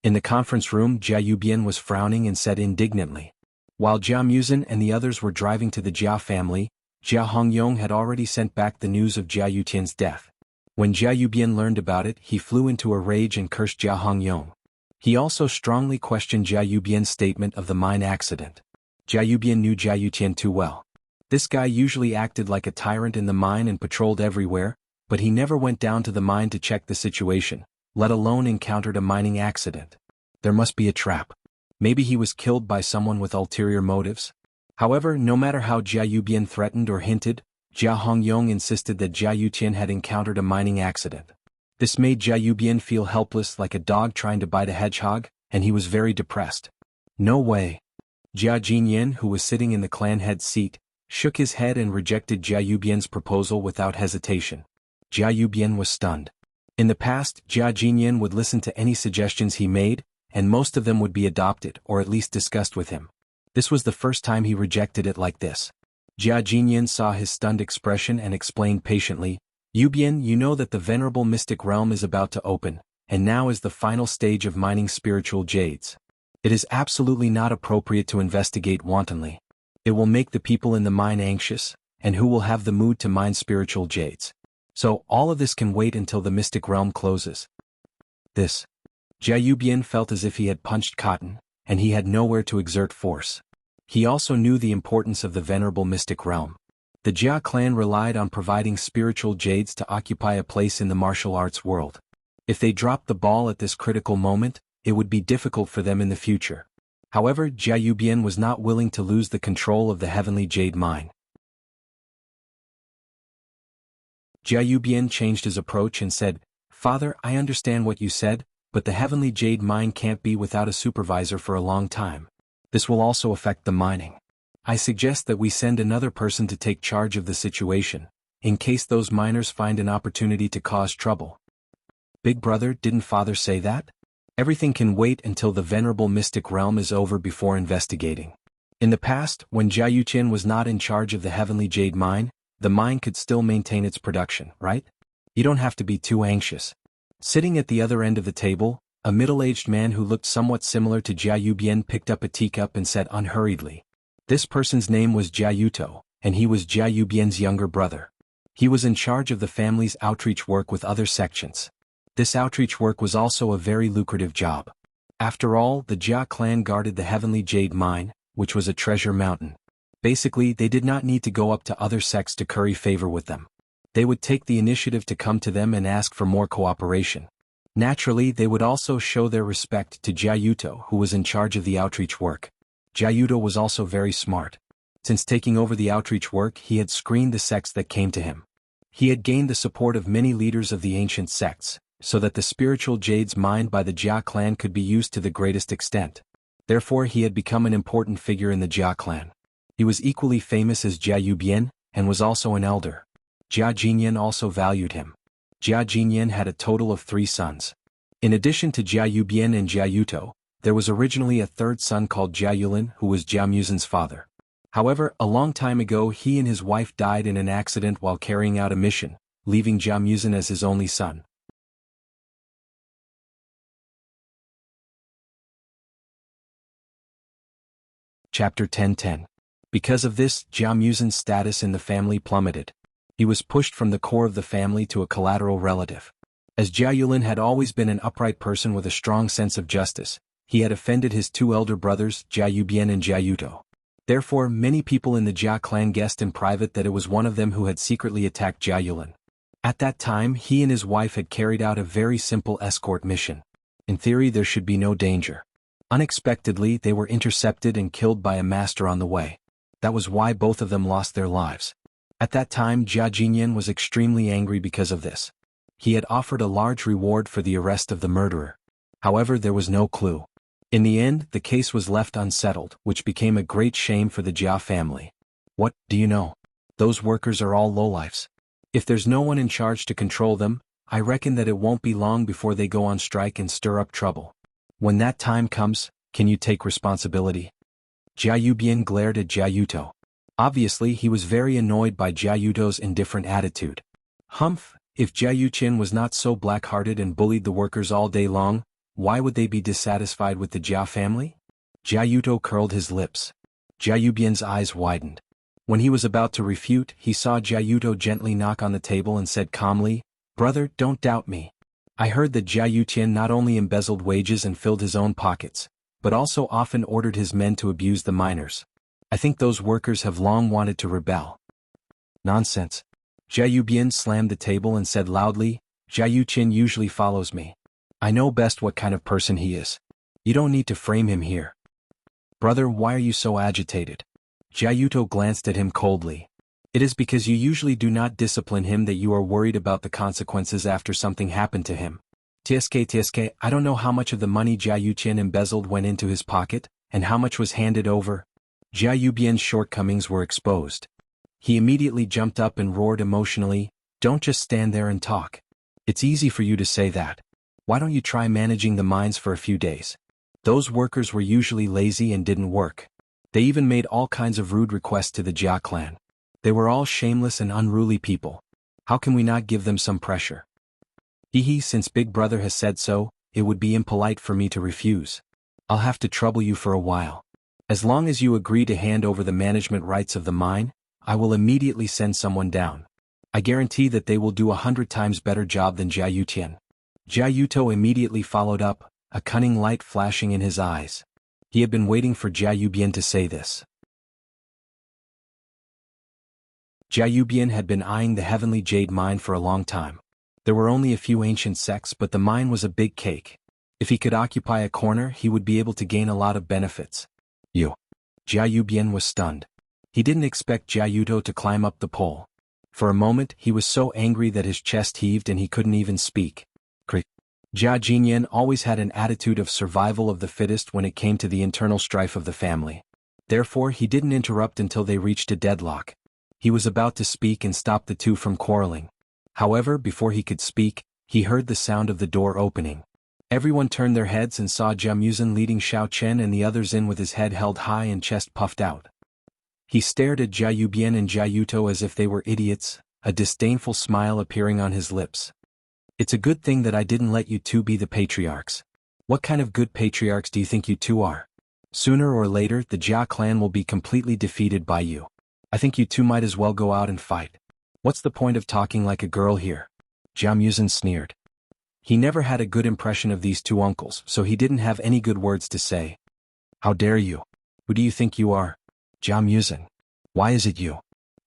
In the conference room, Jia Yubian was frowning and said indignantly. While Jia Muzin and the others were driving to the Jia family, Jia Hongyong had already sent back the news of Jia Yutian's death. When Jia Yubian learned about it, he flew into a rage and cursed Jia Hongyong. He also strongly questioned Jia Yubian's statement of the mine accident. Jia Yubian knew Jia Yutian too well. This guy usually acted like a tyrant in the mine and patrolled everywhere, but he never went down to the mine to check the situation, let alone encountered a mining accident. There must be a trap. Maybe he was killed by someone with ulterior motives. However, no matter how Jia Yubian threatened or hinted, Jia Hongyong insisted that Jia Yutian had encountered a mining accident. This made Jia Yubian feel helpless like a dog trying to bite a hedgehog, and he was very depressed. No way. Jia Jinyan, who was sitting in the clan head's seat, shook his head and rejected Jia Yubian's proposal without hesitation. Jia Yubian was stunned. In the past, Jia Jinyan would listen to any suggestions he made, and most of them would be adopted or at least discussed with him. This was the first time he rejected it like this. Jia Jinyan saw his stunned expression and explained patiently, Yubian, you know that the venerable mystic realm is about to open, and now is the final stage of mining spiritual jades. It is absolutely not appropriate to investigate wantonly. It will make the people in the mine anxious, and who will have the mood to mine spiritual jades. So, all of this can wait until the mystic realm closes. This. Jia Yubian felt as if he had punched cotton, and he had nowhere to exert force. He also knew the importance of the venerable mystic realm. The Jia clan relied on providing spiritual jades to occupy a place in the martial arts world. If they dropped the ball at this critical moment, it would be difficult for them in the future. However, Jia Yubian was not willing to lose the control of the heavenly jade mine. Jia Yubian changed his approach and said, Father, I understand what you said, but the heavenly jade mine can't be without a supervisor for a long time. This will also affect the mining. I suggest that we send another person to take charge of the situation, in case those miners find an opportunity to cause trouble. Big brother, didn't father say that? Everything can wait until the venerable mystic realm is over before investigating. In the past, when Jia Yuqian was not in charge of the heavenly jade mine, the mine could still maintain its production, right? You don't have to be too anxious. Sitting at the other end of the table, a middle-aged man who looked somewhat similar to Jia Yubian picked up a teacup and said unhurriedly. This person's name was Jia Yuto, and he was Jia Yubian's younger brother. He was in charge of the family's outreach work with other sections. This outreach work was also a very lucrative job. After all, the Jia clan guarded the heavenly jade mine, which was a treasure mountain. Basically, they did not need to go up to other sects to curry favor with them. They would take the initiative to come to them and ask for more cooperation. Naturally, they would also show their respect to Jia Yuto, who was in charge of the outreach work. Jia Yuto was also very smart. Since taking over the outreach work, he had screened the sects that came to him. He had gained the support of many leaders of the ancient sects, so that the spiritual jades mined by the Jia clan could be used to the greatest extent. Therefore, he had become an important figure in the Jia clan. He was equally famous as Jia Yubian, and was also an elder. Jia Jinyan also valued him. Jia Jinyan had a total of 3 sons. In addition to Jia Yubian and Jia Yuto, there was originally a third son called Jia Yulin, who was Jia Muzin's father. However, a long time ago he and his wife died in an accident while carrying out a mission, leaving Jia Muzin as his only son. Chapter 10:10. Because of this, Jia Muzin's status in the family plummeted. He was pushed from the core of the family to a collateral relative. As Jia Yulin had always been an upright person with a strong sense of justice, he had offended his 2 elder brothers, Jia Yubian and Jia Yuto. Therefore, many people in the Jia clan guessed in private that it was one of them who had secretly attacked Jia Yulin. At that time, he and his wife had carried out a very simple escort mission. In theory, there should be no danger. Unexpectedly, they were intercepted and killed by a master on the way. That was why both of them lost their lives. At that time Jia Jinyan was extremely angry because of this. He had offered a large reward for the arrest of the murderer. However, there was no clue. In the end, the case was left unsettled, which became a great shame for the Jia family. What, do you know? Those workers are all lowlifes. If there's no one in charge to control them, I reckon that it won't be long before they go on strike and stir up trouble. When that time comes, can you take responsibility? Jia Yubian glared at Jia Yuto. Obviously he was very annoyed by Jia Yuto's indifferent attitude. Humph, if Jia Yuqin was not so black-hearted and bullied the workers all day long, why would they be dissatisfied with the Jia family? Jia Yuto curled his lips. Jia Yubian's eyes widened. When he was about to refute, he saw Jia Yuto gently knock on the table and said calmly, "Brother, don't doubt me. I heard that Jia Yuqian not only embezzled wages and filled his own pockets, but also often ordered his men to abuse the miners. I think those workers have long wanted to rebel." Nonsense. Jia Yubian slammed the table and said loudly, "Jia Yuqin usually follows me. I know best what kind of person he is. You don't need to frame him here." "Brother, why are you so agitated?" Jia Yuto glanced at him coldly. "It is because you usually do not discipline him that you are worried about the consequences after something happened to him. TSK, I don't know how much of the money Jia Yuqin embezzled went into his pocket, and how much was handed over." Jia Yubian's shortcomings were exposed. He immediately jumped up and roared emotionally, "Don't just stand there and talk. It's easy for you to say that. Why don't you try managing the mines for a few days? Those workers were usually lazy and didn't work. They even made all kinds of rude requests to the Jia clan. They were all shameless and unruly people. How can we not give them some pressure?" "Hehe, since Big Brother has said so, it would be impolite for me to refuse. I'll have to trouble you for a while. As long as you agree to hand over the management rights of the mine, I will immediately send someone down. I guarantee that they will do 100 times better job than Jia Yuqian." Jia Yuto immediately followed up, a cunning light flashing in his eyes. He had been waiting for Jia Yubian to say this. Jia Yubian had been eyeing the Heavenly Jade mine for a long time. There were only a few ancient sects, but the mine was a big cake. If he could occupy a corner, he would be able to gain a lot of benefits. Jia Yubian was stunned. He didn't expect Jia Yuto to climb up the pole. For a moment, he was so angry that his chest heaved and he couldn't even speak. Jia Jinyan always had an attitude of survival of the fittest when it came to the internal strife of the family. Therefore, he didn't interrupt until they reached a deadlock. He was about to speak and stop the two from quarreling. However, before he could speak, he heard the sound of the door opening. Everyone turned their heads and saw Jia Muzin leading Xiao Chen and the others in with his head held high and chest puffed out. He stared at Jia Yubian and Jia Yuto as if they were idiots, a disdainful smile appearing on his lips. "It's a good thing that I didn't let you two be the patriarchs. What kind of good patriarchs do you think you two are? Sooner or later, the Jia clan will be completely defeated by you. I think you two might as well go out and fight. What's the point of talking like a girl here?" Jia Muzin sneered. He never had a good impression of these two uncles, so he didn't have any good words to say. "How dare you? Who do you think you are?" "Jia Muzin. Why is it you?"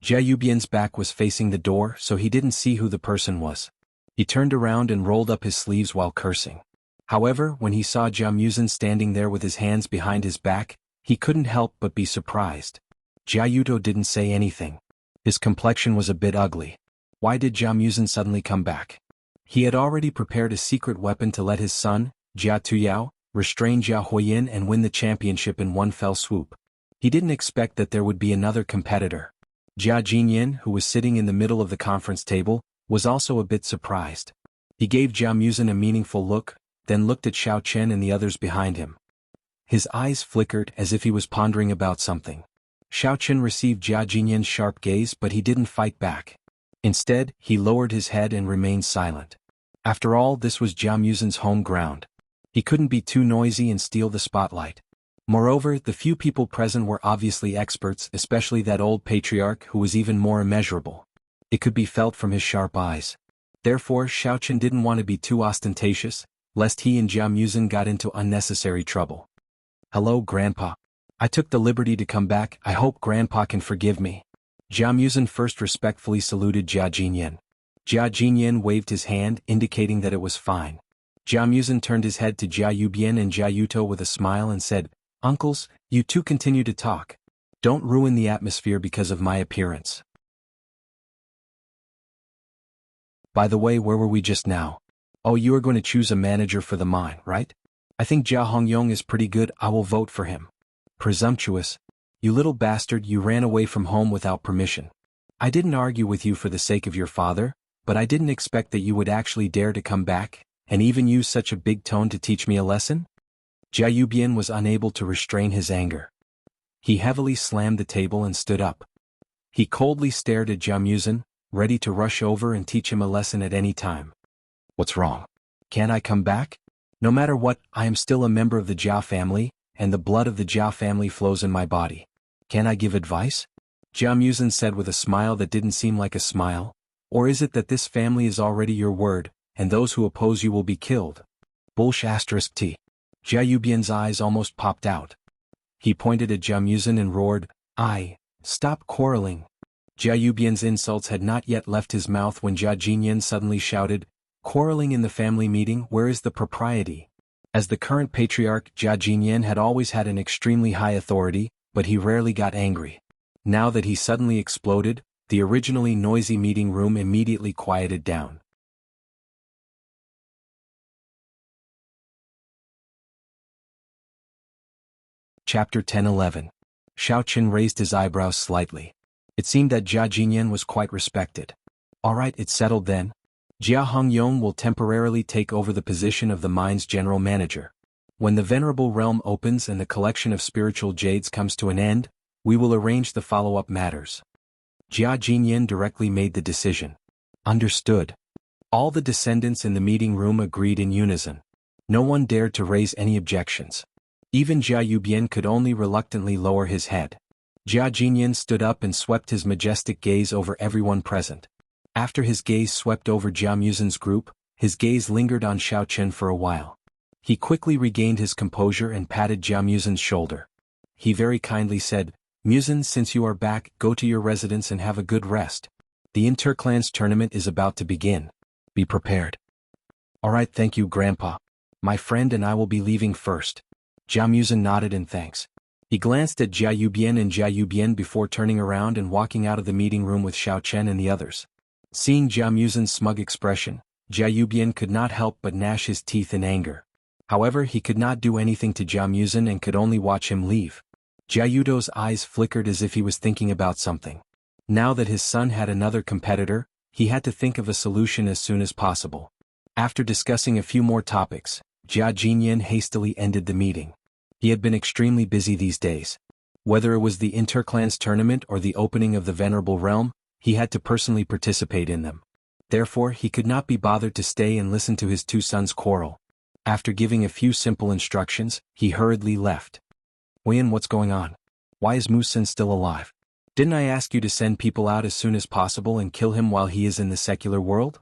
Jia Yubian's back was facing the door, so he didn't see who the person was. He turned around and rolled up his sleeves while cursing. However, when he saw Jia Muzin standing there with his hands behind his back, he couldn't help but be surprised. Jia Yuto didn't say anything. His complexion was a bit ugly. Why did Jia Muzin suddenly come back? He had already prepared a secret weapon to let his son, Jia Tuyao, restrain Jia Huoyin and win the championship in one fell swoop. He didn't expect that there would be another competitor. Jia Jinyan, who was sitting in the middle of the conference table, was also a bit surprised. He gave Jia Muzin a meaningful look, then looked at Xiao Chen and the others behind him. His eyes flickered as if he was pondering about something. Xiao Chen received Jia Jinyan's sharp gaze, but he didn't fight back. Instead, he lowered his head and remained silent. After all, this was Jia Muzin's home ground. He couldn't be too noisy and steal the spotlight. Moreover, the few people present were obviously experts, especially that old patriarch who was even more immeasurable. It could be felt from his sharp eyes. Therefore, Xiao Chen didn't want to be too ostentatious, lest he and Jia Muzin got into unnecessary trouble. "Hello, Grandpa. I took the liberty to come back. I hope Grandpa can forgive me." Jia Muzin first respectfully saluted Jia Jinyan. Jia Jinyan waved his hand, indicating that it was fine. Jia Muzin turned his head to Jia Yubian and Jia Yuto with a smile and said, "Uncles, you two continue to talk. Don't ruin the atmosphere because of my appearance. By the way, where were we just now? Oh, you are going to choose a manager for the mine, right? I think Jia Hongyong is pretty good, I will vote for him. Presumptuous. You little bastard, you ran away from home without permission. I didn't argue with you for the sake of your father, but I didn't expect that you would actually dare to come back, and even use such a big tone to teach me a lesson? Jia Yubian was unable to restrain his anger. He heavily slammed the table and stood up. He coldly stared at Jia Muzin, ready to rush over and teach him a lesson at any time. What's wrong? Can't I come back? No matter what, I am still a member of the Jia family, and the blood of the Jia family flows in my body. Can I give advice? Jia Muzin said with a smile that didn't seem like a smile. Or is it that this family is already your word, and those who oppose you will be killed? Bullsh****. Jia Yubian's eyes almost popped out. He pointed at Jia Muzin and roared, Stop quarreling. Jia Yubian's insults had not yet left his mouth when Jia Jinyan suddenly shouted, Quarreling in the family meeting, where is the propriety? As the current patriarch, Jia Jinyan had always had an extremely high authority, but he rarely got angry. Now that he suddenly exploded, the originally noisy meeting room immediately quieted down. Chapter 10-11. Shao Qin raised his eyebrows slightly. It seemed that Jia Jinyan was quite respected. Alright, it's settled then. Jia Hongyong will temporarily take over the position of the mine's general manager. When the Venerable Realm opens and the collection of spiritual jades comes to an end, we will arrange the follow-up matters. Jia Jinyan directly made the decision. Understood. All the descendants in the meeting room agreed in unison. No one dared to raise any objections. Even Jia Yubian could only reluctantly lower his head. Jia Jinyan stood up and swept his majestic gaze over everyone present. After his gaze swept over Jia Muzin's group, his gaze lingered on Shao Qin for a while. He quickly regained his composure and patted Jia Muzin's shoulder. He very kindly said, Muzin, since you are back, go to your residence and have a good rest. The Interclans tournament is about to begin. Be prepared. Alright, thank you, Grandpa. My friend and I will be leaving first. Jia Muzin nodded in thanks. He glanced at Jia Yubian and Jia Yubian before turning around and walking out of the meeting room with Shao Chen and the others. Seeing Jia Muzin's smug expression, Jia Yubian could not help but gnash his teeth in anger. However, he could not do anything to Jia Muzin and could only watch him leave. Jia Yudo's eyes flickered as if he was thinking about something. Now that his son had another competitor, he had to think of a solution as soon as possible. After discussing a few more topics, Jia Jinyan hastily ended the meeting. He had been extremely busy these days. Whether it was the Interclans tournament or the opening of the Venerable Realm, he had to personally participate in them. Therefore, he could not be bothered to stay and listen to his two sons quarrel. After giving a few simple instructions, he hurriedly left. Weiyan, what's going on? Why is Muzin still alive? Didn't I ask you to send people out as soon as possible and kill him while he is in the secular world?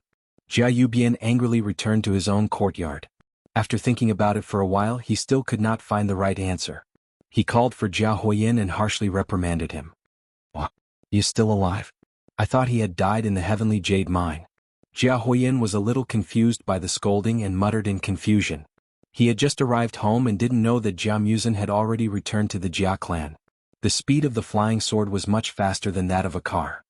Jia Yubian angrily returned to his own courtyard. After thinking about it for a while, he still could not find the right answer. He called for Jia Huoyin and harshly reprimanded him. What? He is still alive? I thought he had died in the heavenly jade mine. Jia Huoyin was a little confused by the scolding and muttered in confusion. He had just arrived home and didn't know that Jia Muzin had already returned to the Jia clan. The speed of the flying sword was much faster than that of a car.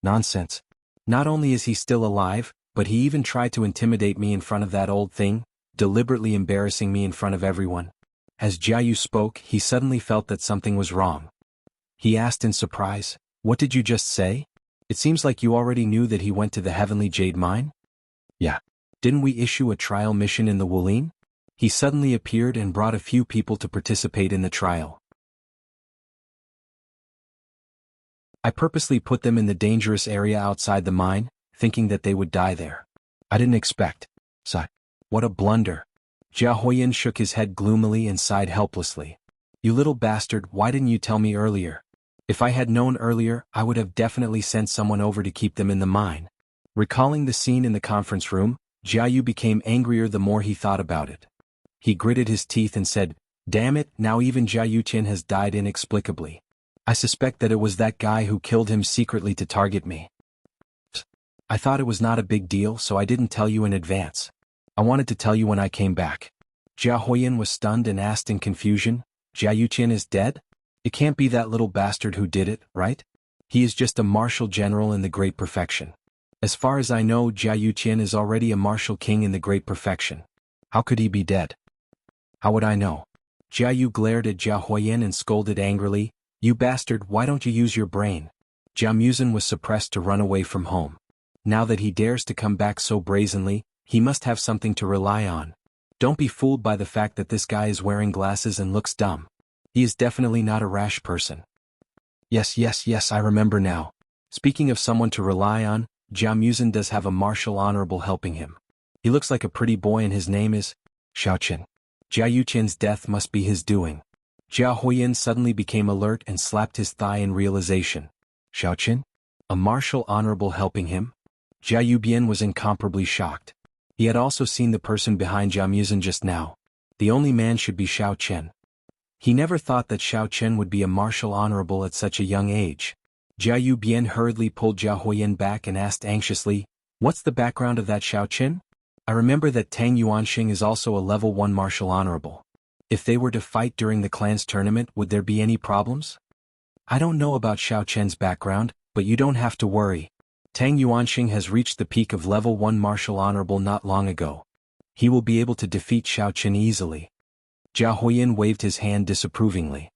Nonsense. Not only is he still alive, but he even tried to intimidate me in front of that old thing, deliberately embarrassing me in front of everyone. As Jia Yu spoke, he suddenly felt that something was wrong. He asked in surprise, What did you just say? It seems like you already knew that he went to the heavenly jade mine? Yeah. Didn't we issue a trial mission in the Wulin? He suddenly appeared and brought a few people to participate in the trial. I purposely put them in the dangerous area outside the mine, thinking that they would die there. I didn't expect. What a blunder. Jia Huoyin shook his head gloomily and sighed helplessly. You little bastard, why didn't you tell me earlier? If I had known earlier, I would have definitely sent someone over to keep them in the mine. Recalling the scene in the conference room, Jia Yu became angrier the more he thought about it. He gritted his teeth and said, Damn it, now even Jia Yuqian has died inexplicably. I suspect that it was that guy who killed him secretly to target me. I thought it was not a big deal, so I didn't tell you in advance. I wanted to tell you when I came back. Jia Huoyin was stunned and asked in confusion, Jia Yuqian is dead? It can't be that little bastard who did it, right? He is just a martial general in the Great Perfection. As far as I know, Jia Yuqian is already a martial king in the Great Perfection. How could he be dead? How would I know? Jia Yu glared at Jia Huiyan and scolded angrily, "You bastard, why don't you use your brain?" Jia Muzin was suppressed to run away from home. Now that he dares to come back so brazenly, he must have something to rely on. Don't be fooled by the fact that this guy is wearing glasses and looks dumb. He is definitely not a rash person. Yes, I remember now. Speaking of someone to rely on, Jia Muzin does have a martial honorable helping him. He looks like a pretty boy and his name is Xiaoqin. Jia Yuqian's death must be his doing. Jia Huiyan suddenly became alert and slapped his thigh in realization. Xiaoqin? A martial honorable helping him? Jia Yubian was incomparably shocked. He had also seen the person behind Jia Muzin just now. The only man should be Xiao Chen. He never thought that Xiao Chen would be a martial honorable at such a young age. Jia Yubian hurriedly pulled Jia Huiyan back and asked anxiously, "What's the background of that Xiao Chen? I remember that Tang Yuanxing is also a level 1 martial honorable. If they were to fight during the clan's tournament, would there be any problems?" "I don't know about Xiao Chen's background, but you don't have to worry. Tang Yuanxing has reached the peak of level 1 martial honorable not long ago. He will be able to defeat Xiao Chen easily." Jia Huiyan waved his hand disapprovingly.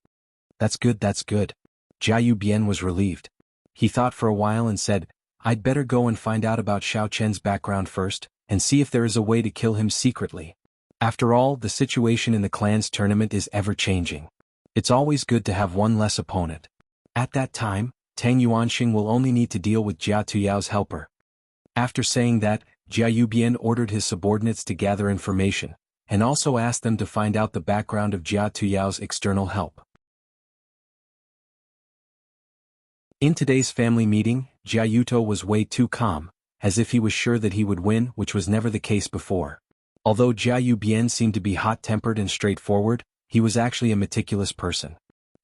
That's good. Jia Yubian was relieved. He thought for a while and said, "I'd better go and find out about Xiao Chen's background first, and see if there is a way to kill him secretly. After all, the situation in the clan's tournament is ever-changing. It's always good to have one less opponent. At that time, Tang Yuanxing will only need to deal with Jia Tuyao's helper." After saying that, Jia Yubian ordered his subordinates to gather information, and also asked them to find out the background of Jia Tuyao's external help. In today's family meeting, Jia Yuto was way too calm, as if he was sure that he would win, which was never the case before. Although Jia Yubian seemed to be hot-tempered and straightforward, he was actually a meticulous person.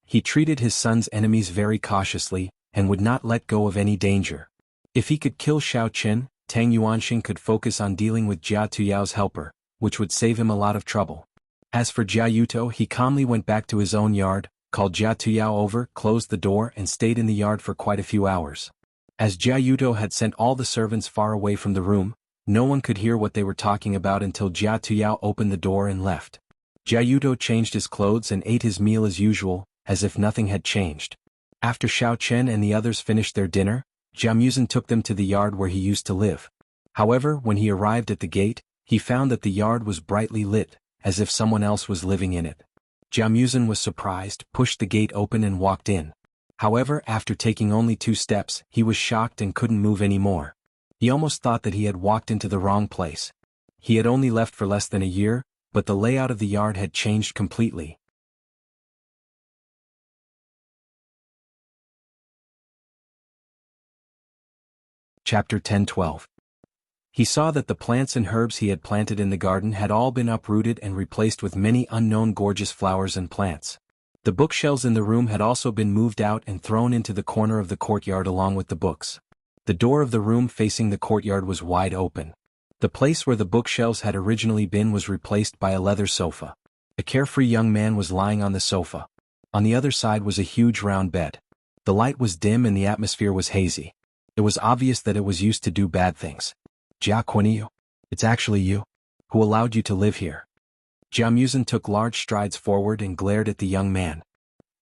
He treated his son's enemies very cautiously, and would not let go of any danger. If he could kill Xiao Chen, Tang Yuanxing could focus on dealing with Jia Tuyao's helper, which would save him a lot of trouble. As for Jia Yuto, he calmly went back to his own yard, called Jia Tuyao over, closed the door and stayed in the yard for quite a few hours. As Jia Yuto had sent all the servants far away from the room, no one could hear what they were talking about until Jia Tuyao opened the door and left. Jia Yuto changed his clothes and ate his meal as usual, as if nothing had changed. After Xiao Chen and the others finished their dinner, Jia Muzin took them to the yard where he used to live. However, when he arrived at the gate, he found that the yard was brightly lit, as if someone else was living in it. Jia Muzin was surprised, pushed the gate open and walked in. However, after taking only 2 steps, he was shocked and couldn't move anymore. He almost thought that he had walked into the wrong place. He had only left for less than a year, but the layout of the yard had changed completely. Chapter 10-12. He saw that the plants and herbs he had planted in the garden had all been uprooted and replaced with many unknown gorgeous flowers and plants. The bookshelves in the room had also been moved out and thrown into the corner of the courtyard along with the books. The door of the room facing the courtyard was wide open. The place where the bookshelves had originally been was replaced by a leather sofa. A carefree young man was lying on the sofa. On the other side was a huge round bed. The light was dim and the atmosphere was hazy. It was obvious that it was used to do bad things. "Jia Quiniu? It's actually you? Who allowed you to live here?" Jia Muzin took large strides forward and glared at the young man.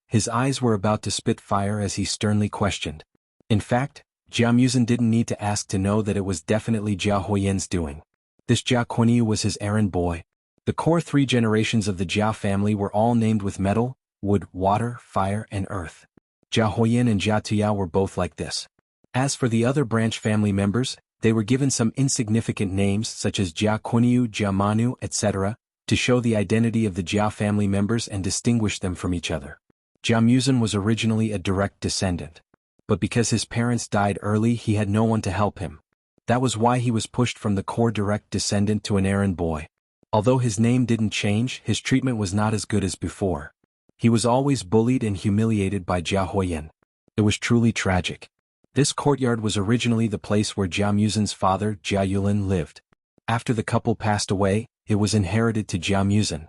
His eyes were about to spit fire as he sternly questioned. In fact, Jia Muzin didn't need to ask to know that it was definitely Jia Huiyan's doing. This Jia Quiniu was his errand boy. The core 3 generations of the Jia family were all named with metal, wood, water, fire, and earth. Jia Huiyan and Jia Tuyao were both like this. As for the other branch family members, they were given some insignificant names such as Jia Quiniu, Jia Manu, etc., to show the identity of the Jia family members and distinguish them from each other. Jia Muzin was originally a direct descendant. But because his parents died early, he had no one to help him. That was why he was pushed from the core direct descendant to an errand boy. Although his name didn't change, his treatment was not as good as before. He was always bullied and humiliated by Jia Huiyan. It was truly tragic. This courtyard was originally the place where Jia Muzin's father, Jia Yulin, lived. After the couple passed away, it was inherited to Jia Muzin.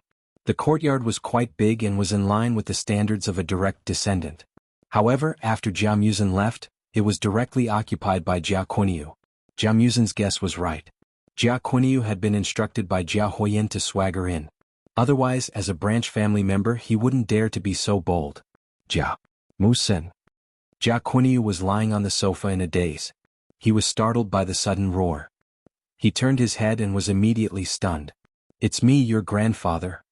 The courtyard was quite big and was in line with the standards of a direct descendant. However, after Jia Muzhen left, it was directly occupied by Jia Qunyu. Jia Muzhen's guess was right. Jia Qunyu had been instructed by Jia Huoyan to swagger in. Otherwise, as a branch family member, he wouldn't dare to be so bold. Jia Muzhen. Jia Qunyu was lying on the sofa in a daze. He was startled by the sudden roar. He turned his head and was immediately stunned. "It's me, your grandfather."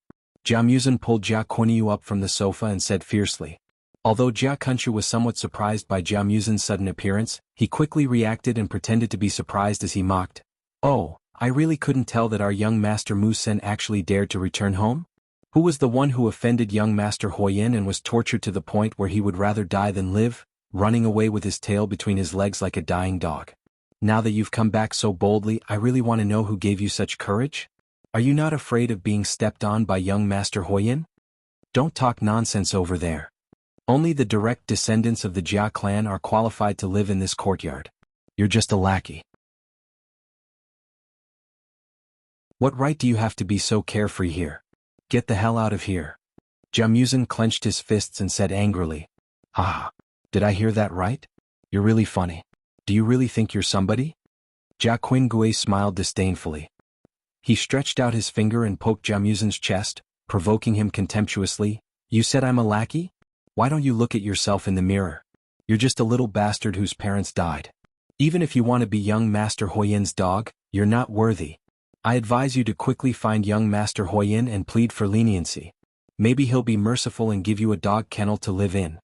Jia Muzhen pulled Jia Qunyu up from the sofa and said fiercely. Although Jia Qunyu was somewhat surprised by Jia Muzhen's sudden appearance, he quickly reacted and pretended to be surprised as he mocked. "Oh, I really couldn't tell that our young master Muzhen actually dared to return home? Who was the one who offended young master Huoyan and was tortured to the point where he would rather die than live, running away with his tail between his legs like a dying dog? Now that you've come back so boldly, I really want to know who gave you such courage? Are you not afraid of being stepped on by young master Huoyan? Don't talk nonsense over there. Only the direct descendants of the Jia clan are qualified to live in this courtyard. You're just a lackey. What right do you have to be so carefree here? Get the hell out of here." Jia Muzhen clenched his fists and said angrily. "Ah, did I hear that right? You're really funny. Do you really think you're somebody?" Jia Qingui smiled disdainfully. He stretched out his finger and poked Jia Muzhen's chest, provoking him contemptuously. "You said I'm a lackey? Why don't you look at yourself in the mirror? You're just a little bastard whose parents died. Even if you want to be young Master Huoyan's dog, you're not worthy. I advise you to quickly find young Master Huoyan and plead for leniency. Maybe he'll be merciful and give you a dog kennel to live in.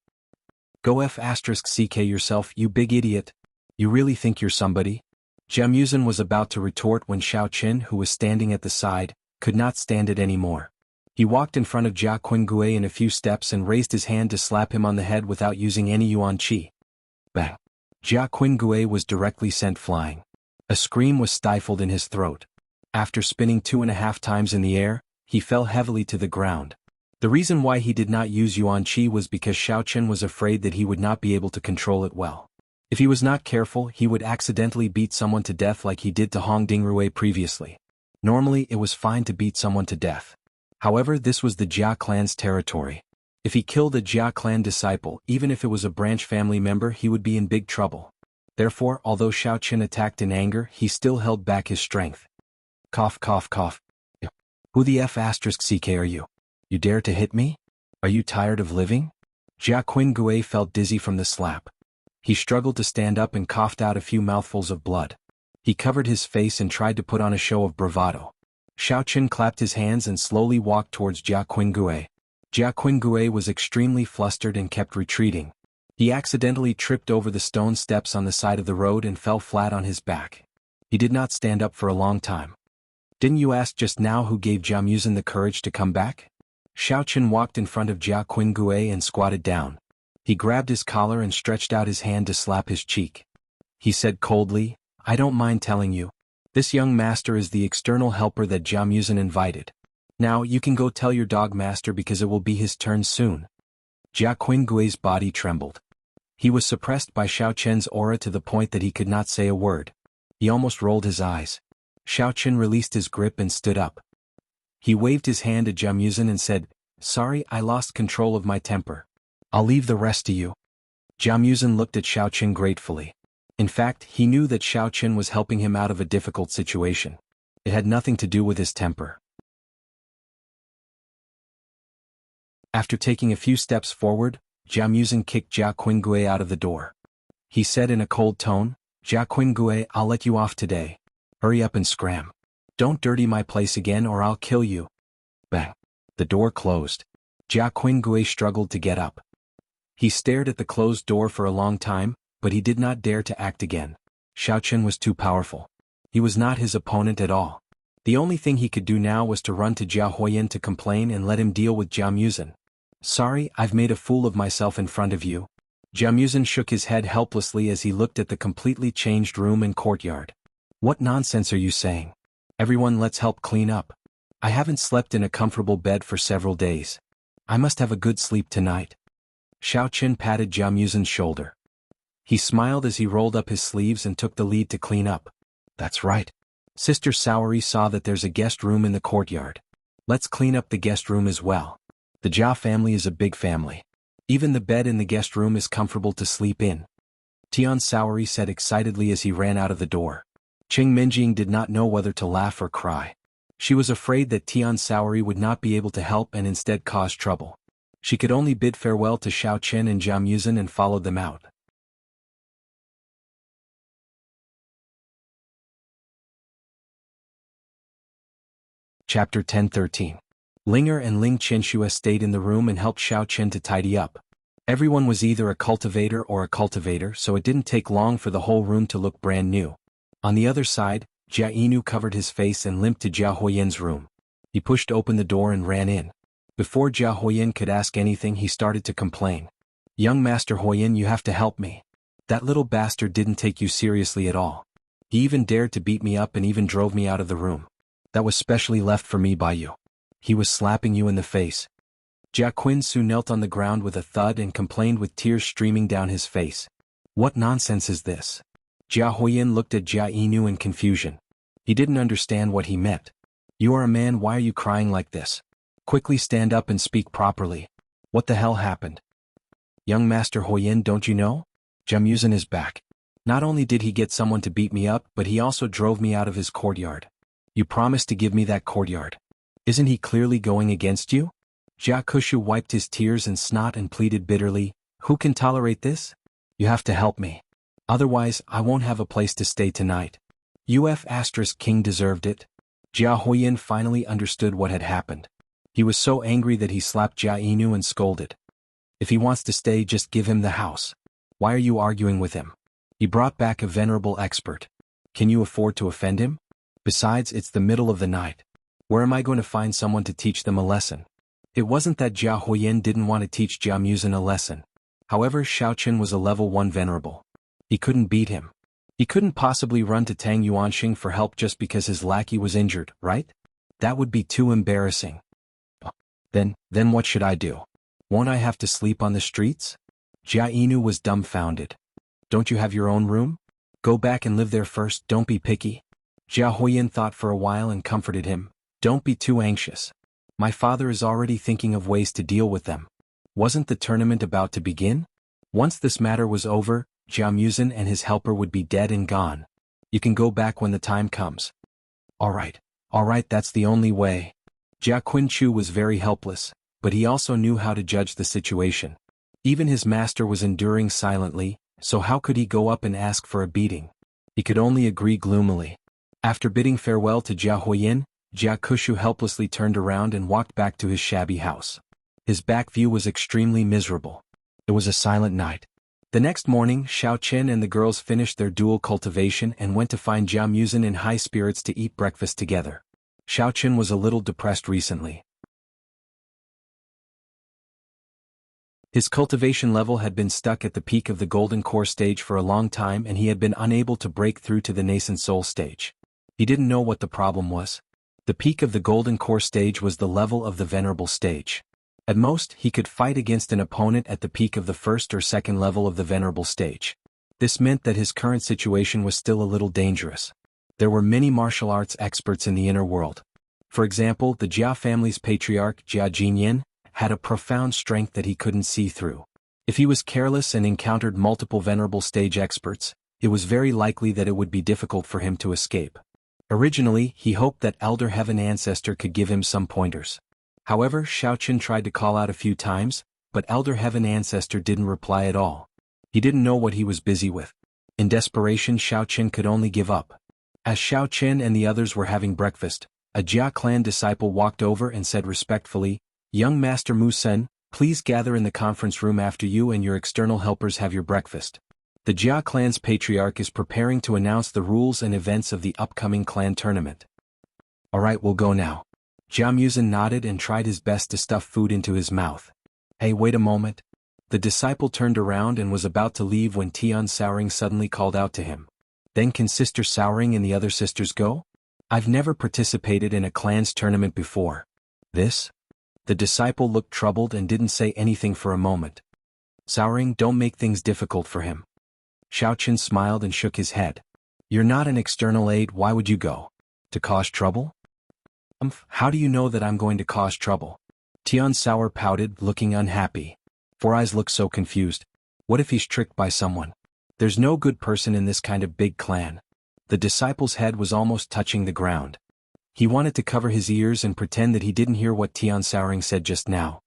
Go f***ck yourself, you big idiot. You really think you're somebody?" Jia Muzhen was about to retort when Xiao Qin, who was standing at the side, could not stand it anymore. He walked in front of Jia Qingui in a few steps and raised his hand to slap him on the head without using any yuan qi. Bang! Jia Qingui was directly sent flying. A scream was stifled in his throat. After spinning 2.5 times in the air, he fell heavily to the ground. The reason why he did not use yuan qi was because Xiao Qin was afraid that he would not be able to control it well. If he was not careful, he would accidentally beat someone to death like he did to Hong Dingrui previously. Normally, it was fine to beat someone to death. However, this was the Jia clan's territory. If he killed a Jia clan disciple, even if it was a branch family member, he would be in big trouble. Therefore, although Xiao Qin attacked in anger, he still held back his strength. Cough, cough, cough. Who the f***ck are you? You dare to hit me? Are you tired of living? Jia Qingui felt dizzy from the slap. He struggled to stand up and coughed out a few mouthfuls of blood. He covered his face and tried to put on a show of bravado. Xiao Qin clapped his hands and slowly walked towards Jia Qingui. Jia Qingui was extremely flustered and kept retreating. He accidentally tripped over the stone steps on the side of the road and fell flat on his back. He did not stand up for a long time. "Didn't you ask just now who gave Jia Muzhen the courage to come back?" Xiao Qin walked in front of Jia Qingui and squatted down. He grabbed his collar and stretched out his hand to slap his cheek. He said coldly, "I don't mind telling you. This young master is the external helper that Jia Muzhen invited. Now you can go tell your dog master because it will be his turn soon." Jia Qingui's body trembled. He was suppressed by Xiao Qin's aura to the point that he could not say a word. He almost rolled his eyes. Xiao Qin released his grip and stood up. He waved his hand at Jia Muzhen and said, "Sorry, I lost control of my temper. I'll leave the rest to you." Jia Muzhen looked at Xiao Qin gratefully. In fact, he knew that Xiao Qin was helping him out of a difficult situation. It had nothing to do with his temper. After taking a few steps forward, Jia Muzhen kicked Jia Qingui out of the door. He said in a cold tone, "Jia Qingui, I'll let you off today. Hurry up and scram. Don't dirty my place again or I'll kill you." Bang! The door closed. Jia Qingui struggled to get up. He stared at the closed door for a long time, but he did not dare to act again. Xiao Qin was too powerful. He was not his opponent at all. The only thing he could do now was to run to Jia Huoyan to complain and let him deal with Jia Muzhen. "Sorry, I've made a fool of myself in front of you." Jia Muzhen shook his head helplessly as he looked at the completely changed room and courtyard. "What nonsense are you saying? Everyone, let's help clean up. I haven't slept in a comfortable bed for several days. I must have a good sleep tonight." Xiao Qin patted Jia Muzhen's shoulder. He smiled as he rolled up his sleeves and took the lead to clean up. "That's right. Sister Saori saw that there's a guest room in the courtyard. Let's clean up the guest room as well. The Jia family is a big family. Even the bed in the guest room is comfortable to sleep in. Tian Saori said excitedly as he ran out of the door. Qing Minjing did not know whether to laugh or cry. She was afraid that Tian Saori would not be able to help and instead cause trouble. She could only bid farewell to Xiao Chen and Jia Muzhen and followed them out. Chapter 10-13. Linger and Ling Qianxue stayed in the room and helped Xiao Chen to tidy up. Everyone was either a cultivator or a cultivator, so it didn't take long for the whole room to look brand new. On the other side, Jia Inu covered his face and limped to Jia Huoyan's room. He pushed open the door and ran in. Before Jia Huoyan could ask anything, he started to complain. "Young Master Huoyan, you have to help me. That little bastard didn't take you seriously at all. He even dared to beat me up and even drove me out of the room. That was specially left for me by you. He was slapping you in the face." Jia Qinsu knelt on the ground with a thud and complained with tears streaming down his face. "What nonsense is this?" Jia Huoyan looked at Jia Inu in confusion. He didn't understand what he meant. "You are a man, why are you crying like this? Quickly stand up and speak properly. What the hell happened?" "Young Master Huoyan, don't you know? Jia Muzhen is back. Not only did he get someone to beat me up, but he also drove me out of his courtyard. You promised to give me that courtyard. Isn't he clearly going against you?" Jia Kushu wiped his tears and snot and pleaded bitterly, "Who can tolerate this? You have to help me. Otherwise, I won't have a place to stay tonight." King deserved it. Jia Huoyan finally understood what had happened. He was so angry that he slapped Jia Inu and scolded. "If he wants to stay, just give him the house. Why are you arguing with him? He brought back a venerable expert. Can you afford to offend him? Besides, it's the middle of the night. Where am I going to find someone to teach them a lesson?" It wasn't that Jia Huoyan didn't want to teach Jia Muzhen a lesson. However, Xiao Chen was a level 1 venerable. He couldn't beat him. He couldn't possibly run to Tang Yuanxing for help just because his lackey was injured, right? That would be too embarrassing. Then what should I do? Won't I have to sleep on the streets? Jia Inu was dumbfounded. "Don't you have your own room? Go back and live there first, don't be picky." Jia Huoyan thought for a while and comforted him. "Don't be too anxious. My father is already thinking of ways to deal with them. Wasn't the tournament about to begin? Once this matter was over, Jia Muzhen and his helper would be dead and gone. You can go back when the time comes." All right, that's the only way." Jia Qinchu was very helpless, but he also knew how to judge the situation. Even his master was enduring silently, so how could he go up and ask for a beating? He could only agree gloomily. After bidding farewell to Jia Huoyan, Jia Kushu helplessly turned around and walked back to his shabby house. His back view was extremely miserable. It was a silent night. The next morning, Xiao Chen and the girls finished their dual cultivation and went to find Jia Muzhen in high spirits to eat breakfast together. Xiao Chen was a little depressed recently. His cultivation level had been stuck at the peak of the Golden Core stage for a long time and he had been unable to break through to the Nascent Soul stage. He didn't know what the problem was. The peak of the Golden Core stage was the level of the Venerable stage. At most, he could fight against an opponent at the peak of the first or second level of the Venerable stage. This meant that his current situation was still a little dangerous. There were many martial arts experts in the inner world. For example, the Jia family's patriarch Jia Jinyan had a profound strength that he couldn't see through. If he was careless and encountered multiple Venerable stage experts, it was very likely that it would be difficult for him to escape. Originally, he hoped that Elder Heaven Ancestor could give him some pointers. However, Xiao Chen tried to call out a few times, but Elder Heaven Ancestor didn't reply at all. He didn't know what he was busy with. In desperation, Xiao Chen could only give up. As Xiao Chen and the others were having breakfast, a Jia clan disciple walked over and said respectfully, "Young Master Mu Sen, please gather in the conference room after you and your external helpers have your breakfast. The Jia clan's patriarch is preparing to announce the rules and events of the upcoming clan tournament." "All right, we'll go now." Jia Muzhen nodded and tried his best to stuff food into his mouth. "Hey, wait a moment." The disciple turned around and was about to leave when Tian Souring suddenly called out to him. "Then can Sister Souring and the other sisters go? I've never participated in a clan's tournament before." "This?" The disciple looked troubled and didn't say anything for a moment. "Souring, don't make things difficult for him." Xiao Chen smiled and shook his head. "You're not an external aid, why would you go? To cause trouble?" How do you know that I'm going to cause trouble? Tian Sour pouted, looking unhappy. Four Eyes looked so confused. What if he's tricked by someone? There's no good person in this kind of big clan. The disciple's head was almost touching the ground. He wanted to cover his ears and pretend that he didn't hear what Tian Souring said just now.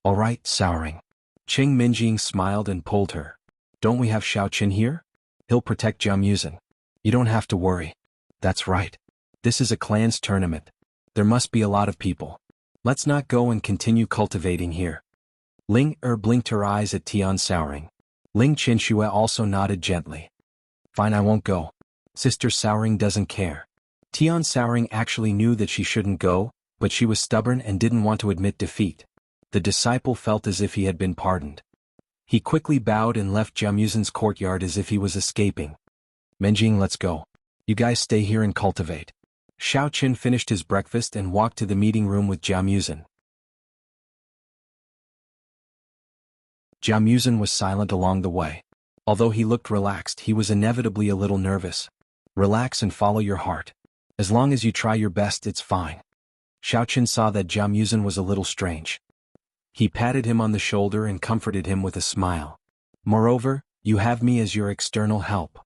All right, Souring. Qing Minjing smiled and pulled her. Don't we have Xiao Qin here? He'll protect Jianghu. You don't have to worry. That's right. This is a clan's tournament. There must be a lot of people. Let's not go and continue cultivating here. Ling blinked her eyes at Tian Souring. Ling Qinxue also nodded gently. Fine, I won't go. Sister Souring doesn't care. Tian Souring actually knew that she shouldn't go, but she was stubborn and didn't want to admit defeat. The disciple felt as if he had been pardoned. He quickly bowed and left Jianghu's courtyard as if he was escaping. Menjing, let's go. You guys stay here and cultivate. Xiao Qin finished his breakfast and walked to the meeting room with Jianghu. Jianghu was silent along the way. Although he looked relaxed, he was inevitably a little nervous. Relax and follow your heart. As long as you try your best, it's fine. Xiao Qin saw that Jianghu was a little strange. He patted him on the shoulder and comforted him with a smile. Moreover, you have me as your external help.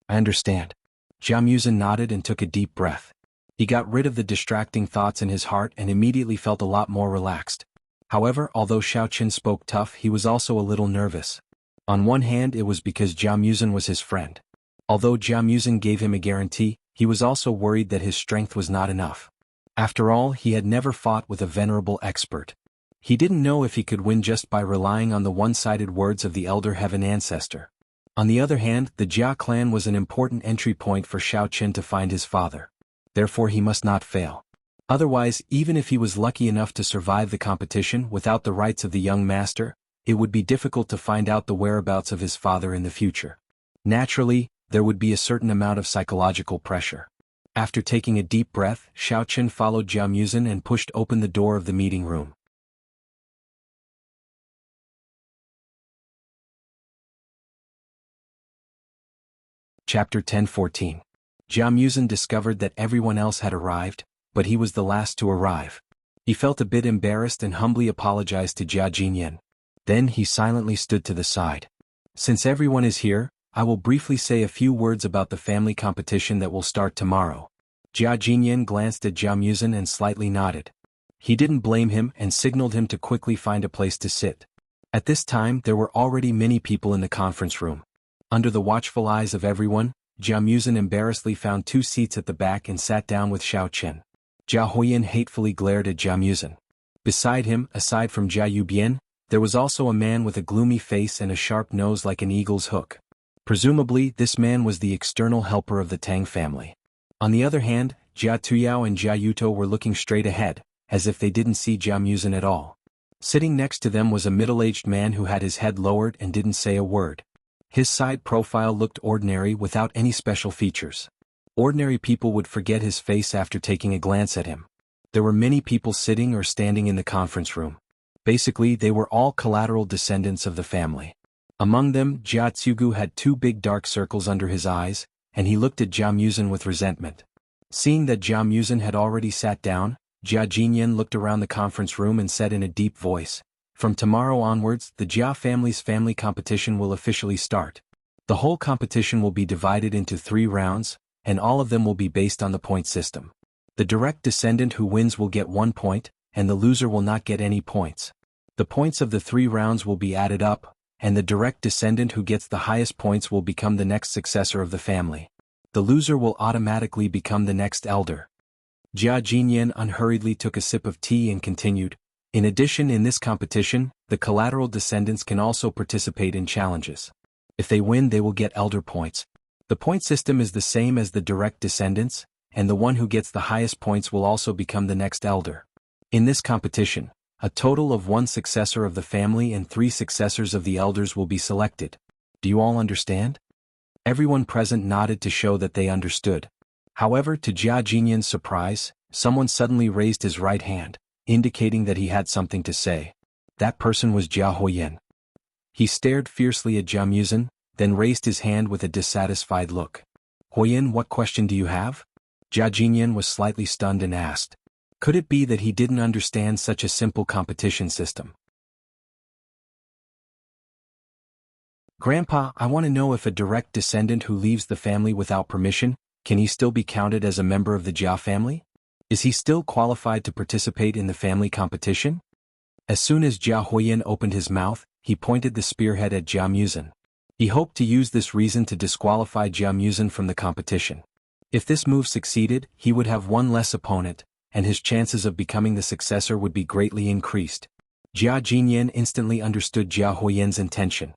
I understand. Jianghu nodded and took a deep breath. He got rid of the distracting thoughts in his heart and immediately felt a lot more relaxed. However, although Xiao Qin spoke tough, he was also a little nervous. On one hand, it was because Jianghu was his friend. Although Jianghu gave him a guarantee, he was also worried that his strength was not enough. After all, he had never fought with a venerable expert. He didn't know if he could win just by relying on the one-sided words of the Elder Heaven Ancestor. On the other hand, the Jia clan was an important entry point for Xiao Qin to find his father. Therefore he must not fail. Otherwise, even if he was lucky enough to survive the competition without the rights of the young master, it would be difficult to find out the whereabouts of his father in the future. Naturally, there would be a certain amount of psychological pressure. After taking a deep breath, Xiao Qin followed Jianghu and pushed open the door of the meeting room. Chapter 10-14. Jianghu discovered that everyone else had arrived, but he was the last to arrive. He felt a bit embarrassed and humbly apologized to Jia Jinyan. Then he silently stood to the side. Since everyone is here, I will briefly say a few words about the family competition that will start tomorrow. Jia Jinyan glanced at Jianghu and slightly nodded. He didn't blame him and signaled him to quickly find a place to sit. At this time there were already many people in the conference room. Under the watchful eyes of everyone, Jianghu embarrassedly found 2 seats at the back and sat down with Xiao Qin. Jia Huiyan hatefully glared at Jianghu. Beside him, aside from Jia Yubian, there was also a man with a gloomy face and a sharp nose like an eagle's hook. Presumably, this man was the external helper of the Tang family. On the other hand, Jia Tuyao and Jia Yuto were looking straight ahead, as if they didn't see Jianghu at all. Sitting next to them was a middle-aged man who had his head lowered and didn't say a word. His side profile looked ordinary without any special features. Ordinary people would forget his face after taking a glance at him. There were many people sitting or standing in the conference room. Basically, they were all collateral descendants of the family. Among them, Jia Tsugu had 2 big dark circles under his eyes, and he looked at Jianghu with resentment. Seeing that Jianghu had already sat down, Jia Jinyan looked around the conference room and said in a deep voice, "From tomorrow onwards, the Jia family's family competition will officially start. The whole competition will be divided into 3 rounds, and all of them will be based on the point system. The direct descendant who wins will get 1 point, and the loser will not get any points. The points of the 3 rounds will be added up, and the direct descendant who gets the highest points will become the next successor of the family. The loser will automatically become the next elder." Jia Jinyan unhurriedly took a sip of tea and continued, "In addition, in this competition, the collateral descendants can also participate in challenges. If they win, they will get elder points. The point system is the same as the direct descendants, and the one who gets the highest points will also become the next elder. In this competition, a total of 1 successor of the family and 3 successors of the elders will be selected. Do you all understand?" Everyone present nodded to show that they understood. However, to Jia Jinyan's surprise, someone suddenly raised his right hand, indicating that he had something to say. That person was Jia Huiyan. He stared fiercely at Jianghu, then raised his hand with a dissatisfied look. "Huiyan, what question do you have?" Jia Jinyan was slightly stunned and asked. Could it be that he didn't understand such a simple competition system? Grandpa, I want to know if a direct descendant who leaves the family without permission, can he still be counted as a member of the Jia family? Is he still qualified to participate in the family competition? As soon as Jia Huoyan opened his mouth, he pointed the spearhead at Jia Muzin. He hoped to use this reason to disqualify Jia Muzin from the competition. If this move succeeded, he would have one less opponent, and his chances of becoming the successor would be greatly increased. Jia Jinyan instantly understood Jia Huoyan's intention.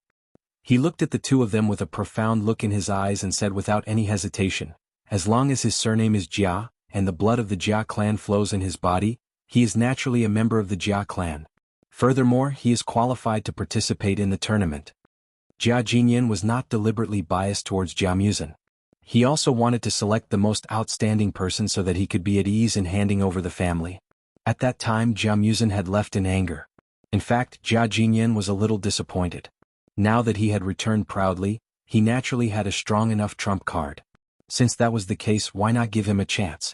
He looked at the two of them with a profound look in his eyes and said without any hesitation, as long as his surname is Jia, and the blood of the Jia clan flows in his body, he is naturally a member of the Jia clan. Furthermore, he is qualified to participate in the tournament. Jia Jinyan was not deliberately biased towards Jia Muzin. He also wanted to select the most outstanding person so that he could be at ease in handing over the family. At that time Jia Muzin had left in anger. In fact, Jia Jinyan was a little disappointed. Now that he had returned proudly, he naturally had a strong enough trump card. Since that was the case, why not give him a chance?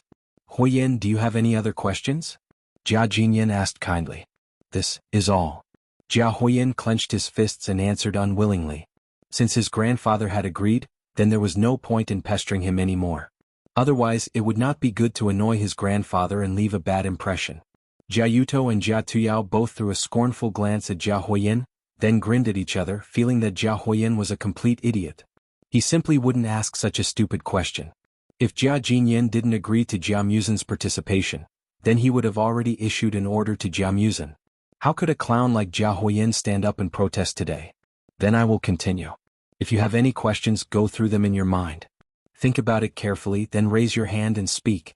Huoyan, do you have any other questions? Jia Jinyan asked kindly. This is all. Jia Huoyan clenched his fists and answered unwillingly. Since his grandfather had agreed, then there was no point in pestering him anymore. Otherwise, it would not be good to annoy his grandfather and leave a bad impression. Jia Yuto and Jia Tuyao both threw a scornful glance at Jia Huoyan, then grinned at each other, feeling that Jia Huoyan was a complete idiot. He simply wouldn't ask such a stupid question. If Jia Jinyan didn't agree to Jia Muzin's participation, then he would have already issued an order to Jia Muzin. How could a clown like Jia Huoyan stand up and protest today? Then I will continue. If you have any questions, go through them in your mind. Think about it carefully, then raise your hand and speak.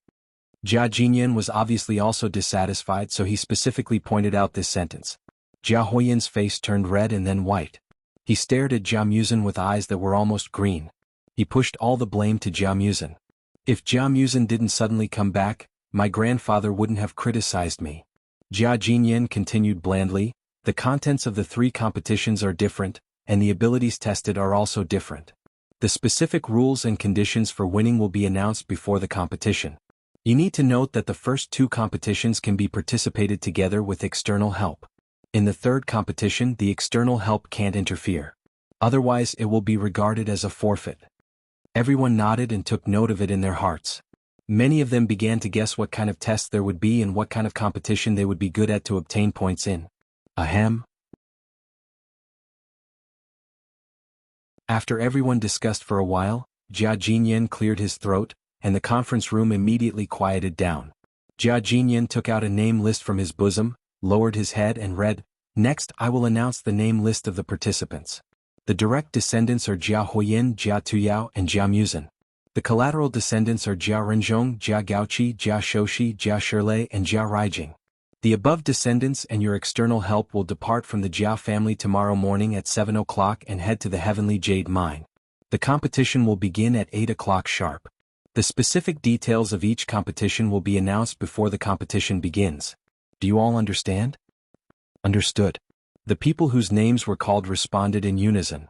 Jia Jinyan was obviously also dissatisfied, so he specifically pointed out this sentence. Jia Huoyan's face turned red and then white. He stared at Jia Muzin with eyes that were almost green. He pushed all the blame to Jia Muzin. If Jia Muzin didn't suddenly come back, my grandfather wouldn't have criticized me. Jia Jinyan continued blandly, the contents of the three competitions are different, and the abilities tested are also different. The specific rules and conditions for winning will be announced before the competition. You need to note that the first two competitions can be participated together with external help. In the third competition, the external help can't interfere. Otherwise, it will be regarded as a forfeit. Everyone nodded and took note of it in their hearts. Many of them began to guess what kind of tests there would be and what kind of competition they would be good at to obtain points in. Ahem. After everyone discussed for a while, Jia Jinyan cleared his throat, and the conference room immediately quieted down. Jia Jinyan took out a name list from his bosom, lowered his head and read, "Next I will announce the name list of the participants. The direct descendants are Jia Huoyan, Jia Tuyao, and Jia Muzin. The collateral descendants are Jia Renzhong, Jia Gaoqi, Jia Shoshi, Jia Shirlei, and Jia Raijing. The above descendants and your external help will depart from the Jia family tomorrow morning at 7 o'clock and head to the Heavenly Jade Mine. The competition will begin at 8 o'clock sharp. The specific details of each competition will be announced before the competition begins. Do you all understand?" Understood. The people whose names were called responded in unison.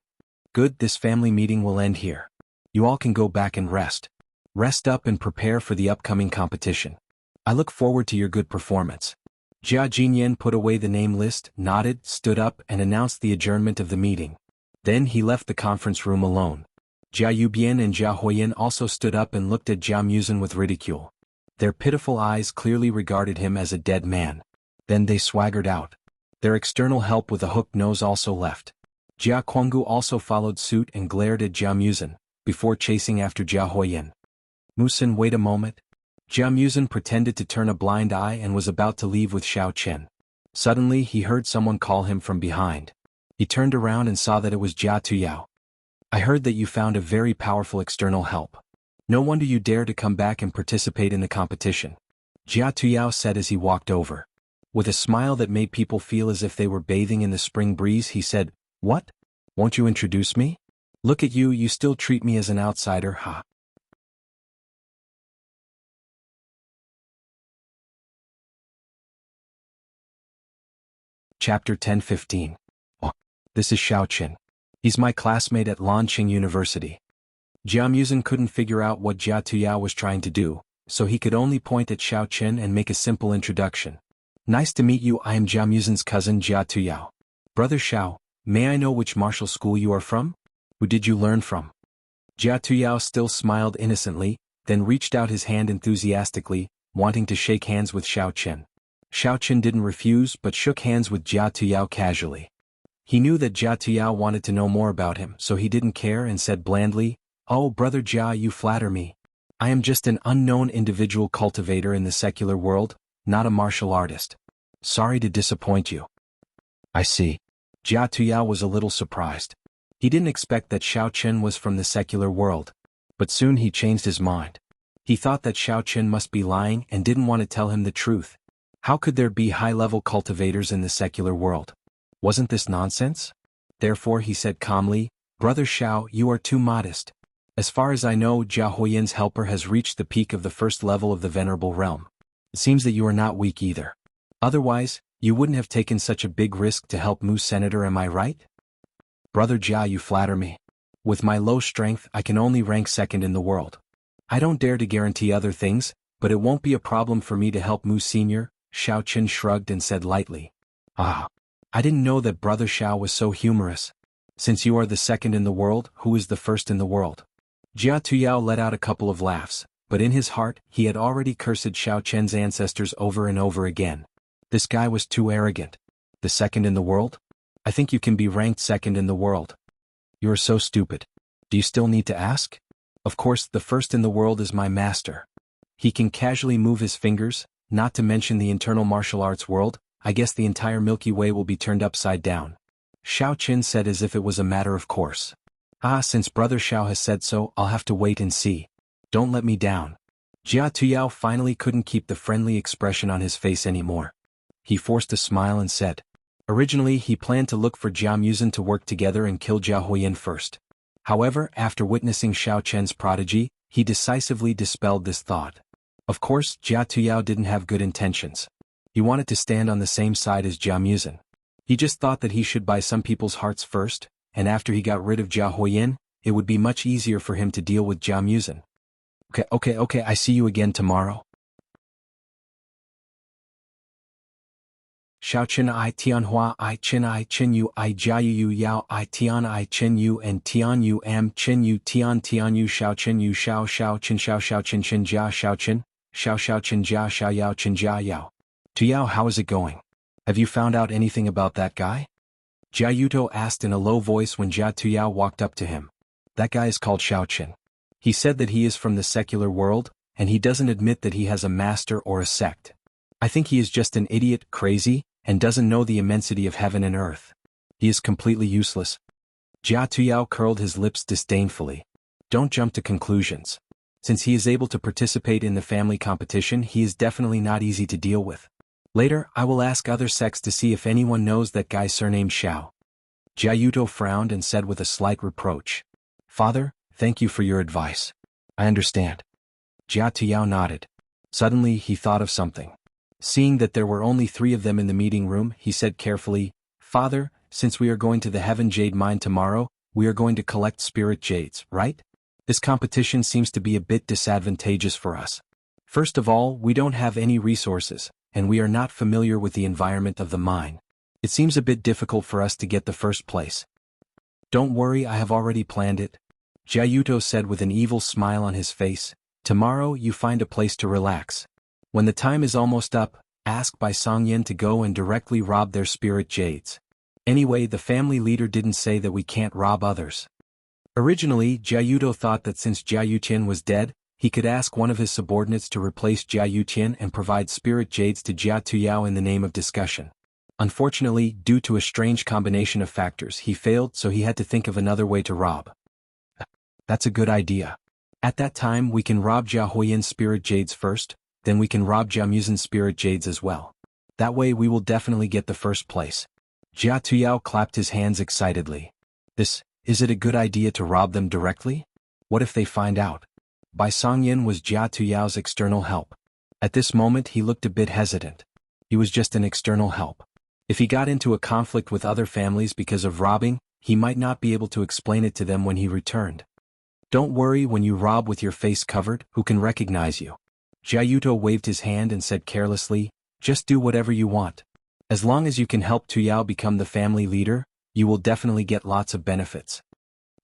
Good, this family meeting will end here. You all can go back and rest. Rest up and prepare for the upcoming competition. I look forward to your good performance. Jia Jinyan put away the name list, nodded, stood up, and announced the adjournment of the meeting. Then he left the conference room alone. Jia Yubian and Jia Huoyan also stood up and looked at Jia Muzin with ridicule. Their pitiful eyes clearly regarded him as a dead man. Then they swaggered out. Their external help with a hooked nose also left. Jia Kuanggu also followed suit and glared at Jia Muzin, before chasing after Jia Huoyan. Muzin, wait a moment. Jia Muzin pretended to turn a blind eye and was about to leave with Xiao Chen. Suddenly he heard someone call him from behind. He turned around and saw that it was Jia Tuyao. I heard that you found a very powerful external help. No wonder you dare to come back and participate in the competition. Jia Tuyao said as he walked over. With a smile that made people feel as if they were bathing in the spring breeze, he said, "What? Won't you introduce me? Look at you, you still treat me as an outsider, ha." Chapter 10-15. Oh, this is Xiao Chen. He's my classmate at Lanqing University. Jia Muzin couldn't figure out what Jia Tuyao was trying to do, so he could only point at Xiao Chen and make a simple introduction. Nice to meet you, I am Jia Muzin's cousin Jia Tuyao. Brother Xiao, may I know which martial school you are from? Who did you learn from? Jia Tuyao still smiled innocently, then reached out his hand enthusiastically, wanting to shake hands with Xiao Chen. Xiao Chen didn't refuse but shook hands with Jia Tuyao casually. He knew that Jia Tuyao wanted to know more about him, so he didn't care and said blandly, "Oh, Brother Jia, you flatter me. I am just an unknown individual cultivator in the secular world, not a martial artist. Sorry to disappoint you." I see. Jia Tuyao was a little surprised. He didn't expect that Xiao Chen was from the secular world. But soon he changed his mind. He thought that Xiao Chen must be lying and didn't want to tell him the truth. How could there be high-level cultivators in the secular world? Wasn't this nonsense? Therefore he said calmly, "Brother Xiao, you are too modest. As far as I know, Jia Huoyan's helper has reached the peak of the first level of the Venerable Realm. It seems that you are not weak either. Otherwise, you wouldn't have taken such a big risk to help Mu Senator, am I right? Brother Jia, you flatter me. With my low strength, I can only rank second in the world. I don't dare to guarantee other things, but it won't be a problem for me to help Mu Senior." Xiao Chen shrugged and said lightly. "Ah. I didn't know that Brother Xiao was so humorous. Since you are the second in the world, who is the first in the world?" Jia Tuyao let out a couple of laughs, but in his heart, he had already cursed Xiao Chen's ancestors over and over again. This guy was too arrogant. The second in the world? I think you can be ranked second in the world. You are so stupid. Do you still need to ask? Of course, the first in the world is my master. He can casually move his fingers, not to mention the internal martial arts world. I guess the entire Milky Way will be turned upside down. Xiao Chen said as if it was a matter of course. Ah, since Brother Xiao has said so, I'll have to wait and see. Don't let me down. Jia Tuyao finally couldn't keep the friendly expression on his face anymore. He forced a smile and said, originally he planned to look for Jia Muzin to work together and kill Jia Huoyan first. However, after witnessing Xiao Chen's prodigy, he decisively dispelled this thought. Of course, Jia Tuyao didn't have good intentions. He wanted to stand on the same side as Jia Muzin. He just thought that he should buy some people's hearts first, and after he got rid of Jia Huoyan, it would be much easier for him to deal with Jia Muzin. Okay, I see you again tomorrow. Xiao Chen I Tianhua I Chen Yu I Jia Yu Yao I Tian I Chen Yu and Tian Yu Am Chen Yu Tian Yu Xiao Chen Yu Xiao Chen Xiao Chen Jia Xiao Chen Jia Xiao Yao Chen Jia Yao. Tuyao, how is it going? Have you found out anything about that guy? Jia Yuto asked in a low voice when Jia Tuyao walked up to him. That guy is called Xiao Chen. He said that he is from the secular world, and he doesn't admit that he has a master or a sect. I think he is just an idiot, crazy, and doesn't know the immensity of heaven and earth. He is completely useless. Jia Tuyao curled his lips disdainfully. Don't jump to conclusions. Since he is able to participate in the family competition, he is definitely not easy to deal with. Later, I will ask other sects to see if anyone knows that guy surnamed Xiao. Jia Yuto frowned and said with a slight reproach. Father, thank you for your advice. I understand. Jia Tuyao nodded. Suddenly, he thought of something. Seeing that there were only 3 of them in the meeting room, he said carefully, Father, since we are going to the Heaven Jade Mine tomorrow, we are going to collect spirit jades, right? This competition seems to be a bit disadvantageous for us. First of all, we don't have any resources, and we are not familiar with the environment of the mine. It seems a bit difficult for us to get the first place. Don't worry, I have already planned it. Jia Yuto said with an evil smile on his face. Tomorrow you find a place to relax. When the time is almost up, ask Bai Songyan to go and directly rob their spirit jades. Anyway, the family leader didn't say that we can't rob others. Originally, Jia Yuto thought that since Jia Yuqian was dead, he could ask one of his subordinates to replace Jia Yuqian and provide spirit jades to Jia Tuyao in the name of discussion. Unfortunately, due to a strange combination of factors, he failed, so he had to think of another way to rob. That's a good idea. At that time, we can rob Jia Huoyan's spirit jades first, then we can rob Jia Muzin's spirit jades as well. That way we will definitely get the first place. Jia Tuyao clapped his hands excitedly. Is it a good idea to rob them directly? What if they find out? Bai Songyan was Jia Tuyao's external help. At this moment he looked a bit hesitant. He was just an external help. If he got into a conflict with other families because of robbing, he might not be able to explain it to them when he returned. Don't worry when you rob with your face covered, who can recognize you? Jiayuto waved his hand and said carelessly, "Just do whatever you want. As long as you can help Tuyao become the family leader, you will definitely get lots of benefits."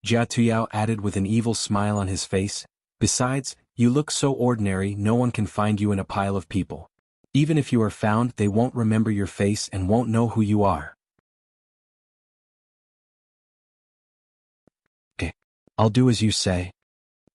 Jia Tuyao added with an evil smile on his face, "Besides, you look so ordinary, no one can find you in a pile of people. Even if you are found, they won't remember your face and won't know who you are." "Okay. I'll do as you say."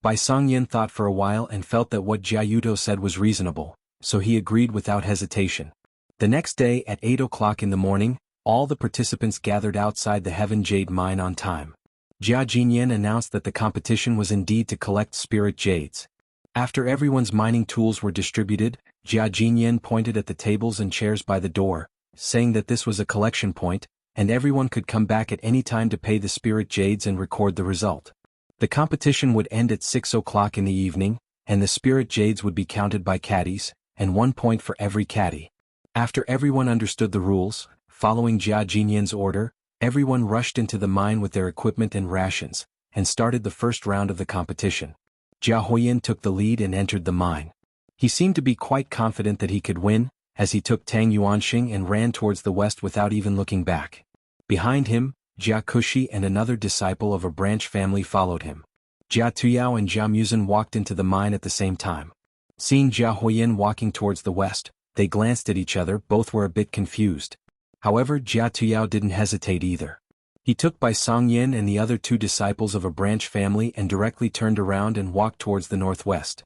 Bai Songyin thought for a while and felt that what Jiayuto said was reasonable, so he agreed without hesitation. The next day at 8 o'clock in the morning, all the participants gathered outside the Heaven Jade mine on time. Jia Jinyan announced that the competition was indeed to collect spirit jades. After everyone's mining tools were distributed, Jia Jinyan pointed at the tables and chairs by the door, saying that this was a collection point, and everyone could come back at any time to pay the spirit jades and record the result. The competition would end at 6 o'clock in the evening, and the spirit jades would be counted by caddies, and 1 point for every caddy. After everyone understood the rules, following Jia Jinyan's order, everyone rushed into the mine with their equipment and rations, and started the first round of the competition. Jia Huoyin took the lead and entered the mine. He seemed to be quite confident that he could win, as he took Tang Yuanxing and ran towards the west without even looking back. Behind him, Jia Kushi and another disciple of a branch family followed him. Jia Tuyao and Jia Muzhen walked into the mine at the same time. Seeing Jia Huoyin walking towards the west, they glanced at each other. Both were a bit confused. However, Jia Tuyao didn't hesitate either. He took Bai Songyin and the other 2 disciples of a branch family and directly turned around and walked towards the northwest.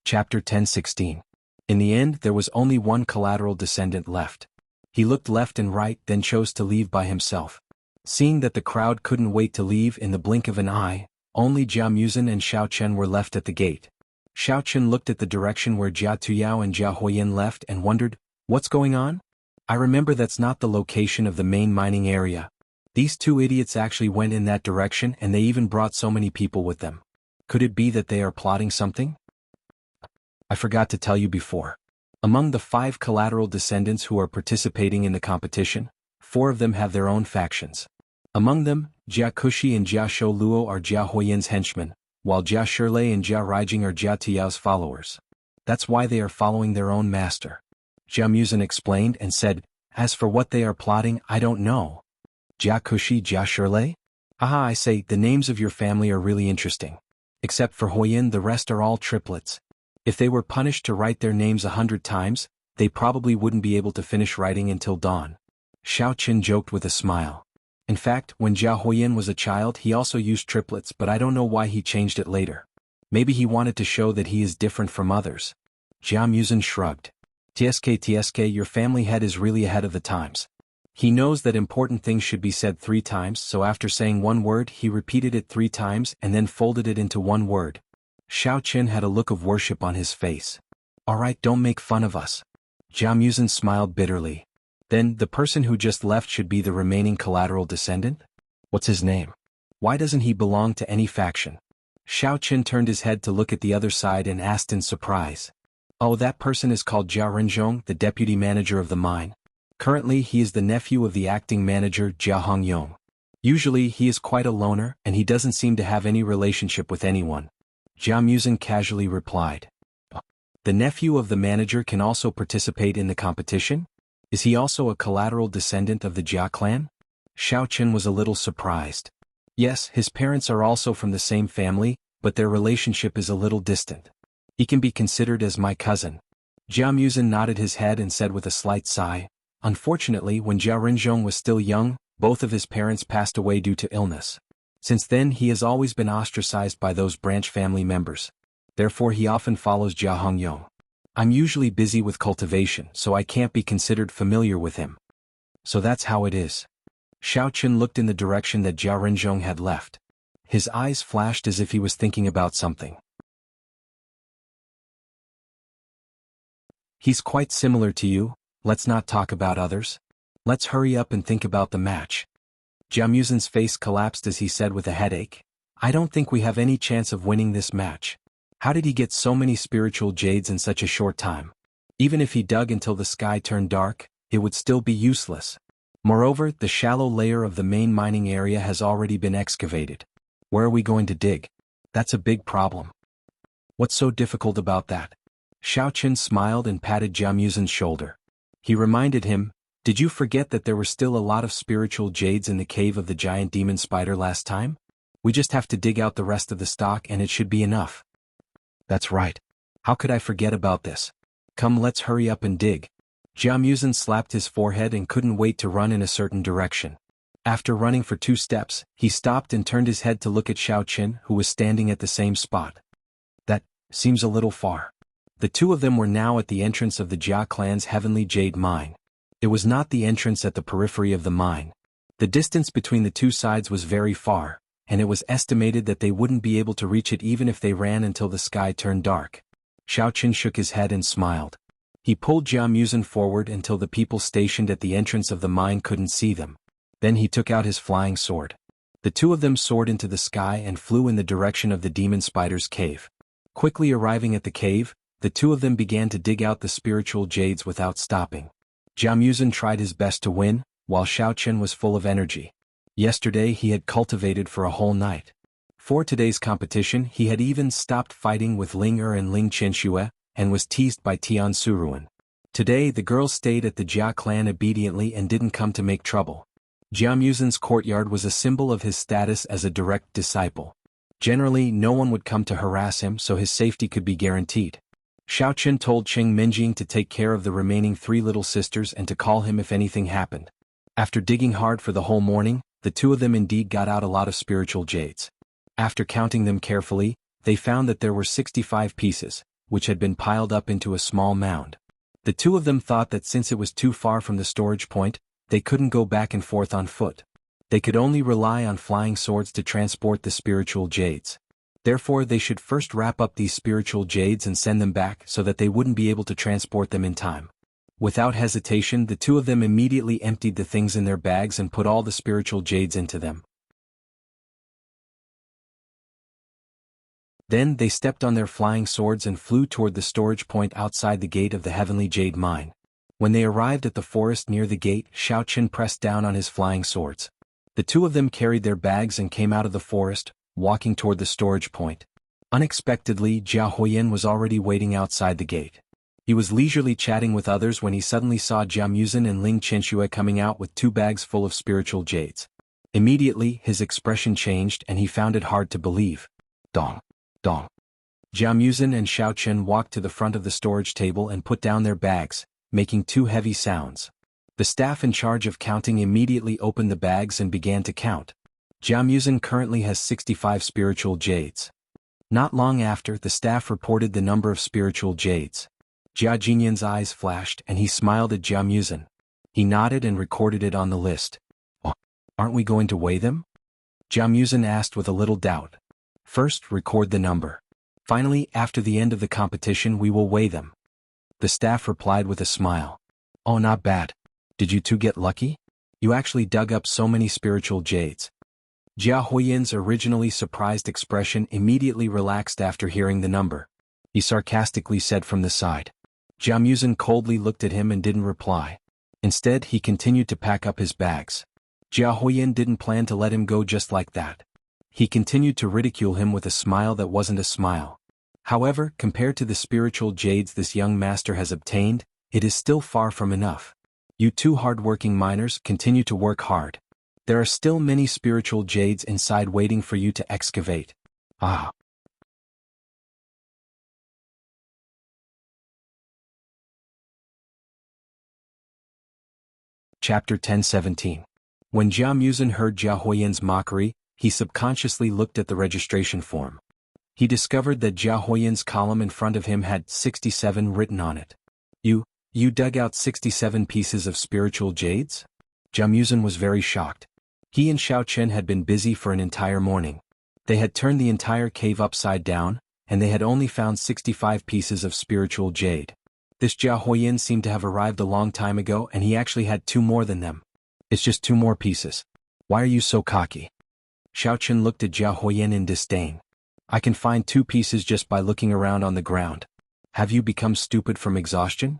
Chapter 10:16. In the end, there was only one collateral descendant left. He looked left and right, then chose to leave by himself. Seeing that the crowd couldn't wait to leave in the blink of an eye, only Jia Muzhen and Xiao Chen were left at the gate. Xiao Chen looked at the direction where Jia Tuyao and Jia Huoyin left and wondered, "What's going on? I remember that's not the location of the main mining area. These 2 idiots actually went in that direction and they even brought so many people with them. Could it be that they are plotting something? I forgot to tell you before. Among the 5 collateral descendants who are participating in the competition, 4 of them have their own factions. Among them, Jia Kushi and Jia Sholuo are Jia Huoyin's henchmen, while Jia Shirlei and Jia Raijing are Jia Tuyao's followers. That's why they are following their own master." Jia Muzhen explained and said, "As for what they are plotting, I don't know." "Jia Kushi, Jia Shirlei? Aha, I say, the names of your family are really interesting. Except for Huoyin, the rest are all triplets. If they were punished to write their names 100 times, they probably wouldn't be able to finish writing until dawn." Xiao Chen joked with a smile. In fact, when Jia Huoyin was a child he also used triplets, but I don't know why he changed it later. Maybe he wanted to show that he is different from others. Jia Muzhen shrugged. TSK, your family head is really ahead of the times. He knows that important things should be said 3 times, so after saying one word he repeated it 3 times and then folded it into one word. Xiao Chen had a look of worship on his face. "Alright, don't make fun of us." Jia Muzhen smiled bitterly. "Then, the person who just left should be the remaining collateral descendant? What's his name? Why doesn't he belong to any faction?" Xiao Chen turned his head to look at the other side and asked in surprise. "Oh, that person is called Jia Renzhong, the deputy manager of the mine. Currently he is the nephew of the acting manager Jia Hongyong. Usually he is quite a loner and he doesn't seem to have any relationship with anyone." Jia Muzhen casually replied. "The nephew of the manager can also participate in the competition? Is he also a collateral descendant of the Jia clan?" Xiao Chen was a little surprised. "Yes, his parents are also from the same family, but their relationship is a little distant. He can be considered as my cousin." Jia Muzhen nodded his head and said with a slight sigh, "Unfortunately, when Jia Renzhong was still young, both of his parents passed away due to illness. Since then he has always been ostracized by those branch family members. Therefore he often follows Jia Hongyong. I'm usually busy with cultivation, so I can't be considered familiar with him." "So that's how it is." Xiao Chen looked in the direction that Jia Renzhong had left. His eyes flashed as if he was thinking about something. "He's quite similar to you. Let's not talk about others. Let's hurry up and think about the match." Jia Muzhen's face collapsed as he said with a headache, "I don't think we have any chance of winning this match. How did he get so many spiritual jades in such a short time? Even if he dug until the sky turned dark, it would still be useless. Moreover, the shallow layer of the main mining area has already been excavated. Where are we going to dig? That's a big problem. What's so difficult about that? Xiao Qin smiled and patted Jia Yuzin's shoulder. He reminded him, did you forget that there were still a lot of spiritual jades in the cave of the giant demon spider last time? We just have to dig out the rest of the stock and it should be enough. That's right. How could I forget about this? Come, let's hurry up and dig. Jia Yuzin slapped his forehead and couldn't wait to run in a certain direction. After running for 2 steps, he stopped and turned his head to look at Xiao Qin, who was standing at the same spot. That seems a little far. The two of them were now at the entrance of the Jia clan's heavenly jade mine. It was not the entrance at the periphery of the mine. The distance between the two sides was very far, and it was estimated that they wouldn't be able to reach it even if they ran until the sky turned dark. Xiao Qin shook his head and smiled. He pulled Jia Yuzin forward until the people stationed at the entrance of the mine couldn't see them. Then he took out his flying sword. The two of them soared into the sky and flew in the direction of the demon spider's cave. Quickly arriving at the cave, the two of them began to dig out the spiritual jades without stopping. Jia Yuzin tried his best to win, while Xiao Qin was full of energy. Yesterday he had cultivated for a whole night. For today's competition he had even stopped fighting with Ling Er and Ling Qianxue, and was teased by Tian Suruan. Today the girls stayed at the Jia clan obediently and didn't come to make trouble. Jia Yuzin's courtyard was a symbol of his status as a direct disciple. Generally no one would come to harass him, so his safety could be guaranteed. Xiao Qin told Qing Minjing to take care of the remaining 3 little sisters and to call him if anything happened. After digging hard for the whole morning, the two of them indeed got out a lot of spiritual jades. After counting them carefully, they found that there were 65 pieces, which had been piled up into a small mound. The two of them thought that since it was too far from the storage point, they couldn't go back and forth on foot. They could only rely on flying swords to transport the spiritual jades. Therefore they should first wrap up these spiritual jades and send them back so that they wouldn't be able to transport them in time. Without hesitation the two of them immediately emptied the things in their bags and put all the spiritual jades into them. Then they stepped on their flying swords and flew toward the storage point outside the gate of the heavenly jade mine. When they arrived at the forest near the gate, Xiao Qin pressed down on his flying swords. The two of them carried their bags and came out of the forest, walking toward the storage point. Unexpectedly, Jia Huoyan was already waiting outside the gate. He was leisurely chatting with others when he suddenly saw Jia Yuzin and Ling Qianxue coming out with 2 bags full of spiritual jades. Immediately, his expression changed and he found it hard to believe. Dong. Dong. Jia Yuzin and Xiao Qin walked to the front of the storage table and put down their bags, making 2 heavy sounds. The staff in charge of counting immediately opened the bags and began to count. Jia Yuzin currently has 65 spiritual jades. Not long after, the staff reported the number of spiritual jades. Jia Jinyan's eyes flashed and he smiled at Jia Yuzin. He nodded and recorded it on the list. Oh, aren't we going to weigh them? Jia Yuzin asked with a little doubt. First, record the number. Finally, after the end of the competition we will weigh them. The staff replied with a smile. Oh, not bad. Did you two get lucky? You actually dug up so many spiritual jades. Jia Huoyan's originally surprised expression immediately relaxed after hearing the number. He sarcastically said from the side. Jia Yuzin coldly looked at him and didn't reply. Instead, he continued to pack up his bags. Jia Huoyan didn't plan to let him go just like that. He continued to ridicule him with a smile that wasn't a smile. However, compared to the spiritual jades this young master has obtained, it is still far from enough. You two hard-working miners continue to work hard. There are still many spiritual jades inside waiting for you to excavate. Ah. Chapter 10:17. When Jia Yuzin heard Jia Huoyan's mockery, he subconsciously looked at the registration form. He discovered that Jia Huoyan's column in front of him had 67 written on it. You dug out 67 pieces of spiritual jades? Jia Yuzin was very shocked. He and Xiao Qin had been busy for an entire morning. They had turned the entire cave upside down, and they had only found 65 pieces of spiritual jade. This Jia Huoyan seemed to have arrived a long time ago and he actually had 2 more than them. It's just 2 more pieces. Why are you so cocky? Xiao Qin looked at Jia Huoyan in disdain. I can find 2 pieces just by looking around on the ground. Have you become stupid from exhaustion?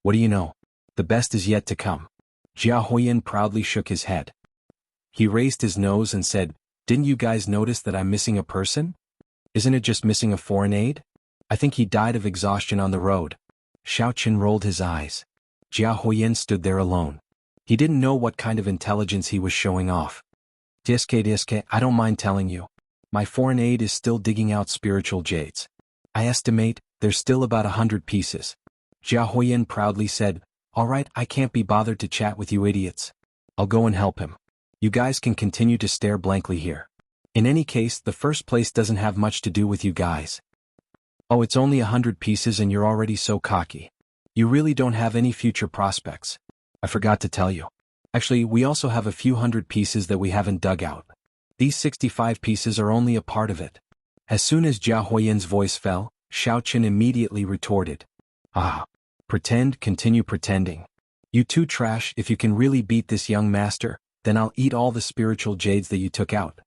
What do you know? The best is yet to come. Jia Huiyan proudly shook his head. He raised his nose and said, "Didn't you guys notice that I'm missing a person? Isn't it just missing a foreign aid? I think he died of exhaustion on the road." Xiao Qin rolled his eyes. Jia Huiyan stood there alone. He didn't know what kind of intelligence he was showing off. Diske, I don't mind telling you. My foreign aid is still digging out spiritual jades. I estimate there's still about 100 pieces. Jia Huiyan proudly said, "All right, I can't be bothered to chat with you idiots. I'll go and help him. You guys can continue to stare blankly here. In any case, the first place doesn't have much to do with you guys." "Oh, it's only 100 pieces and you're already so cocky. You really don't have any future prospects. I forgot to tell you. Actually, we also have a few hundred pieces that we haven't dug out. These 65 pieces are only a part of it." As soon as Jia Huiyan's voice fell, Xiao Qin immediately retorted, "Ah. Continue pretending. You too trash. If you can really beat this young master, then I'll eat all the spiritual jades that you took out."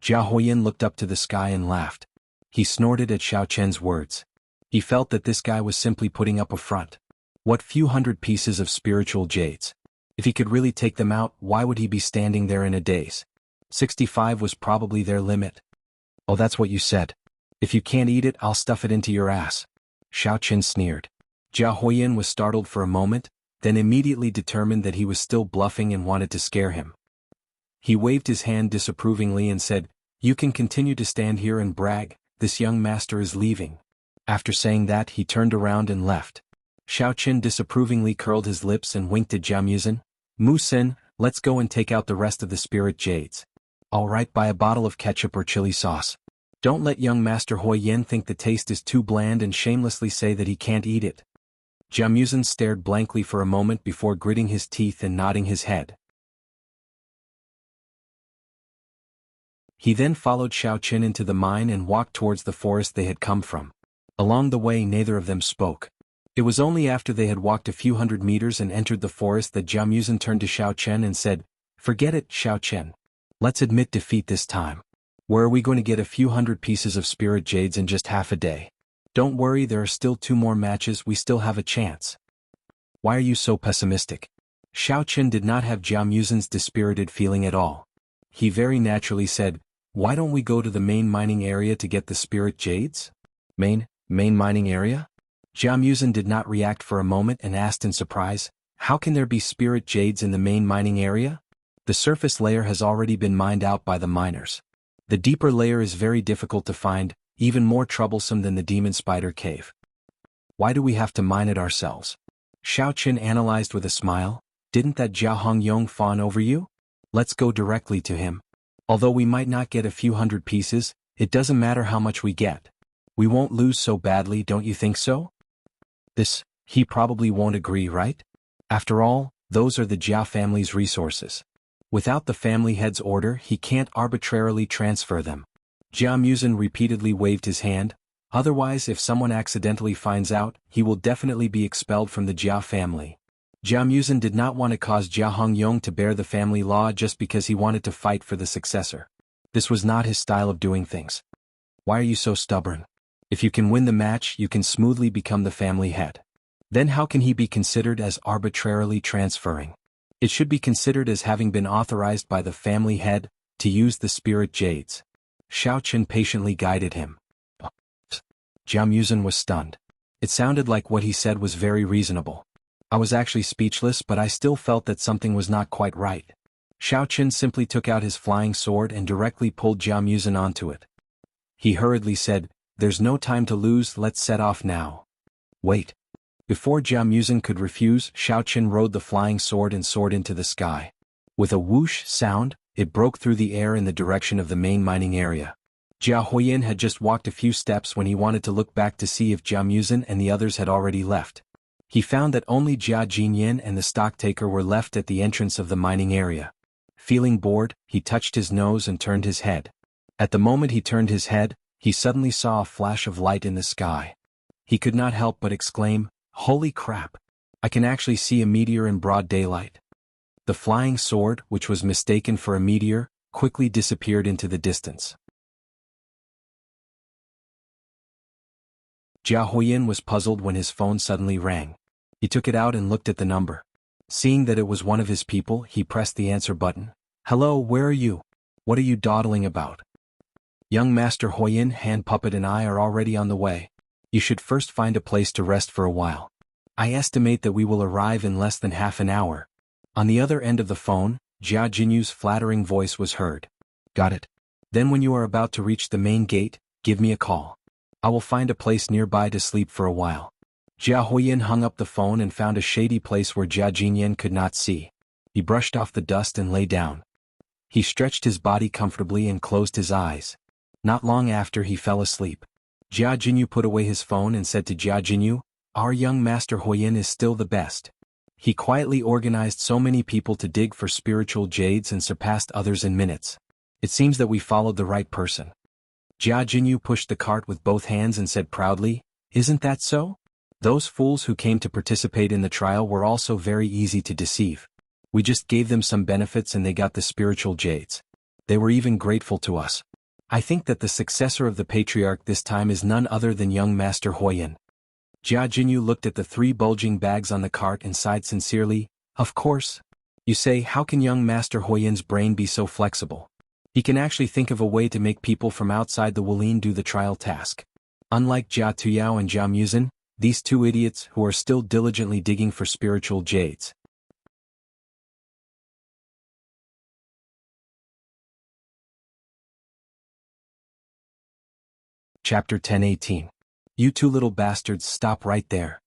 Jia Huiyan looked up to the sky and laughed. He snorted at Xiao Qin's words. He felt that this guy was simply putting up a front. What few hundred pieces of spiritual jades? If he could really take them out, why would he be standing there in a daze? 65 was probably their limit. "Oh, that's what you said. If you can't eat it, I'll stuff it into your ass." Xiao Qin sneered. Jia Huiyan was startled for a moment, then immediately determined that he was still bluffing and wanted to scare him. He waved his hand disapprovingly and said, "You can continue to stand here and brag, this young master is leaving." After saying that, he turned around and left. Xiao Qin disapprovingly curled his lips and winked at Jianghu. "Mu Sin, let's go and take out the rest of the spirit jades. All right, buy a bottle of ketchup or chili sauce. Don't let young Master Huiyan think the taste is too bland and shamelessly say that he can't eat it." Jianghu stared blankly for a moment before gritting his teeth and nodding his head. He then followed Xiao Qin into the mine and walked towards the forest they had come from. Along the way, neither of them spoke. It was only after they had walked a few hundred meters and entered the forest that Jianghu turned to Xiao Qin and said, "Forget it, Xiao Qin. Let's admit defeat this time. Where are we going to get a few hundred pieces of spirit jades in just half a day? Don't worry, there are still 2 more matches, we still have a chance." "Why are you so pessimistic?" Xiao Qin did not have Jianghu's dispirited feeling at all. He very naturally said, "Why don't we go to the main mining area to get the spirit jades?" Main mining area? Jianghu did not react for a moment and asked in surprise, "How can there be spirit jades in the main mining area? The surface layer has already been mined out by the miners. The deeper layer is very difficult to find, even more troublesome than the demon spider cave. Why do we have to mine it ourselves?" Xiao Qin analyzed with a smile. "Didn't that Jia Hongyong fawn over you? Let's go directly to him. Although we might not get a few hundred pieces, it doesn't matter how much we get. We won't lose so badly, don't you think so?" He probably won't agree, right? After all, those are the Jia family's resources. Without the family head's order, he can't arbitrarily transfer them. Jianghu repeatedly waved his hand. "Otherwise, if someone accidentally finds out, he will definitely be expelled from the Jia family." Jianghu did not want to cause Jia Hongyong to bear the family law just because he wanted to fight for the successor. This was not his style of doing things. "Why are you so stubborn? If you can win the match, you can smoothly become the family head. Then how can he be considered as arbitrarily transferring? It should be considered as having been authorized by the family head to use the spirit jades." Xiao Qin patiently guided him. Jianghu was stunned. It sounded like what he said was very reasonable. I was actually speechless, but I still felt that something was not quite right. Xiao Qin simply took out his flying sword and directly pulled Jianghu onto it. He hurriedly said, "There's no time to lose, let's set off now." "Wait." Before Jianghu could refuse, Xiao Qin rode the flying sword and soared into the sky. With a whoosh sound, it broke through the air in the direction of the main mining area. Jia Huiyan had just walked a few steps when he wanted to look back to see if Jianghu and the others had already left. He found that only Jia Jinyan and the stocktaker were left at the entrance of the mining area. Feeling bored, he touched his nose and turned his head. At the moment he turned his head, he suddenly saw a flash of light in the sky. He could not help but exclaim, "Holy crap! I can actually see a meteor in broad daylight." The flying sword, which was mistaken for a meteor, quickly disappeared into the distance. Jia Huiyan was puzzled when his phone suddenly rang. He took it out and looked at the number. Seeing that it was one of his people, he pressed the answer button. "Hello, where are you? What are you dawdling about?" "Young Master Huoyin, Hand Puppet and I are already on the way. You should first find a place to rest for a while. I estimate that we will arrive in less than half an hour." On the other end of the phone, Jia Jinyu's flattering voice was heard. "Got it. Then when you are about to reach the main gate, give me a call. I will find a place nearby to sleep for a while." Jia Huoyin hung up the phone and found a shady place where Jia Jinyan could not see. He brushed off the dust and lay down. He stretched his body comfortably and closed his eyes. Not long after, he fell asleep. Jia Jinyu put away his phone and said to Jia Jinyu, "Our young Master Huoyin is still the best. He quietly organized so many people to dig for spiritual jades and surpassed others in minutes. It seems that we followed the right person." Jia Jinyu pushed the cart with both hands and said proudly, "Isn't that so? Those fools who came to participate in the trial were also very easy to deceive. We just gave them some benefits and they got the spiritual jades. They were even grateful to us. I think that the successor of the patriarch this time is none other than young Master Huoyin." Jia Jinyu looked at the 3 bulging bags on the cart and sighed sincerely, "Of course. You say, how can young Master Huoyin's brain be so flexible? He can actually think of a way to make people from outside the Wulin do the trial task. Unlike Jia Tuyao and Jia Muzin, these 2 idiots who are still diligently digging for spiritual jades." Chapter 10:18. "You 2 little bastards, stop right there."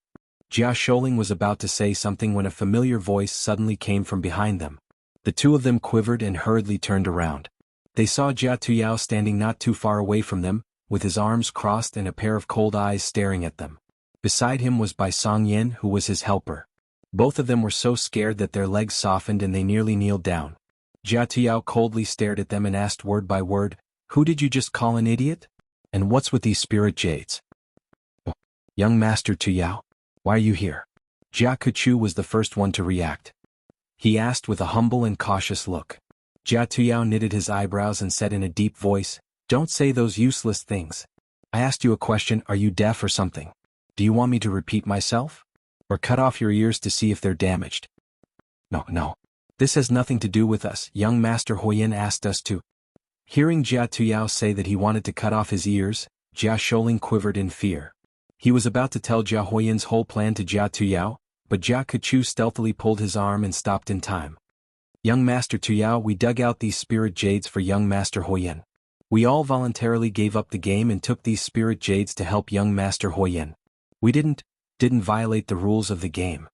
Jia Sholing was about to say something when a familiar voice suddenly came from behind them. The 2 of them quivered and hurriedly turned around. They saw Jia Tuyao standing not too far away from them, with his arms crossed and a pair of cold eyes staring at them. Beside him was Bai Song Yin, who was his helper. Both of them were so scared that their legs softened and they nearly kneeled down. Jia Tuyao coldly stared at them and asked word by word, "Who did you just call an idiot? And what's with these spirit jades?" "Oh, young Master Tuyao, why are you here?" Jia Kechu was the first one to react. He asked with a humble and cautious look. Jia Tuyao knitted his eyebrows and said in a deep voice, "Don't say those useless things. I asked you a question, are you deaf or something? Do you want me to repeat myself? Or cut off your ears to see if they're damaged?" No. This has nothing to do with us. Young Master Huoyin asked us to." Hearing Jia Tuyao say that he wanted to cut off his ears, Jia Sholing quivered in fear. He was about to tell Jia Huoyin's whole plan to Jia Tuyao, but Jia Kechu stealthily pulled his arm and stopped in time. "Young Master Tuyao, we dug out these spirit jades for young Master Huoyin. We all voluntarily gave up the game and took these spirit jades to help young Master Huoyin. We didn't violate the rules of the game."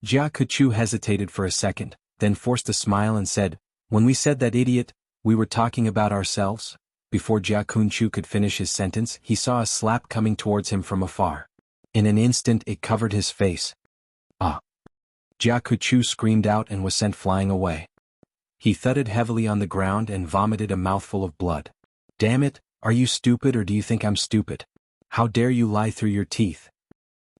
Jia Kechu hesitated for a second, then forced a smile and said, "When we said that idiot, we were talking about ourselves." Before Jia Kunchu could finish his sentence, he saw a slap coming towards him from afar. In an instant it covered his face. "Ah!" Jia Kechu screamed out and was sent flying away. He thudded heavily on the ground and vomited a mouthful of blood. "Damn it, are you stupid or do you think I'm stupid? How dare you lie through your teeth?"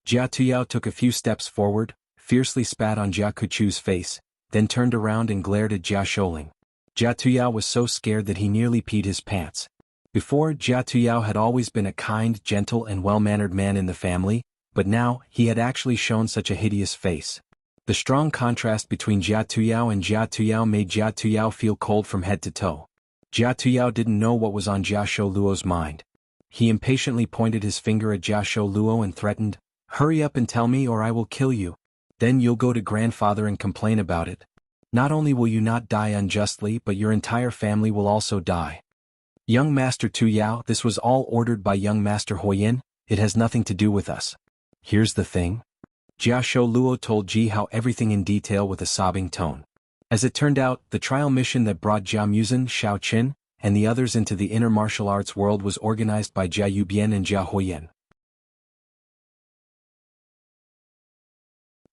Jia Tuyao took a few steps forward, fiercely spat on Jia Kechu's face, then turned around and glared at Jia Sholing. Jia Tuyao was so scared that he nearly peed his pants. Before, Jia Tuyao had always been a kind, gentle and well-mannered man in the family, but now, he had actually shown such a hideous face. The strong contrast between Jia Tuyao and Jia Tuyao made Jia Tuyao feel cold from head to toe. Jia Tuyao didn't know what was on Jia Sholuo's mind. He impatiently pointed his finger at Jia Sholuo and threatened, "Hurry up and tell me or I will kill you. Then you'll go to grandfather and complain about it. Not only will you not die unjustly but your entire family will also die." "Young Master Tuyao, this was all ordered by young Master Huoyin, it has nothing to do with us. Here's the thing." Jia Sholuo told Ji Hao everything in detail with a sobbing tone. As it turned out, the trial mission that brought Jia Muzin, Shao Qin, and the others into the inner martial arts world was organized by Jia Yubian and Jia Huoyin.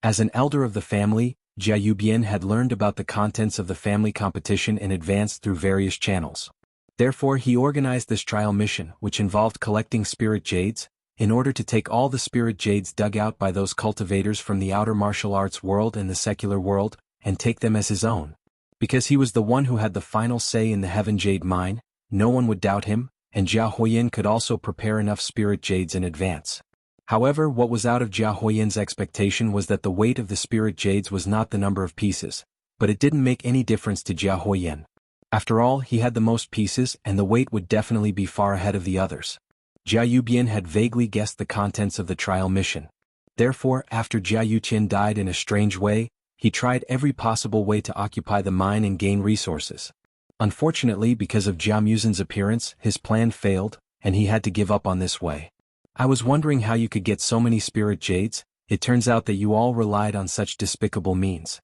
As an elder of the family, Jia Yubian had learned about the contents of the family competition in advance through various channels. Therefore he organized this trial mission, which involved collecting spirit jades, in order to take all the spirit jades dug out by those cultivators from the outer martial arts world and the secular world, and take them as his own. Because he was the one who had the final say in the Heaven Jade mine, no one would doubt him, and Jia Huoyin could also prepare enough spirit jades in advance. However, what was out of Jia Huoyan's expectation was that the weight of the spirit jades was not the number of pieces, but it didn't make any difference to Jia Huoyan. After all, he had the most pieces and the weight would definitely be far ahead of the others. Jia Yubian had vaguely guessed the contents of the trial mission. Therefore, after Jia Yuqian died in a strange way, he tried every possible way to occupy the mine and gain resources. Unfortunately, because of Jia Muzin's appearance, his plan failed, and he had to give up on this way. I was wondering how you could get so many spirit jades. It turns out that you all relied on such despicable means.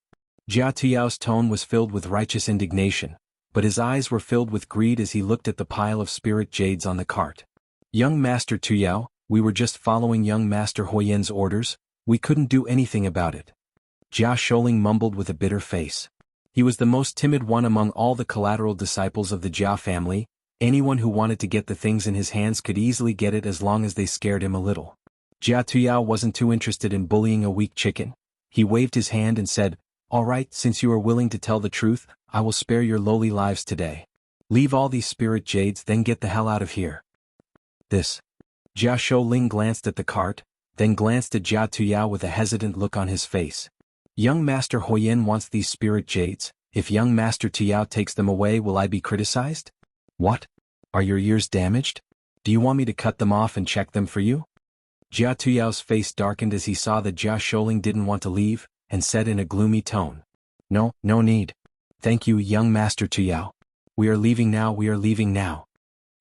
Jia Tuyao's tone was filled with righteous indignation, but his eyes were filled with greed as he looked at the pile of spirit jades on the cart. Young Master Tuyao, we were just following young Master Huoyan's orders, we couldn't do anything about it. Jia Sholing mumbled with a bitter face. He was the most timid one among all the collateral disciples of the Jia family. Anyone who wanted to get the things in his hands could easily get it as long as they scared him a little. Jia Tuyao wasn't too interested in bullying a weak chicken. He waved his hand and said, "All right, since you are willing to tell the truth, I will spare your lowly lives today. Leave all these spirit jades, then get the hell out of here." This. Jia Shouling glanced at the cart, then glanced at Jia Tuyao with a hesitant look on his face. Young Master Huoyan wants these spirit jades. If young Master Tuyao takes them away, will I be criticized? What? Are your ears damaged? Do you want me to cut them off and check them for you? Jia Tuyao's face darkened as he saw that Jia Shouling didn't want to leave, and said in a gloomy tone. No need. Thank you, young Master Tuyao. We are leaving now, we are leaving now.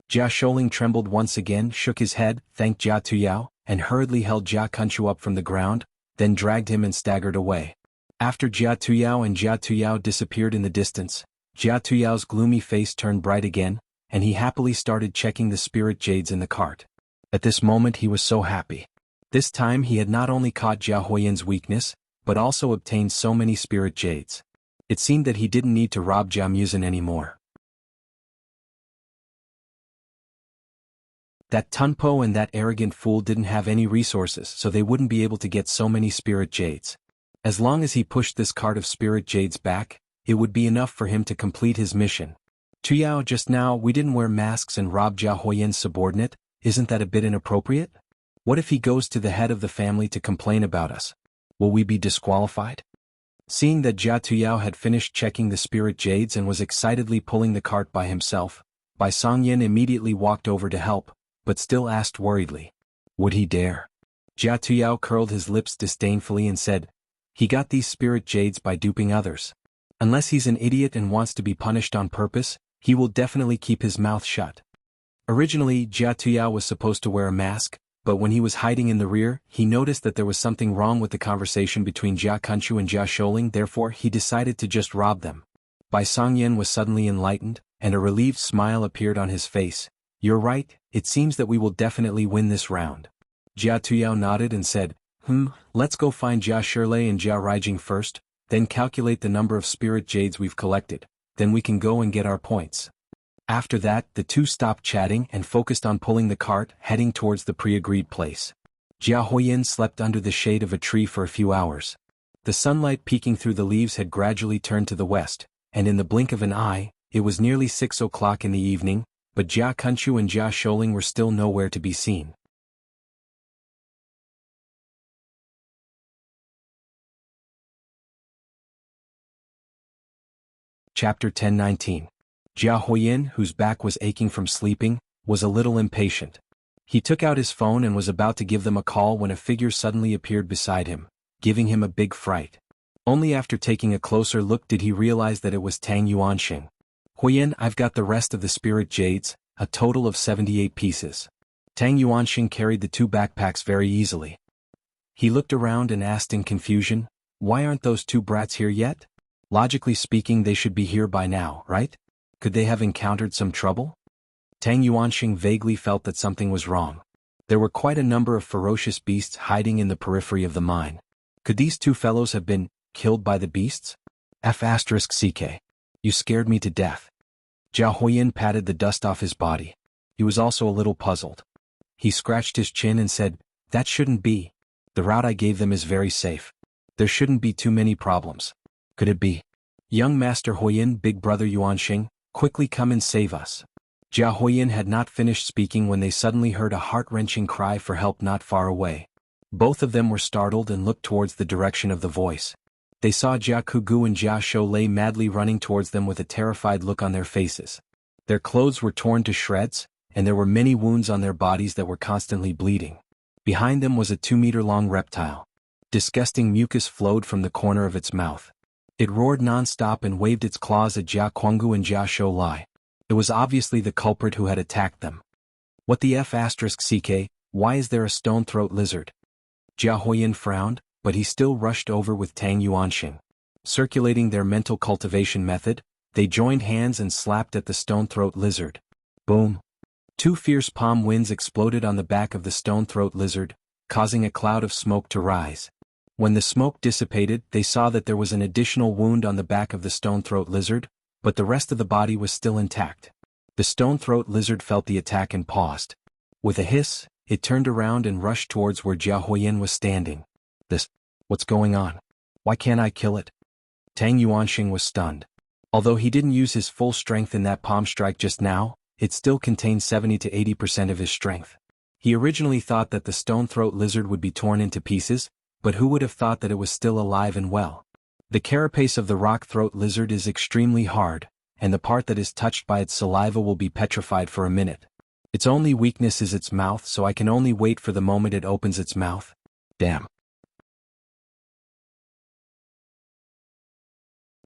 Jia Shouling trembled once again, shook his head, thanked Jia Tuyao, and hurriedly held Jia Kunchu up from the ground, then dragged him and staggered away. After Jia Tuyao and Jia Tuyao disappeared in the distance, Jia Tuyao's gloomy face turned bright again, and he happily started checking the spirit jades in the cart. At this moment he was so happy. This time he had not only caught Jia Huoyan's weakness, but also obtained so many spirit jades. It seemed that he didn't need to rob Jia Muzin anymore. That Tunpo and that arrogant fool didn't have any resources, so they wouldn't be able to get so many spirit jades. As long as he pushed this cart of spirit jades back, it would be enough for him to complete his mission. Tuyao, just now we didn't wear masks and rob Jia Huoyan's subordinate, isn't that a bit inappropriate? What if he goes to the head of the family to complain about us? Will we be disqualified? Seeing that Jia Tuyao had finished checking the spirit jades and was excitedly pulling the cart by himself, Bai Songyan immediately walked over to help, but still asked worriedly. Would he dare? Jia Tuyao curled his lips disdainfully and said, he got these spirit jades by duping others. Unless he's an idiot and wants to be punished on purpose, he will definitely keep his mouth shut. Originally, Jia Tuyao was supposed to wear a mask, but when he was hiding in the rear, he noticed that there was something wrong with the conversation between Jia Kunchu and Jia Shouling, therefore he decided to just rob them. Bai Songyan was suddenly enlightened, and a relieved smile appeared on his face. You're right, it seems that we will definitely win this round. Jia Tuyao nodded and said, let's go find Jia Shirlei and Jia Raijing first, then calculate the number of spirit jades we've collected, then we can go and get our points. After that, the two stopped chatting and focused on pulling the cart, heading towards the pre-agreed place. Jia Huoyan slept under the shade of a tree for a few hours. The sunlight peeking through the leaves had gradually turned to the west, and in the blink of an eye, it was nearly 6 o'clock in the evening, but Jia Kunchu and Jia Shouling were still nowhere to be seen. Chapter 10:19. Jia Huoyan, whose back was aching from sleeping, was a little impatient. He took out his phone and was about to give them a call when a figure suddenly appeared beside him, giving him a big fright. Only after taking a closer look did he realize that it was Tang Yuanxing. Huoyan, I've got the rest of the spirit jades, a total of 78 pieces. Tang Yuanxing carried the two backpacks very easily. He looked around and asked in confusion, why aren't those two brats here yet? Logically speaking, they should be here by now, right? Could they have encountered some trouble? Tang Yuanxing vaguely felt that something was wrong. There were quite a number of ferocious beasts hiding in the periphery of the mine. Could these two fellows have been killed by the beasts? F***CK. You scared me to death. Jia Huoyan patted the dust off his body. He was also a little puzzled. He scratched his chin and said, that shouldn't be. The route I gave them is very safe. There shouldn't be too many problems. Could it be? Young Master Huoyan, big brother Yuanxing, quickly come and save us. Jia Huiyin had not finished speaking when they suddenly heard a heart-wrenching cry for help not far away. Both of them were startled and looked towards the direction of the voice. They saw Jia Kugu and Jia Shou lay madly running towards them with a terrified look on their faces. Their clothes were torn to shreds, and there were many wounds on their bodies that were constantly bleeding. Behind them was a 2-meter-long reptile. Disgusting mucus flowed from the corner of its mouth. It roared non-stop and waved its claws at Jia Kuangu and Jia Shou Lai. It was obviously the culprit who had attacked them. What the F***CK, why is there a stone-throat lizard? Jia Huiyin frowned, but he still rushed over with Tang Yuanxing. Circulating their mental cultivation method, they joined hands and slapped at the stone-throat lizard. Boom! 2 fierce palm winds exploded on the back of the stone-throat lizard, causing a cloud of smoke to rise. When the smoke dissipated, they saw that there was an additional wound on the back of the stone-throat lizard, but the rest of the body was still intact. The stone-throat lizard felt the attack and paused. With a hiss, it turned around and rushed towards where Jia Huiyin was standing. What's going on? Why can't I kill it? Tang Yuanxing was stunned. Although he didn't use his full strength in that palm strike just now, it still contained 70 to 80% of his strength. He originally thought that the stone-throat lizard would be torn into pieces, but who would have thought that it was still alive and well? The carapace of the rock-throat lizard is extremely hard, and the part that is touched by its saliva will be petrified for a minute. Its only weakness is its mouth, so I can only wait for the moment it opens its mouth. Damn.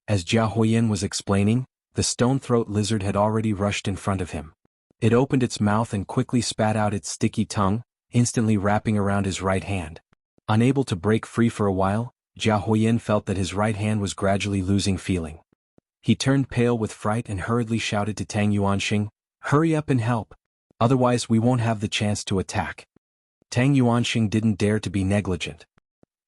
As Jia Huiyin was explaining, the stone-throat lizard had already rushed in front of him. It opened its mouth and quickly spat out its sticky tongue, instantly wrapping around his right hand. Unable to break free for a while, Jia Huiyin felt that his right hand was gradually losing feeling. He turned pale with fright and hurriedly shouted to Tang Yuanxing, "Hurry up and help! Otherwise we won't have the chance to attack." Tang Yuanxing didn't dare to be negligent.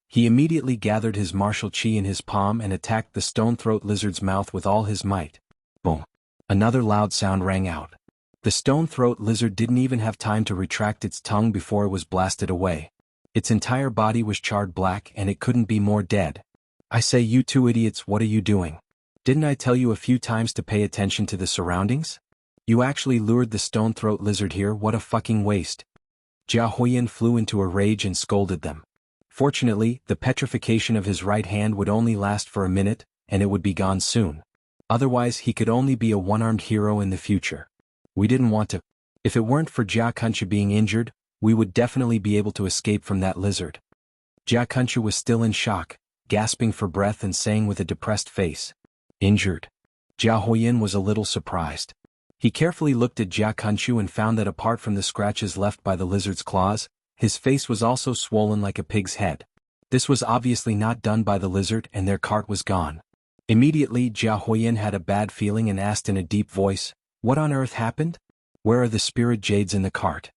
He immediately gathered his martial qi in his palm and attacked the stone-throat lizard's mouth with all his might. Boom! Another loud sound rang out. The stone-throat lizard didn't even have time to retract its tongue before it was blasted away. Its entire body was charred black and it couldn't be more dead. I say, you two idiots, what are you doing? Didn't I tell you a few times to pay attention to the surroundings? You actually lured the stone-throat lizard here, what a fucking waste. Jia Huiyin flew into a rage and scolded them. Fortunately, the petrification of his right hand would only last for a minute, and it would be gone soon. Otherwise he could only be a one-armed hero in the future. We didn't want to. If it weren't for Jia Kunchu being injured, we would definitely be able to escape from that lizard. Jia Kunchu was still in shock, gasping for breath and saying with a depressed face, "Injured?" Jia Huiyin was a little surprised. He carefully looked at Jia Kunchu and found that apart from the scratches left by the lizard's claws, his face was also swollen like a pig's head. This was obviously not done by the lizard and their cart was gone. Immediately Jia Huiyin had a bad feeling and asked in a deep voice, "What on earth happened? Where are the spirit jades in the cart?"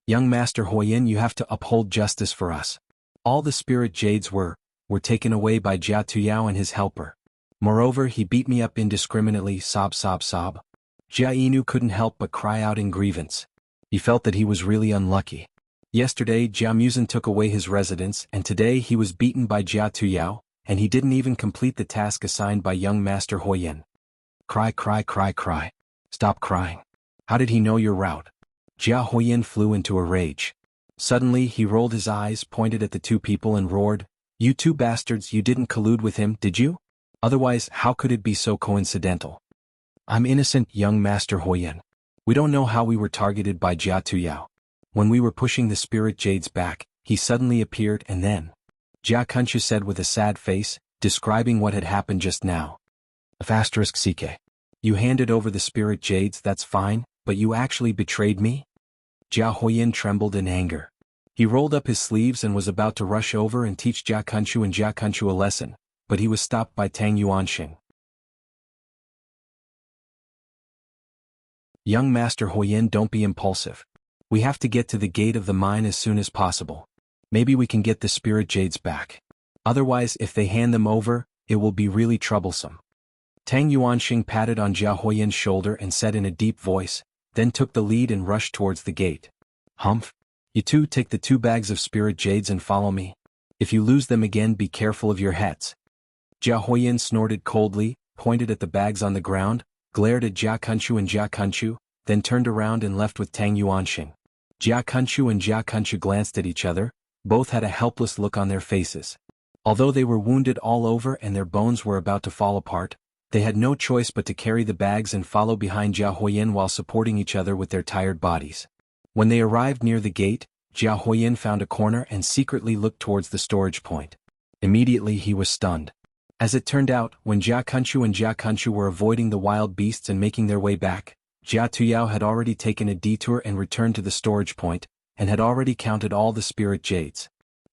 "Young Master Huiyin, you have to uphold justice for us. All the spirit jades were taken away by Jia Tuyao and his helper. Moreover, he beat me up indiscriminately, sob sob sob." Jia Inu couldn't help but cry out in grievance. He felt that he was really unlucky. Yesterday Jia Muzin took away his residence and today he was beaten by Jia Tuyao, and he didn't even complete the task assigned by young Master Huiyin. Cry cry cry cry. Stop crying. How did he know your route? Jia Huiyin flew into a rage. Suddenly he rolled his eyes, pointed at the two people and roared, "You two bastards, you didn't collude with him, did you? Otherwise, how could it be so coincidental?" "I'm innocent, young Master Huiyin. We don't know how we were targeted by Jia Tuyao. When we were pushing the spirit jades back, he suddenly appeared and then..." Jia Kunchu said with a sad face, describing what had happened just now. "CK. You handed over the spirit jades, that's fine, but you actually betrayed me?" Jia Huiyin trembled in anger. He rolled up his sleeves and was about to rush over and teach Jia Kunchu and Jia Kunchu a lesson, but he was stopped by Tang Yuanxing. "Young Master Huiyin, don't be impulsive. We have to get to the gate of the mine as soon as possible. Maybe we can get the spirit jades back. Otherwise, if they hand them over, it will be really troublesome." Tang Yuanxing patted on Jia Huiyin's shoulder and said in a deep voice, then took the lead and rushed towards the gate. "Humph. You two take the 2 bags of spirit jades and follow me. If you lose them again, be careful of your heads." Jia Huiyin snorted coldly, pointed at the bags on the ground, glared at Jia Kunchu and Jia Kunchu, then turned around and left with Tang Yuanxing. Jia Kunchu and Jia Kunchu glanced at each other, both had a helpless look on their faces. Although they were wounded all over and their bones were about to fall apart, they had no choice but to carry the bags and follow behind Jia Huoyin while supporting each other with their tired bodies. When they arrived near the gate, Jia Huoyin found a corner and secretly looked towards the storage point. Immediately he was stunned. As it turned out, when Jia Kunchu and Jia Kunchu were avoiding the wild beasts and making their way back, Jia Tuyao had already taken a detour and returned to the storage point, and had already counted all the spirit jades.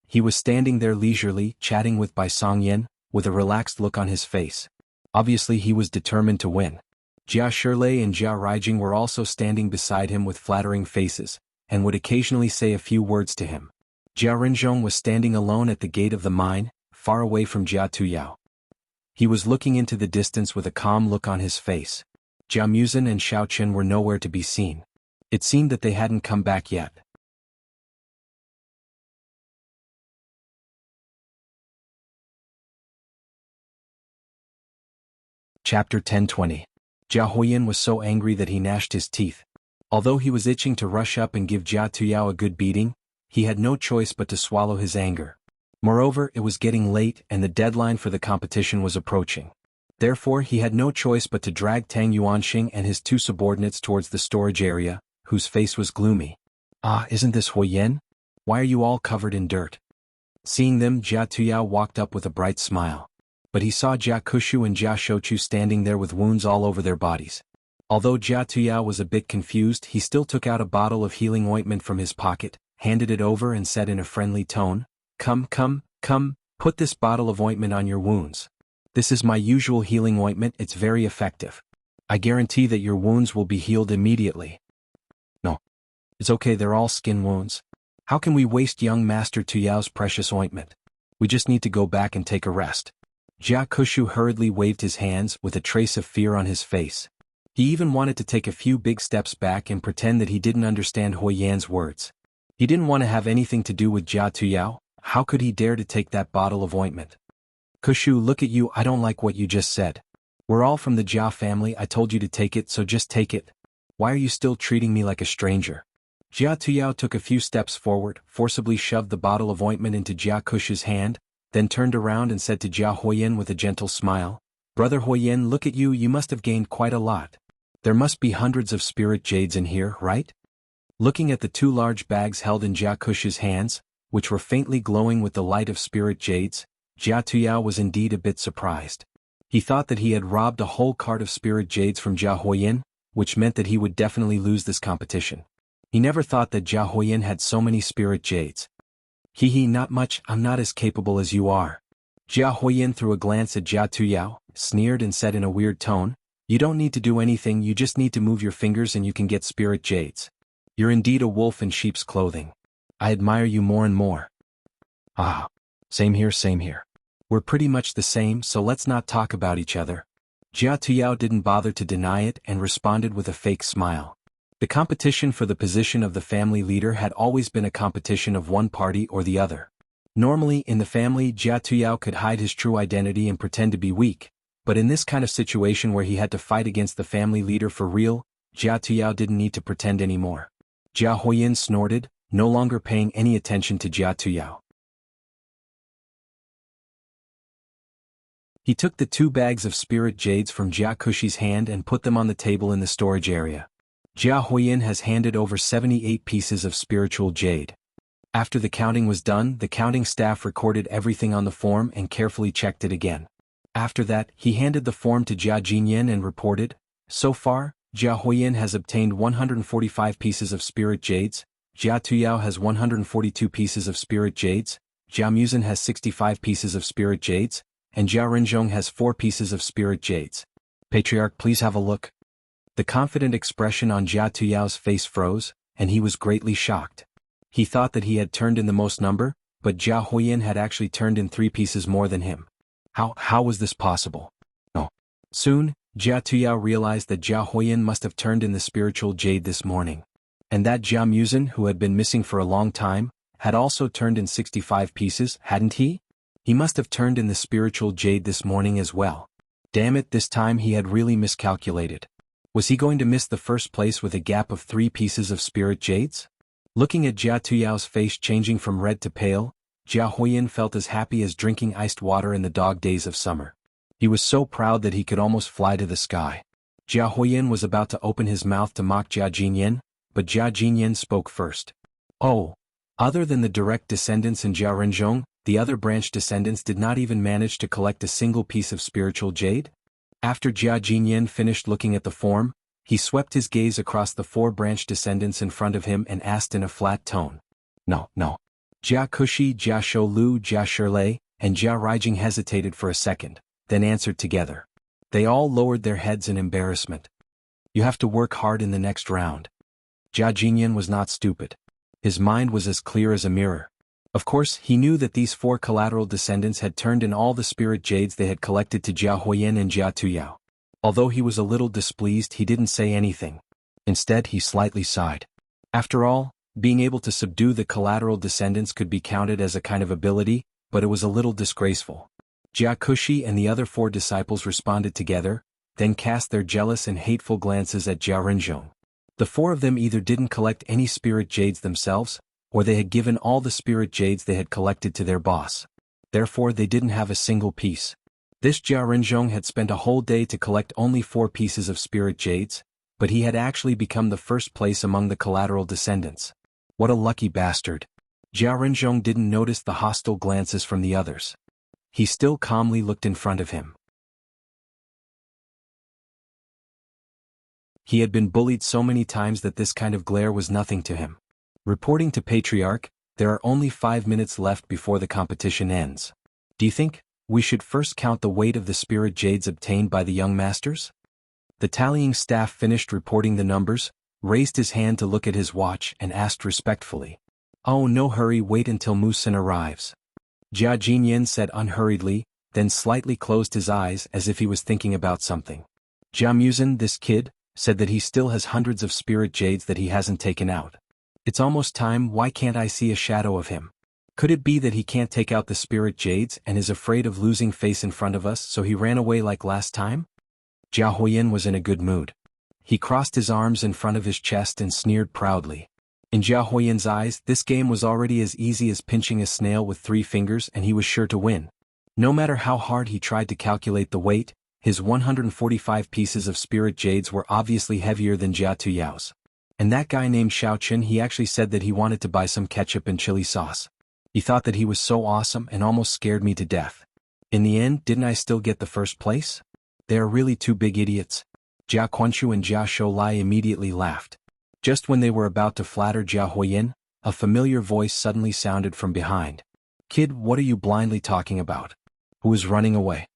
He was standing there leisurely, chatting with Bai Songyan, with a relaxed look on his face. Obviously he was determined to win. Jia Shirlei and Jia Raijing were also standing beside him with flattering faces, and would occasionally say a few words to him. Jia Rinzhong was standing alone at the gate of the mine, far away from Jia Tuyao. He was looking into the distance with a calm look on his face. Jia Muzin and Xiao Chen were nowhere to be seen. It seemed that they hadn't come back yet. Chapter 1020. Jia Huoyin was so angry that he gnashed his teeth. Although he was itching to rush up and give Jia Tuyao a good beating, he had no choice but to swallow his anger. Moreover, it was getting late and the deadline for the competition was approaching. Therefore, he had no choice but to drag Tang Yuanxing and his two subordinates towards the storage area, whose face was gloomy. "Ah, isn't this Huoyin? Why are you all covered in dirt?" Seeing them, Jia Tuyao walked up with a bright smile. But he saw Jia Kushu and Jia Shouchu standing there with wounds all over their bodies. Although Jia Tuyao was a bit confused, he still took out a bottle of healing ointment from his pocket, handed it over and said in a friendly tone, Come, put this bottle of ointment on your wounds. This is my usual healing ointment, it's very effective. I guarantee that your wounds will be healed immediately." "No. It's okay, they're all skin wounds. How can we waste young Master Tuyao's precious ointment? We just need to go back and take a rest." Jia Kushu hurriedly waved his hands with a trace of fear on his face. He even wanted to take a few big steps back and pretend that he didn't understand Huoyan's words. He didn't want to have anything to do with Jia Tuyao. How could he dare to take that bottle of ointment? "Kushu, look at you, I don't like what you just said. We're all from the Jia family, I told you to take it, so just take it. Why are you still treating me like a stranger?" Jia Tuyao took a few steps forward, forcibly shoved the bottle of ointment into Jia Kushu's hand, then turned around and said to Jia Huoyin with a gentle smile, "Brother Huoyin, look at you, you must have gained quite a lot. There must be hundreds of spirit jades in here, right?" Looking at the two large bags held in Jia Kushu's hands, which were faintly glowing with the light of spirit jades, Jia Tuyao was indeed a bit surprised. He thought that he had robbed a whole cart of spirit jades from Jia Huoyin, which meant that he would definitely lose this competition. He never thought that Jia Huoyin had so many spirit jades. "Hee, not much, I'm not as capable as you are." Jia Huoyin threw a glance at Jia Tuyao, sneered and said in a weird tone, "You don't need to do anything, you just need to move your fingers and you can get spirit jades. You're indeed a wolf in sheep's clothing. I admire you more and more." "Ah, same here. We're pretty much the same, so let's not talk about each other." Jia Tuyao didn't bother to deny it and responded with a fake smile. The competition for the position of the family leader had always been a competition of one party or the other. Normally, in the family, Jia Tuyao could hide his true identity and pretend to be weak, but in this kind of situation where he had to fight against the family leader for real, Jia Tuyao didn't need to pretend anymore. Jia Huoyin snorted, no longer paying any attention to Jia Tuyao. He took the two bags of spirit jades from Jia Kushi's hand and put them on the table in the storage area. Jia Huoyin has handed over 78 pieces of spiritual jade. After the counting was done, the counting staff recorded everything on the form and carefully checked it again. After that, he handed the form to Jia Jinyan and reported, "So far, Jia Huoyin has obtained 145 pieces of spirit jades, Jia Tuyao has 142 pieces of spirit jades, Jia Muzin has 65 pieces of spirit jades, and Jia Rinzhong has 4 pieces of spirit jades. Patriarch, please have a look." The confident expression on Jia Tuyao's face froze, and he was greatly shocked. He thought that he had turned in the most number, but Jia Huoyin had actually turned in 3 pieces more than him. How was this possible? No. Soon, Jia Tuyao realized that Jia Huoyin must have turned in the spiritual jade this morning. And that Jia Muzin, who had been missing for a long time, had also turned in 65 pieces, hadn't he? He must have turned in the spiritual jade this morning as well. Damn it, this time he had really miscalculated. Was he going to miss the first place with a gap of 3 pieces of spirit jades? Looking at Jia Tuyao's face changing from red to pale, Jia Huiyin felt as happy as drinking iced water in the dog days of summer. He was so proud that he could almost fly to the sky. Jia Huiyin was about to open his mouth to mock Jia Jinyan, but Jia Jinyan spoke first. Oh! Other than the direct descendants in Jia Renzhong, the other branch descendants did not even manage to collect a single piece of spiritual jade? After Jia Jinyan finished looking at the form, he swept his gaze across the 4 branch descendants in front of him and asked in a flat tone. No. Jia Kushi, Jia Sholu, Jia Shirlei, and Jia Raijing hesitated for a second, then answered together. They all lowered their heads in embarrassment. You have to work hard in the next round. Jia Jinyan was not stupid. His mind was as clear as a mirror. Of course, he knew that these 4 collateral descendants had turned in all the spirit jades they had collected to Jia Huiyin and Jia Tuyao. Although he was a little displeased, he didn't say anything. Instead, he slightly sighed. After all, being able to subdue the collateral descendants could be counted as a kind of ability, but it was a little disgraceful. Jia Kushi and the other 4 disciples responded together, then cast their jealous and hateful glances at Jia Renzhong. The 4 of them either didn't collect any spirit jades themselves, or they had given all the spirit jades they had collected to their boss. Therefore they didn't have a single piece. This Jia Renzhong had spent a whole day to collect only 4 pieces of spirit jades, but he had actually become the first place among the collateral descendants. What a lucky bastard. Jia Renzhong didn't notice the hostile glances from the others. He still calmly looked in front of him. He had been bullied so many times that this kind of glare was nothing to him. Reporting to Patriarch, there are only 5 minutes left before the competition ends. Do you think we should first count the weight of the spirit jades obtained by the young masters? The tallying staff finished reporting the numbers, raised his hand to look at his watch and asked respectfully. Oh, no hurry, wait until Musin arrives. Jia Jinyan said unhurriedly, then slightly closed his eyes as if he was thinking about something. Jia Musin, this kid, said that he still has hundreds of spirit jades that he hasn't taken out. It's almost time, why can't I see a shadow of him? Could it be that he can't take out the spirit jades and is afraid of losing face in front of us, so he ran away like last time? Jia Huiyin was in a good mood. He crossed his arms in front of his chest and sneered proudly. In Jia Huiyin's eyes, this game was already as easy as pinching a snail with 3 fingers and he was sure to win. No matter how hard he tried to calculate the weight, his 145 pieces of spirit jades were obviously heavier than Jia Tuyao's. And that guy named Xiaoqin, he actually said that he wanted to buy some ketchup and chili sauce. He thought that he was so awesome and almost scared me to death. In the end, didn't I still get the first place? They are really 2 big idiots. Jia Quanchu and Jia Shoulai immediately laughed. Just when they were about to flatter Jia Huiyin, a familiar voice suddenly sounded from behind. Kid, what are you blindly talking about? Who is running away?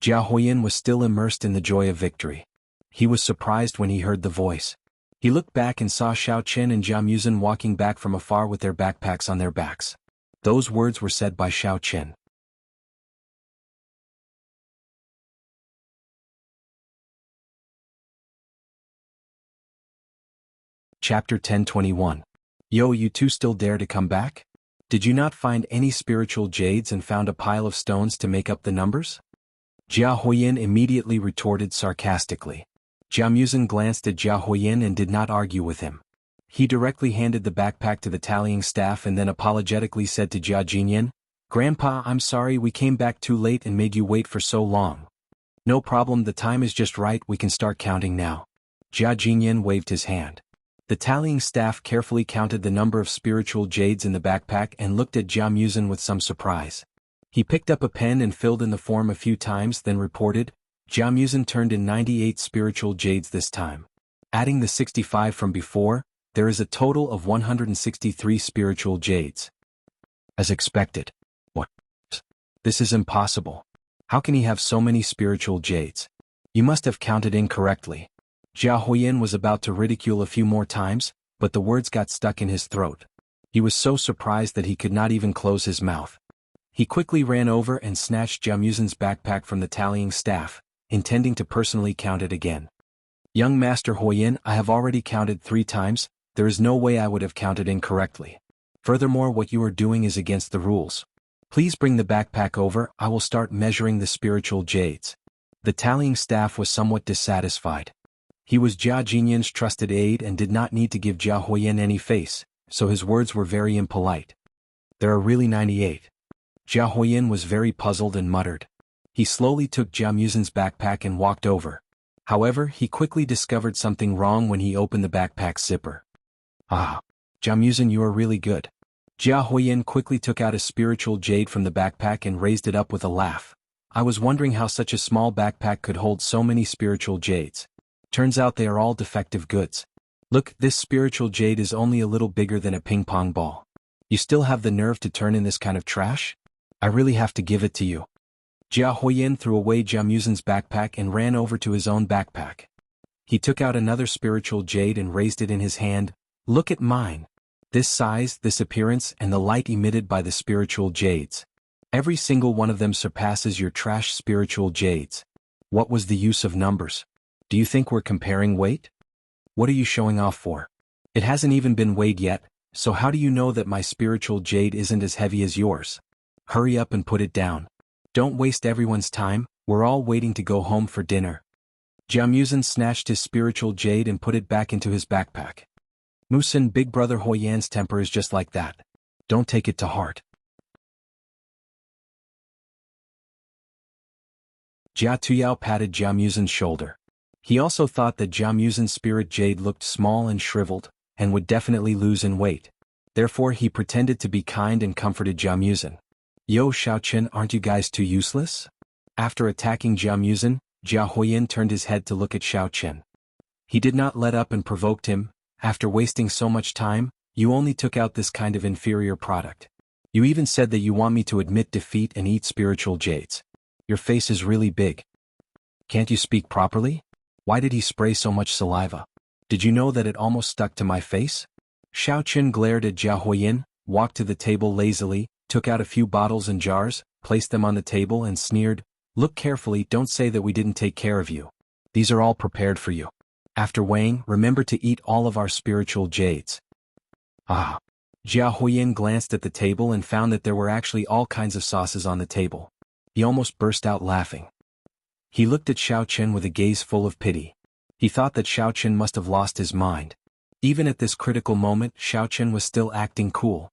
Jia Huiyin was still immersed in the joy of victory. He was surprised when he heard the voice. He looked back and saw Xiaoqin and Jia Musin walking back from afar with their backpacks on their backs. Those words were said by Xiaoqin. Chapter 10:21. Yo, you 2 still dare to come back? Did you not find any spiritual jades and found a pile of stones to make up the numbers? Jia Huiyin immediately retorted sarcastically. Jia Musin glanced at Jia Huiyin and did not argue with him. He directly handed the backpack to the tallying staff and then apologetically said to Jia Jinyan, Grandpa, I'm sorry we came back too late and made you wait for so long. No problem, the time is just right, we can start counting now. Jia Jinyan waved his hand. The tallying staff carefully counted the number of spiritual jades in the backpack and looked at Jia Musin with some surprise. He picked up a pen and filled in the form a few times, then reported, Jia Musin turned in 98 spiritual jades this time. Adding the 65 from before, there is a total of 163 spiritual jades. As expected. What? This is impossible. How can he have so many spiritual jades? You must have counted incorrectly. Jia Huiyin was about to ridicule a few more times, but the words got stuck in his throat. He was so surprised that he could not even close his mouth. He quickly ran over and snatched Jia Musin's backpack from the tallying staff, intending to personally count it again. Young Master Huiyin, I have already counted 3 times, there is no way I would have counted incorrectly. Furthermore, what you are doing is against the rules. Please bring the backpack over, I will start measuring the spiritual jades. The tallying staff was somewhat dissatisfied. He was Jia Jinyan's trusted aide and did not need to give Jia Huiyan any face, so his words were very impolite. There are really 98. Jia Huiyan was very puzzled and muttered. He slowly took Jia Muzin's backpack and walked over. However, he quickly discovered something wrong when he opened the backpack's zipper. Ah, Jia Muzin, you are really good. Jia Huiyan quickly took out a spiritual jade from the backpack and raised it up with a laugh. I was wondering how such a small backpack could hold so many spiritual jades. Turns out they are all defective goods. Look, this spiritual jade is only a little bigger than a ping-pong ball. You still have the nerve to turn in this kind of trash? I really have to give it to you. Jia Huiyan threw away Jia Muzin's backpack and ran over to his own backpack. He took out another spiritual jade and raised it in his hand. Look at mine. This size, this appearance, and the light emitted by the spiritual jades. Every single one of them surpasses your trash spiritual jades. What was the use of numbers? Do you think we're comparing weight? What are you showing off for? It hasn't even been weighed yet, so how do you know that my spiritual jade isn't as heavy as yours? Hurry up and put it down. Don't waste everyone's time, we're all waiting to go home for dinner. Jia Muzin snatched his spiritual jade and put it back into his backpack. Musin, Big Brother Huiyan's temper is just like that. Don't take it to heart. Jia Tuyao patted Jia Muzin's shoulder. He also thought that Jia Muzin's spirit jade looked small and shriveled, and would definitely lose in weight. Therefore he pretended to be kind and comforted Jia Muzin. Yo Xiaoqin, aren't you guys too useless? After attacking Jia Muzin, Jia Huiyan turned his head to look at Xiaoqin. He did not let up and provoked him. After wasting so much time, you only took out this kind of inferior product. You even said that you want me to admit defeat and eat spiritual jades. Your face is really big. Can't you speak properly? Why did he spray so much saliva? Did you know that it almost stuck to my face? Xiaoqin glared at Jia Huiyan, walked to the table lazily, took out a few bottles and jars, placed them on the table and sneered, "Look carefully, don't say that we didn't take care of you. These are all prepared for you. After weighing, remember to eat all of our spiritual jades." Ah. Jia Huiyan glanced at the table and found that there were actually all kinds of sauces on the table. He almost burst out laughing. He looked at Xiaoqin with a gaze full of pity. He thought that Xiaoqin must have lost his mind. Even at this critical moment, Xiaoqin was still acting cool.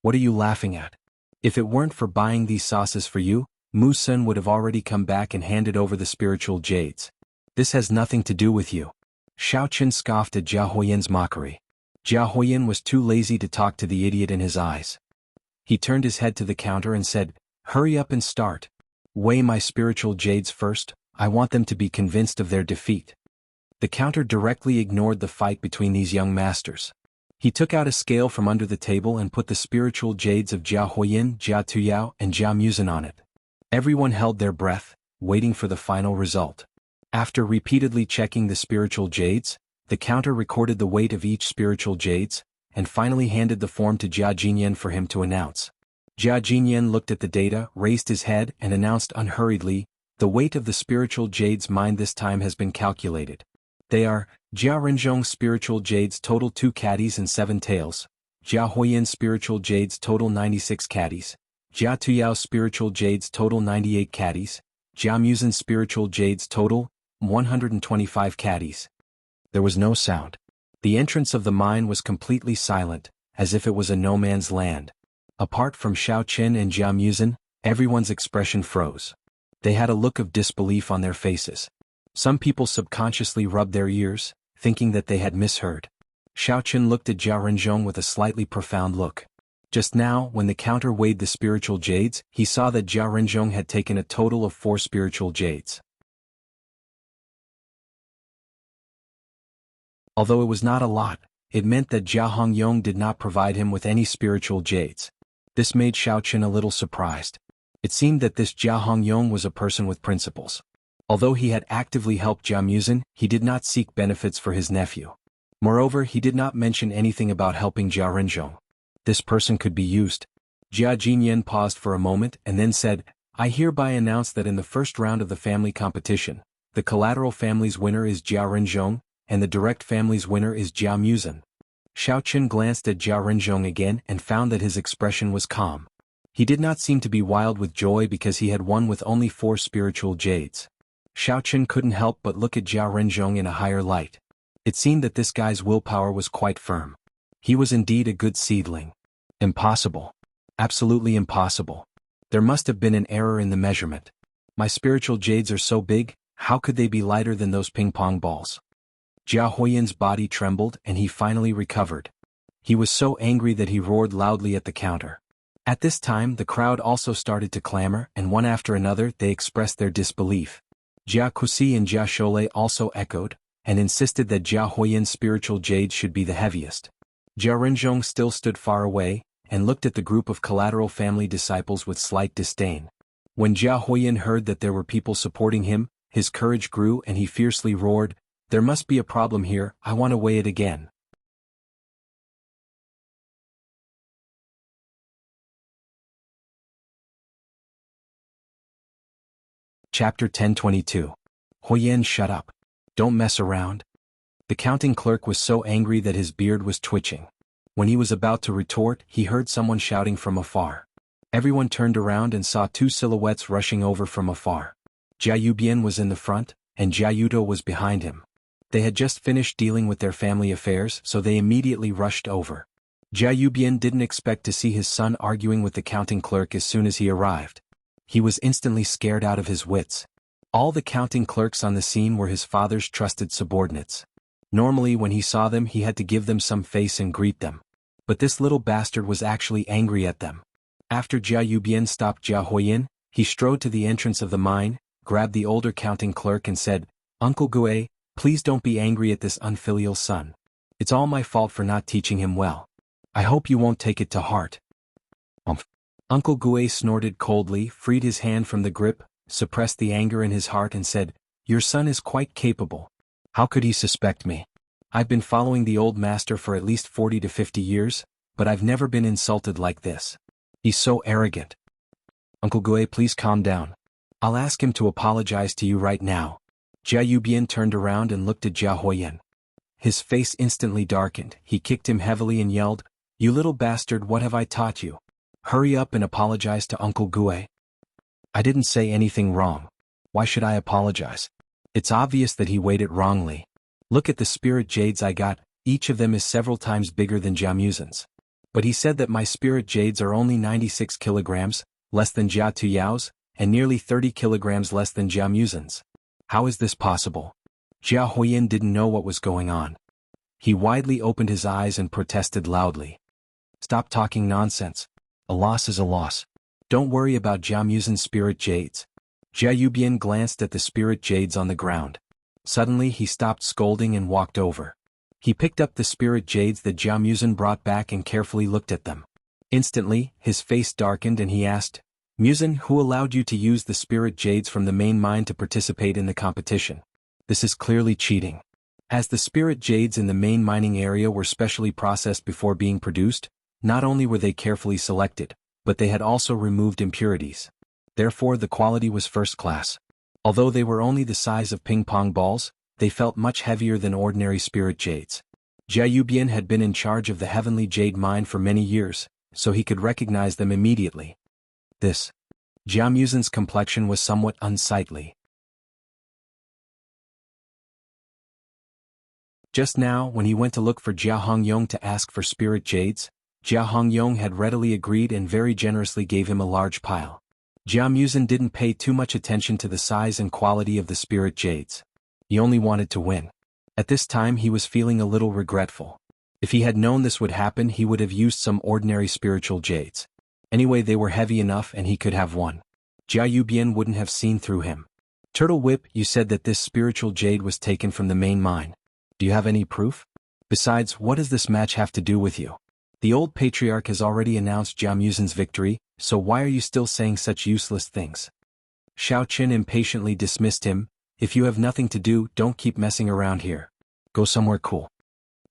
What are you laughing at? If it weren't for buying these sauces for you, Musun would have already come back and handed over the spiritual jades. This has nothing to do with you. Xiaoqin scoffed at Jia Huiyan's mockery. Jia Huiyan was too lazy to talk to the idiot in his eyes. He turned his head to the counter and said, "Hurry up and start. Weigh my spiritual jades first, I want them to be convinced of their defeat." The counter directly ignored the fight between these young masters. He took out a scale from under the table and put the spiritual jades of Jia Huiyan, Jia Tuyao, and Jia Muzin on it. Everyone held their breath, waiting for the final result. After repeatedly checking the spiritual jades, the counter recorded the weight of each spiritual jades, and finally handed the form to Jia Jinyan for him to announce. Jia Jinyan looked at the data, raised his head, and announced unhurriedly, "The weight of the spiritual jades mined this time has been calculated. They are, Jia Renzhong spiritual jades total 2 caddies and 7 tails, Jia Huiyan spiritual jades total 96 caddies, Jia Tuyao spiritual jades total 98 caddies, Jia Muzin spiritual jades total 125 caddies." There was no sound. The entrance of the mine was completely silent, as if it was a no-man's land. Apart from Xiaoqin and Jia Muzin, everyone's expression froze. They had a look of disbelief on their faces. Some people subconsciously rubbed their ears, thinking that they had misheard. Xiaoqin looked at Jia Renzhong with a slightly profound look. Just now, when the counter weighed the spiritual jades, he saw that Jia Renzhong had taken a total of 4 spiritual jades. Although it was not a lot, it meant that Jia Hongyong did not provide him with any spiritual jades. This made Xiaoqin a little surprised. It seemed that this Jia Hongyong was a person with principles. Although he had actively helped Jia Muzin, he did not seek benefits for his nephew. Moreover, he did not mention anything about helping Jia Renzhong. This person could be used. Jia Jinyan paused for a moment and then said, "I hereby announce that in the first round of the family competition, the collateral family's winner is Jia Renzhong, and the direct family's winner is Jia Muzin." Xiaoqin glanced at Jia Renzhong again and found that his expression was calm. He did not seem to be wild with joy because he had won with only 4 spiritual jades. Xiaochen couldn't help but look at Jia Renzhong in a higher light. It seemed that this guy's willpower was quite firm. He was indeed a good seedling. Impossible. Absolutely impossible. There must have been an error in the measurement. My spiritual jades are so big, how could they be lighter than those ping-pong balls? Jia Huoyan's body trembled and he finally recovered. He was so angry that he roared loudly at the counter. At this time the crowd also started to clamor, and one after another they expressed their disbelief. Jia Kusi and Jia Shole also echoed, and insisted that Jia Huoyan's spiritual jade should be the heaviest. Jia Renzhong still stood far away, and looked at the group of collateral family disciples with slight disdain. When Jia Huoyan heard that there were people supporting him, his courage grew and he fiercely roared, "There must be a problem here, I want to weigh it again." Chapter 1022. Huoyan, shut up. Don't mess around. The counting clerk was so angry that his beard was twitching. When he was about to retort, he heard someone shouting from afar. Everyone turned around and saw two silhouettes rushing over from afar. Jia Yubian was in the front, and Jia Yudo was behind him. They had just finished dealing with their family affairs, so they immediately rushed over. Jia Yubian didn't expect to see his son arguing with the counting clerk as soon as he arrived. He was instantly scared out of his wits. All the counting clerks on the scene were his father's trusted subordinates. Normally when he saw them he had to give them some face and greet them. But this little bastard was actually angry at them. After Jia Yubian stopped Jia Huoyan, he strode to the entrance of the mine, grabbed the older counting clerk and said, "Uncle Gue, please don't be angry at this unfilial son. It's all my fault for not teaching him well. I hope you won't take it to heart." Uncle Gue snorted coldly, freed his hand from the grip, suppressed the anger in his heart and said, "Your son is quite capable. How could he suspect me? I've been following the old master for at least 40 to 50 years, but I've never been insulted like this. He's so arrogant." "Uncle Gue, please calm down. I'll ask him to apologize to you right now." Jia Yubian turned around and looked at Jia Huoyan. His face instantly darkened, he kicked him heavily and yelled, "You little bastard, what have I taught you? Hurry up and apologize to Uncle Gue." "I didn't say anything wrong. Why should I apologize? It's obvious that he weighed it wrongly. Look at the spirit jades I got, each of them is several times bigger than Jia Muzin's. But he said that my spirit jades are only 96 kilograms, less than Jia Tuyao's, and nearly 30 kilograms less than Jia Muzin's. How is this possible?" Jia Huoyan didn't know what was going on. He widely opened his eyes and protested loudly. "Stop talking nonsense. A loss is a loss. Don't worry about Jia Muzin's spirit jades." Jia Yubian glanced at the spirit jades on the ground. Suddenly he stopped scolding and walked over. He picked up the spirit jades that Jia Muzin brought back and carefully looked at them. Instantly, his face darkened and he asked, "Muzin, who allowed you to use the spirit jades from the main mine to participate in the competition? This is clearly cheating." As the spirit jades in the main mining area were specially processed before being produced, not only were they carefully selected, but they had also removed impurities. Therefore the quality was first class. Although they were only the size of ping-pong balls, they felt much heavier than ordinary spirit jades. Jia Yubian had been in charge of the heavenly jade mine for many years, so he could recognize them immediately. Jia Muzin's complexion was somewhat unsightly. Just now, when he went to look for Jia Hongyong to ask for spirit jades, Jia Hongyong had readily agreed and very generously gave him a large pile. Jia Muzin didn't pay too much attention to the size and quality of the spirit jades. He only wanted to win. At this time he was feeling a little regretful. If he had known this would happen he would have used some ordinary spiritual jades. Anyway, they were heavy enough and he could have won. Jia Yubian wouldn't have seen through him. "Turtle Whip, you said that this spiritual jade was taken from the main mine. Do you have any proof? Besides, what does this match have to do with you? The old patriarch has already announced Jia Muzin's victory, so why are you still saying such useless things?" Xiao Qin impatiently dismissed him. "If you have nothing to do, don't keep messing around here. Go somewhere cool."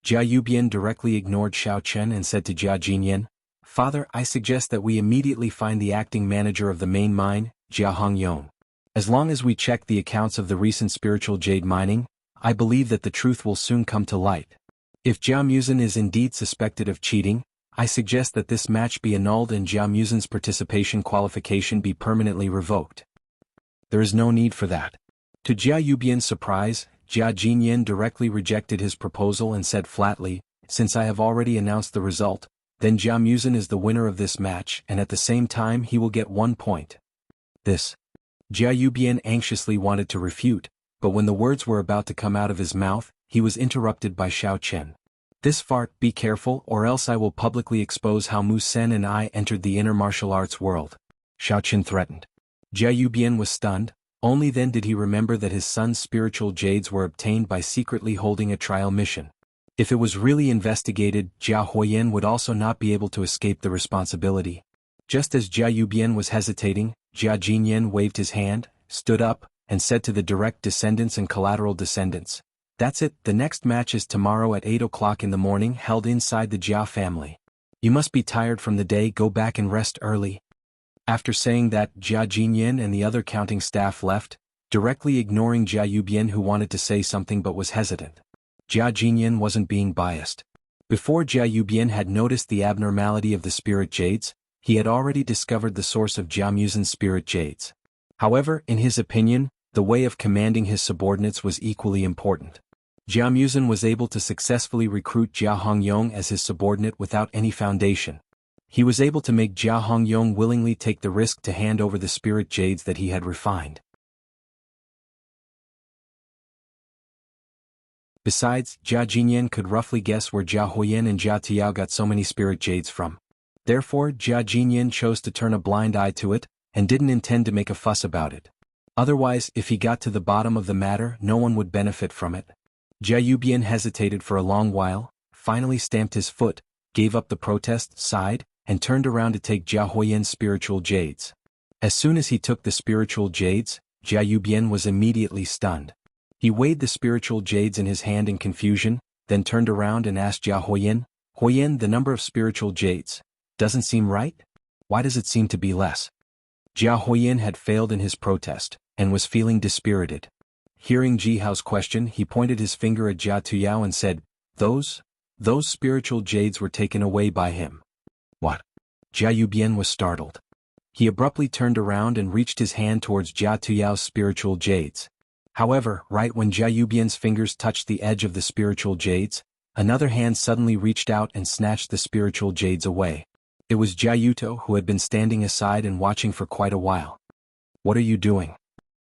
Jia Yubian directly ignored Xiao Chen and said to Jia Jinyan, "Father, I suggest that we immediately find the acting manager of the main mine, Jia Hongyong. As long as we check the accounts of the recent spiritual jade mining, I believe that the truth will soon come to light. If Jia Muzin is indeed suspected of cheating, I suggest that this match be annulled and Jia Muzin's participation qualification be permanently revoked." "There is no need for that. To Jia Yubian's surprise, Jia Jinyan directly rejected his proposal and said flatly, "Since I have already announced the result, then Jia Musen is the winner of this match and at the same time he will get 1 point." This. Jia Yubian anxiously wanted to refute, but when the words were about to come out of his mouth, he was interrupted by Xiao Chen. "This fart, be careful or else I will publicly expose how Mu Sen and I entered the inner martial arts world," Xiao Chen threatened. Jia Yubian was stunned. Only then did he remember that his son's spiritual jades were obtained by secretly holding a trial mission. If it was really investigated, Jia Huoyan would also not be able to escape the responsibility. Just as Jia Yubian was hesitating, Jia Jinyan waved his hand, stood up, and said to the direct descendants and collateral descendants, "That's it, the next match is tomorrow at 8 o'clock in the morning held inside the Jia family. You must be tired from the day, go back and rest early." After saying that, Jia Jinyan and the other counting staff left, directly ignoring Jia Yubian who wanted to say something but was hesitant. Jia Jinyan wasn't being biased. Before Jia Yubian had noticed the abnormality of the spirit jades, he had already discovered the source of Jia Musen's spirit jades. However, in his opinion, the way of commanding his subordinates was equally important. Jia Musen was able to successfully recruit Jia Hongyong as his subordinate without any foundation. He was able to make Jia Hongyong willingly take the risk to hand over the spirit jades that he had refined. Besides, Jia Jinyan could roughly guess where Jia Huoyan and Jia Tiao got so many spirit jades from. Therefore, Jia Jinyan chose to turn a blind eye to it, and didn't intend to make a fuss about it. Otherwise, if he got to the bottom of the matter, no one would benefit from it. Jia Yubian hesitated for a long while, finally stamped his foot, gave up the protest, sighed, and turned around to take Jia Huoyan's spiritual jades. As soon as he took the spiritual jades, Jia Yubian was immediately stunned. He weighed the spiritual jades in his hand in confusion, then turned around and asked Jia Huoyan, "Huoyan, the number of spiritual jades doesn't seem right? Why does it seem to be less?" Jia Huoyan had failed in his protest, and was feeling dispirited. Hearing Ji Hao's question, he pointed his finger at Jia Tuyao and said, Those spiritual jades were taken away by him." "What?" Jia Yubian was startled. He abruptly turned around and reached his hand towards Jia Tuyao's spiritual jades. However, right when Jia Yubian's fingers touched the edge of the spiritual jades, another hand suddenly reached out and snatched the spiritual jades away. It was Jia Yuto who had been standing aside and watching for quite a while. "What are you doing?"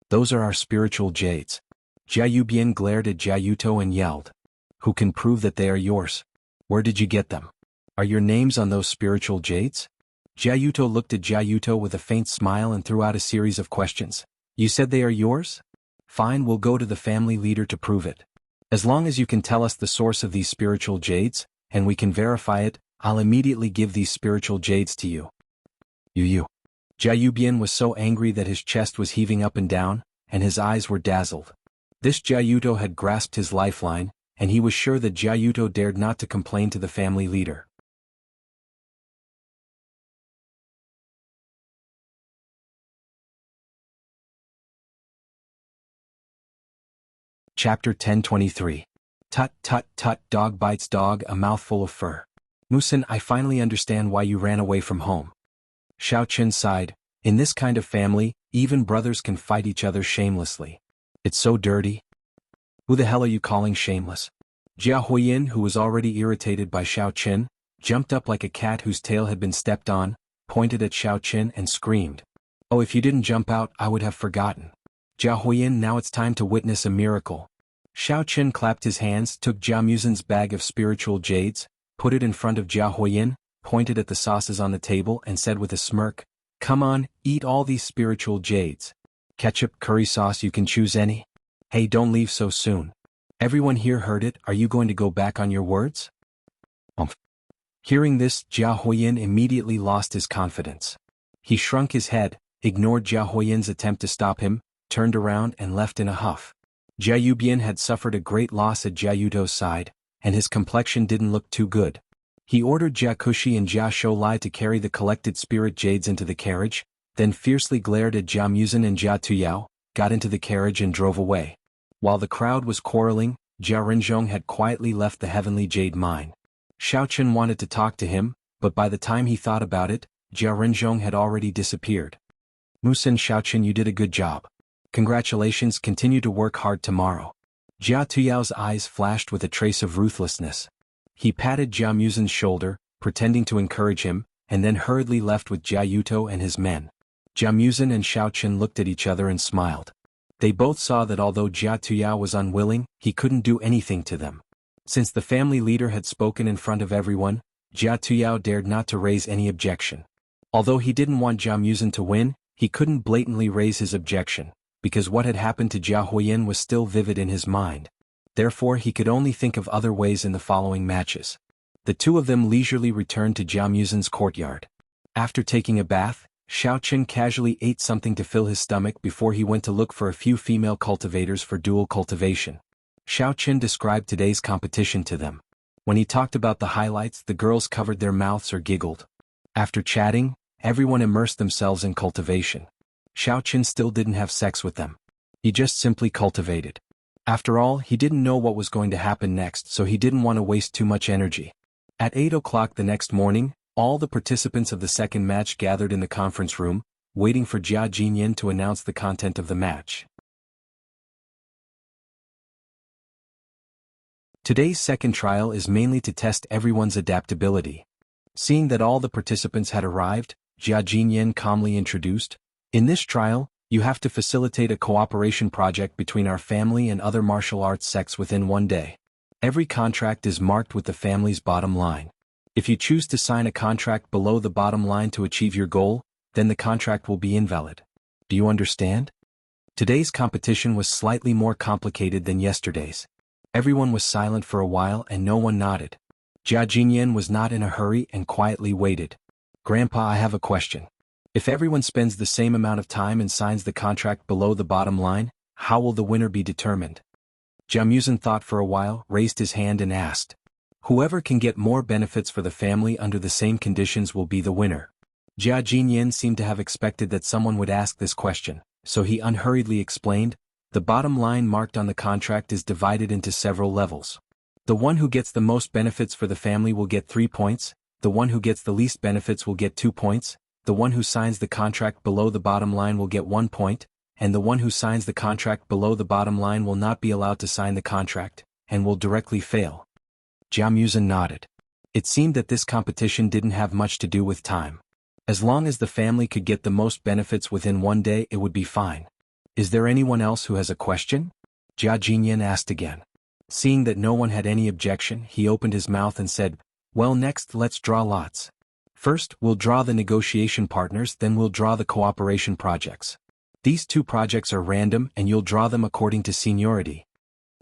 "Those are our spiritual jades." Jia Yubian glared at Jia Yuto and yelled, "Who can prove that they are yours? Where did you get them? Are your names on those spiritual jades?" Jia Yuto looked at Jia Yuto with a faint smile and threw out a series of questions. "You said they are yours? Fine, we'll go to the family leader to prove it. As long as you can tell us the source of these spiritual jades, and we can verify it, I'll immediately give these spiritual jades to you." You. Jia Yubian was so angry that his chest was heaving up and down, and his eyes were dazzled. This Jia Yuto had grasped his lifeline, and he was sure that Jia Yuto dared not to complain to the family leader. Chapter 1023. Tut tut tut, dog bites dog, a mouthful of fur. "Musen, I finally understand why you ran away from home." Xiao Chen sighed. "In this kind of family, even brothers can fight each other shamelessly. It's so dirty." "Who the hell are you calling shameless?" Jia Huoyan, who was already irritated by Xiao Chen, jumped up like a cat whose tail had been stepped on, pointed at Xiao Chen and screamed, "Oh, if you didn't jump out, I would have forgotten. Jia Huoyan, now it's time to witness a miracle." Xiao Chen clapped his hands, took Jia Musen's bag of spiritual jades, put it in front of Jia Huoyan, pointed at the sauces on the table and said with a smirk, "Come on, eat all these spiritual jades. Ketchup, curry sauce, you can choose any. Hey, don't leave so soon. Everyone here heard it, are you going to go back on your words?" Hearing this, Jia Huoyan immediately lost his confidence. He shrunk his head, ignored Jia Huoyan's attempt to stop him, turned around and left in a huff. Jia Yubian had suffered a great loss at Jia Yuto's side, and his complexion didn't look too good. He ordered Jia Kushi and Jia Shoulai to carry the collected spirit jades into the carriage, then fiercely glared at Jia Musen and Jia Tuyao, got into the carriage and drove away. While the crowd was quarreling, Jia Renzhong had quietly left the heavenly jade mine. Xiao Chen wanted to talk to him, but by the time he thought about it, Jia Renzhong had already disappeared. "Musen, Xiao Chen, you did a good job. Congratulations, continue to work hard tomorrow. Jia Tuyao's eyes flashed with a trace of ruthlessness. He patted Jia Muzin's shoulder, pretending to encourage him, and then hurriedly left with Jia Yuto and his men. Jia Muzin and Xiao Qin looked at each other and smiled. They both saw that although Jia Tuyao was unwilling, he couldn't do anything to them. Since the family leader had spoken in front of everyone, Jia Tuyao dared not to raise any objection. Although he didn't want Jia Muzin to win, he couldn't blatantly raise his objection, because what had happened to Jia Huoyin was still vivid in his mind. Therefore he could only think of other ways in the following matches. The two of them leisurely returned to Jia Muzin's courtyard. After taking a bath, Xiao Qin casually ate something to fill his stomach before he went to look for a few female cultivators for dual cultivation. Xiao Qin described today's competition to them. When he talked about the highlights, the girls covered their mouths or giggled. After chatting, everyone immersed themselves in cultivation. Xiao Qin still didn't have sex with them. He just simply cultivated. After all, he didn't know what was going to happen next, so he didn't want to waste too much energy. At 8 o'clock the next morning, all the participants of the second match gathered in the conference room, waiting for Jia Jinyan to announce the content of the match. Today's second trial is mainly to test everyone's adaptability. Seeing that all the participants had arrived, Jia Jinyan calmly introduced, "In this trial, you have to facilitate a cooperation project between our family and other martial arts sects within 1 day. Every contract is marked with the family's bottom line. If you choose to sign a contract below the bottom line to achieve your goal, then the contract will be invalid. Do you understand?" Today's competition was slightly more complicated than yesterday's. Everyone was silent for a while and no one nodded. Jia Jinyan was not in a hurry and quietly waited. "Grandpa, I have a question. If everyone spends the same amount of time and signs the contract below the bottom line, how will the winner be determined?" Jia Muzin thought for a while, raised his hand and asked. "Whoever can get more benefits for the family under the same conditions will be the winner." Jia Jinyan seemed to have expected that someone would ask this question, so he unhurriedly explained, "The bottom line marked on the contract is divided into several levels. The one who gets the most benefits for the family will get 3 points, the one who gets the least benefits will get 2 points, the one who signs the contract below the bottom line will get 1 point, and the one who signs the contract below the bottom line will not be allowed to sign the contract, and will directly fail." Jia Muzin nodded. It seemed that this competition didn't have much to do with time. As long as the family could get the most benefits within 1 day, it would be fine. "Is there anyone else who has a question?" Jia Jinyan asked again. Seeing that no one had any objection, he opened his mouth and said, "Well, next let's draw lots. First, we'll draw the negotiation partners, then we'll draw the cooperation projects. These 2 projects are random and you'll draw them according to seniority."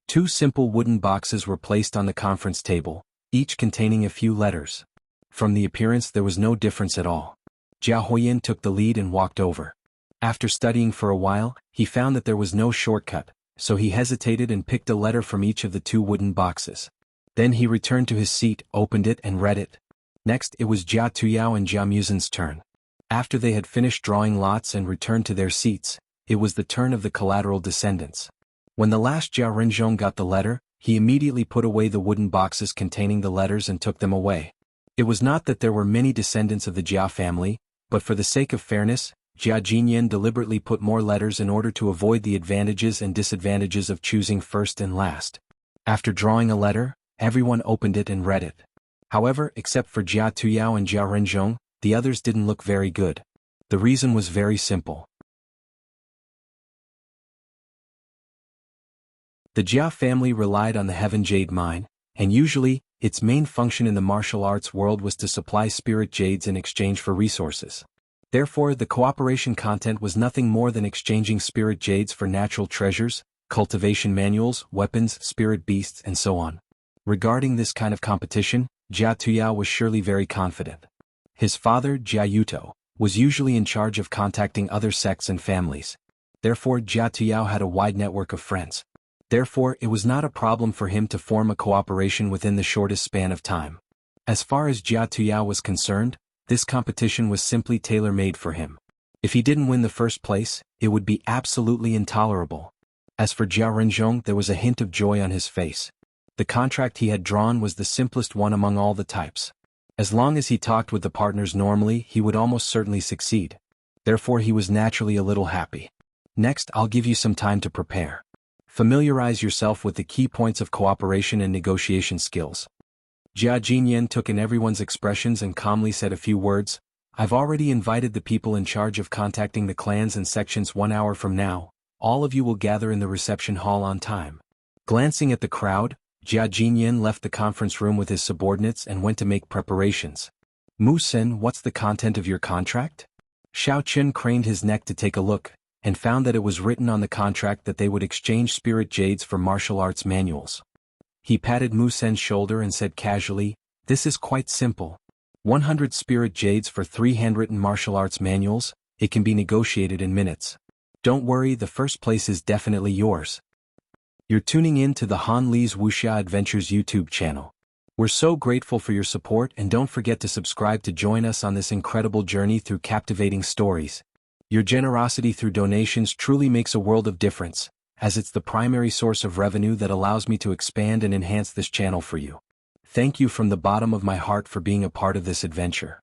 2 simple wooden boxes were placed on the conference table, each containing a few letters. From the appearance there was no difference at all. Jia Huoyin took the lead and walked over. After studying for a while, he found that there was no shortcut, so he hesitated and picked a letter from each of the 2 wooden boxes. Then he returned to his seat, opened it and read it. Next it was Jia Tuyao and Jia Muzin's turn. After they had finished drawing lots and returned to their seats, it was the turn of the collateral descendants. When the last Jia Renzhong got the letter, he immediately put away the wooden boxes containing the letters and took them away. It was not that there were many descendants of the Jia family, but for the sake of fairness, Jia Jinyan deliberately put more letters in order to avoid the advantages and disadvantages of choosing first and last. After drawing a letter, everyone opened it and read it. However, except for Jia Tuyao and Jia Renzhong, the others didn't look very good. The reason was very simple. The Jia family relied on the Heaven Jade mine, and usually, its main function in the martial arts world was to supply spirit jades in exchange for resources. Therefore, the cooperation content was nothing more than exchanging spirit jades for natural treasures, cultivation manuals, weapons, spirit beasts, and so on. Regarding this kind of competition, Jia Tuyao was surely very confident. His father, Jia Yuto, was usually in charge of contacting other sects and families. Therefore, Jia Tuyao had a wide network of friends. Therefore, it was not a problem for him to form a cooperation within the shortest span of time. As far as Jia Tuyao was concerned, this competition was simply tailor-made for him. If he didn't win the first place, it would be absolutely intolerable. As for Jia Renzhong, there was a hint of joy on his face. The contract he had drawn was the simplest one among all the types. As long as he talked with the partners normally, he would almost certainly succeed. Therefore he was naturally a little happy. Next, I'll give you some time to prepare. Familiarize yourself with the key points of cooperation and negotiation skills. Jia Jinyan took in everyone's expressions and calmly said a few words. I've already invited the people in charge of contacting the clans and sections 1 hour from now. All of you will gather in the reception hall on time. Glancing at the crowd, Jia Jinyan left the conference room with his subordinates and went to make preparations. Mu Sen, what's the content of your contract? Xiao Chun craned his neck to take a look, and found that it was written on the contract that they would exchange spirit jades for martial arts manuals. He patted Mu Sen's shoulder and said casually, this is quite simple. 100 spirit jades for 3 handwritten martial arts manuals, it can be negotiated in minutes. Don't worry, the first place is definitely yours. You're tuning in to the Han Li's Wuxia Adventures YouTube channel. We're so grateful for your support, and don't forget to subscribe to join us on this incredible journey through captivating stories. Your generosity through donations truly makes a world of difference, as it's the primary source of revenue that allows me to expand and enhance this channel for you. Thank you from the bottom of my heart for being a part of this adventure.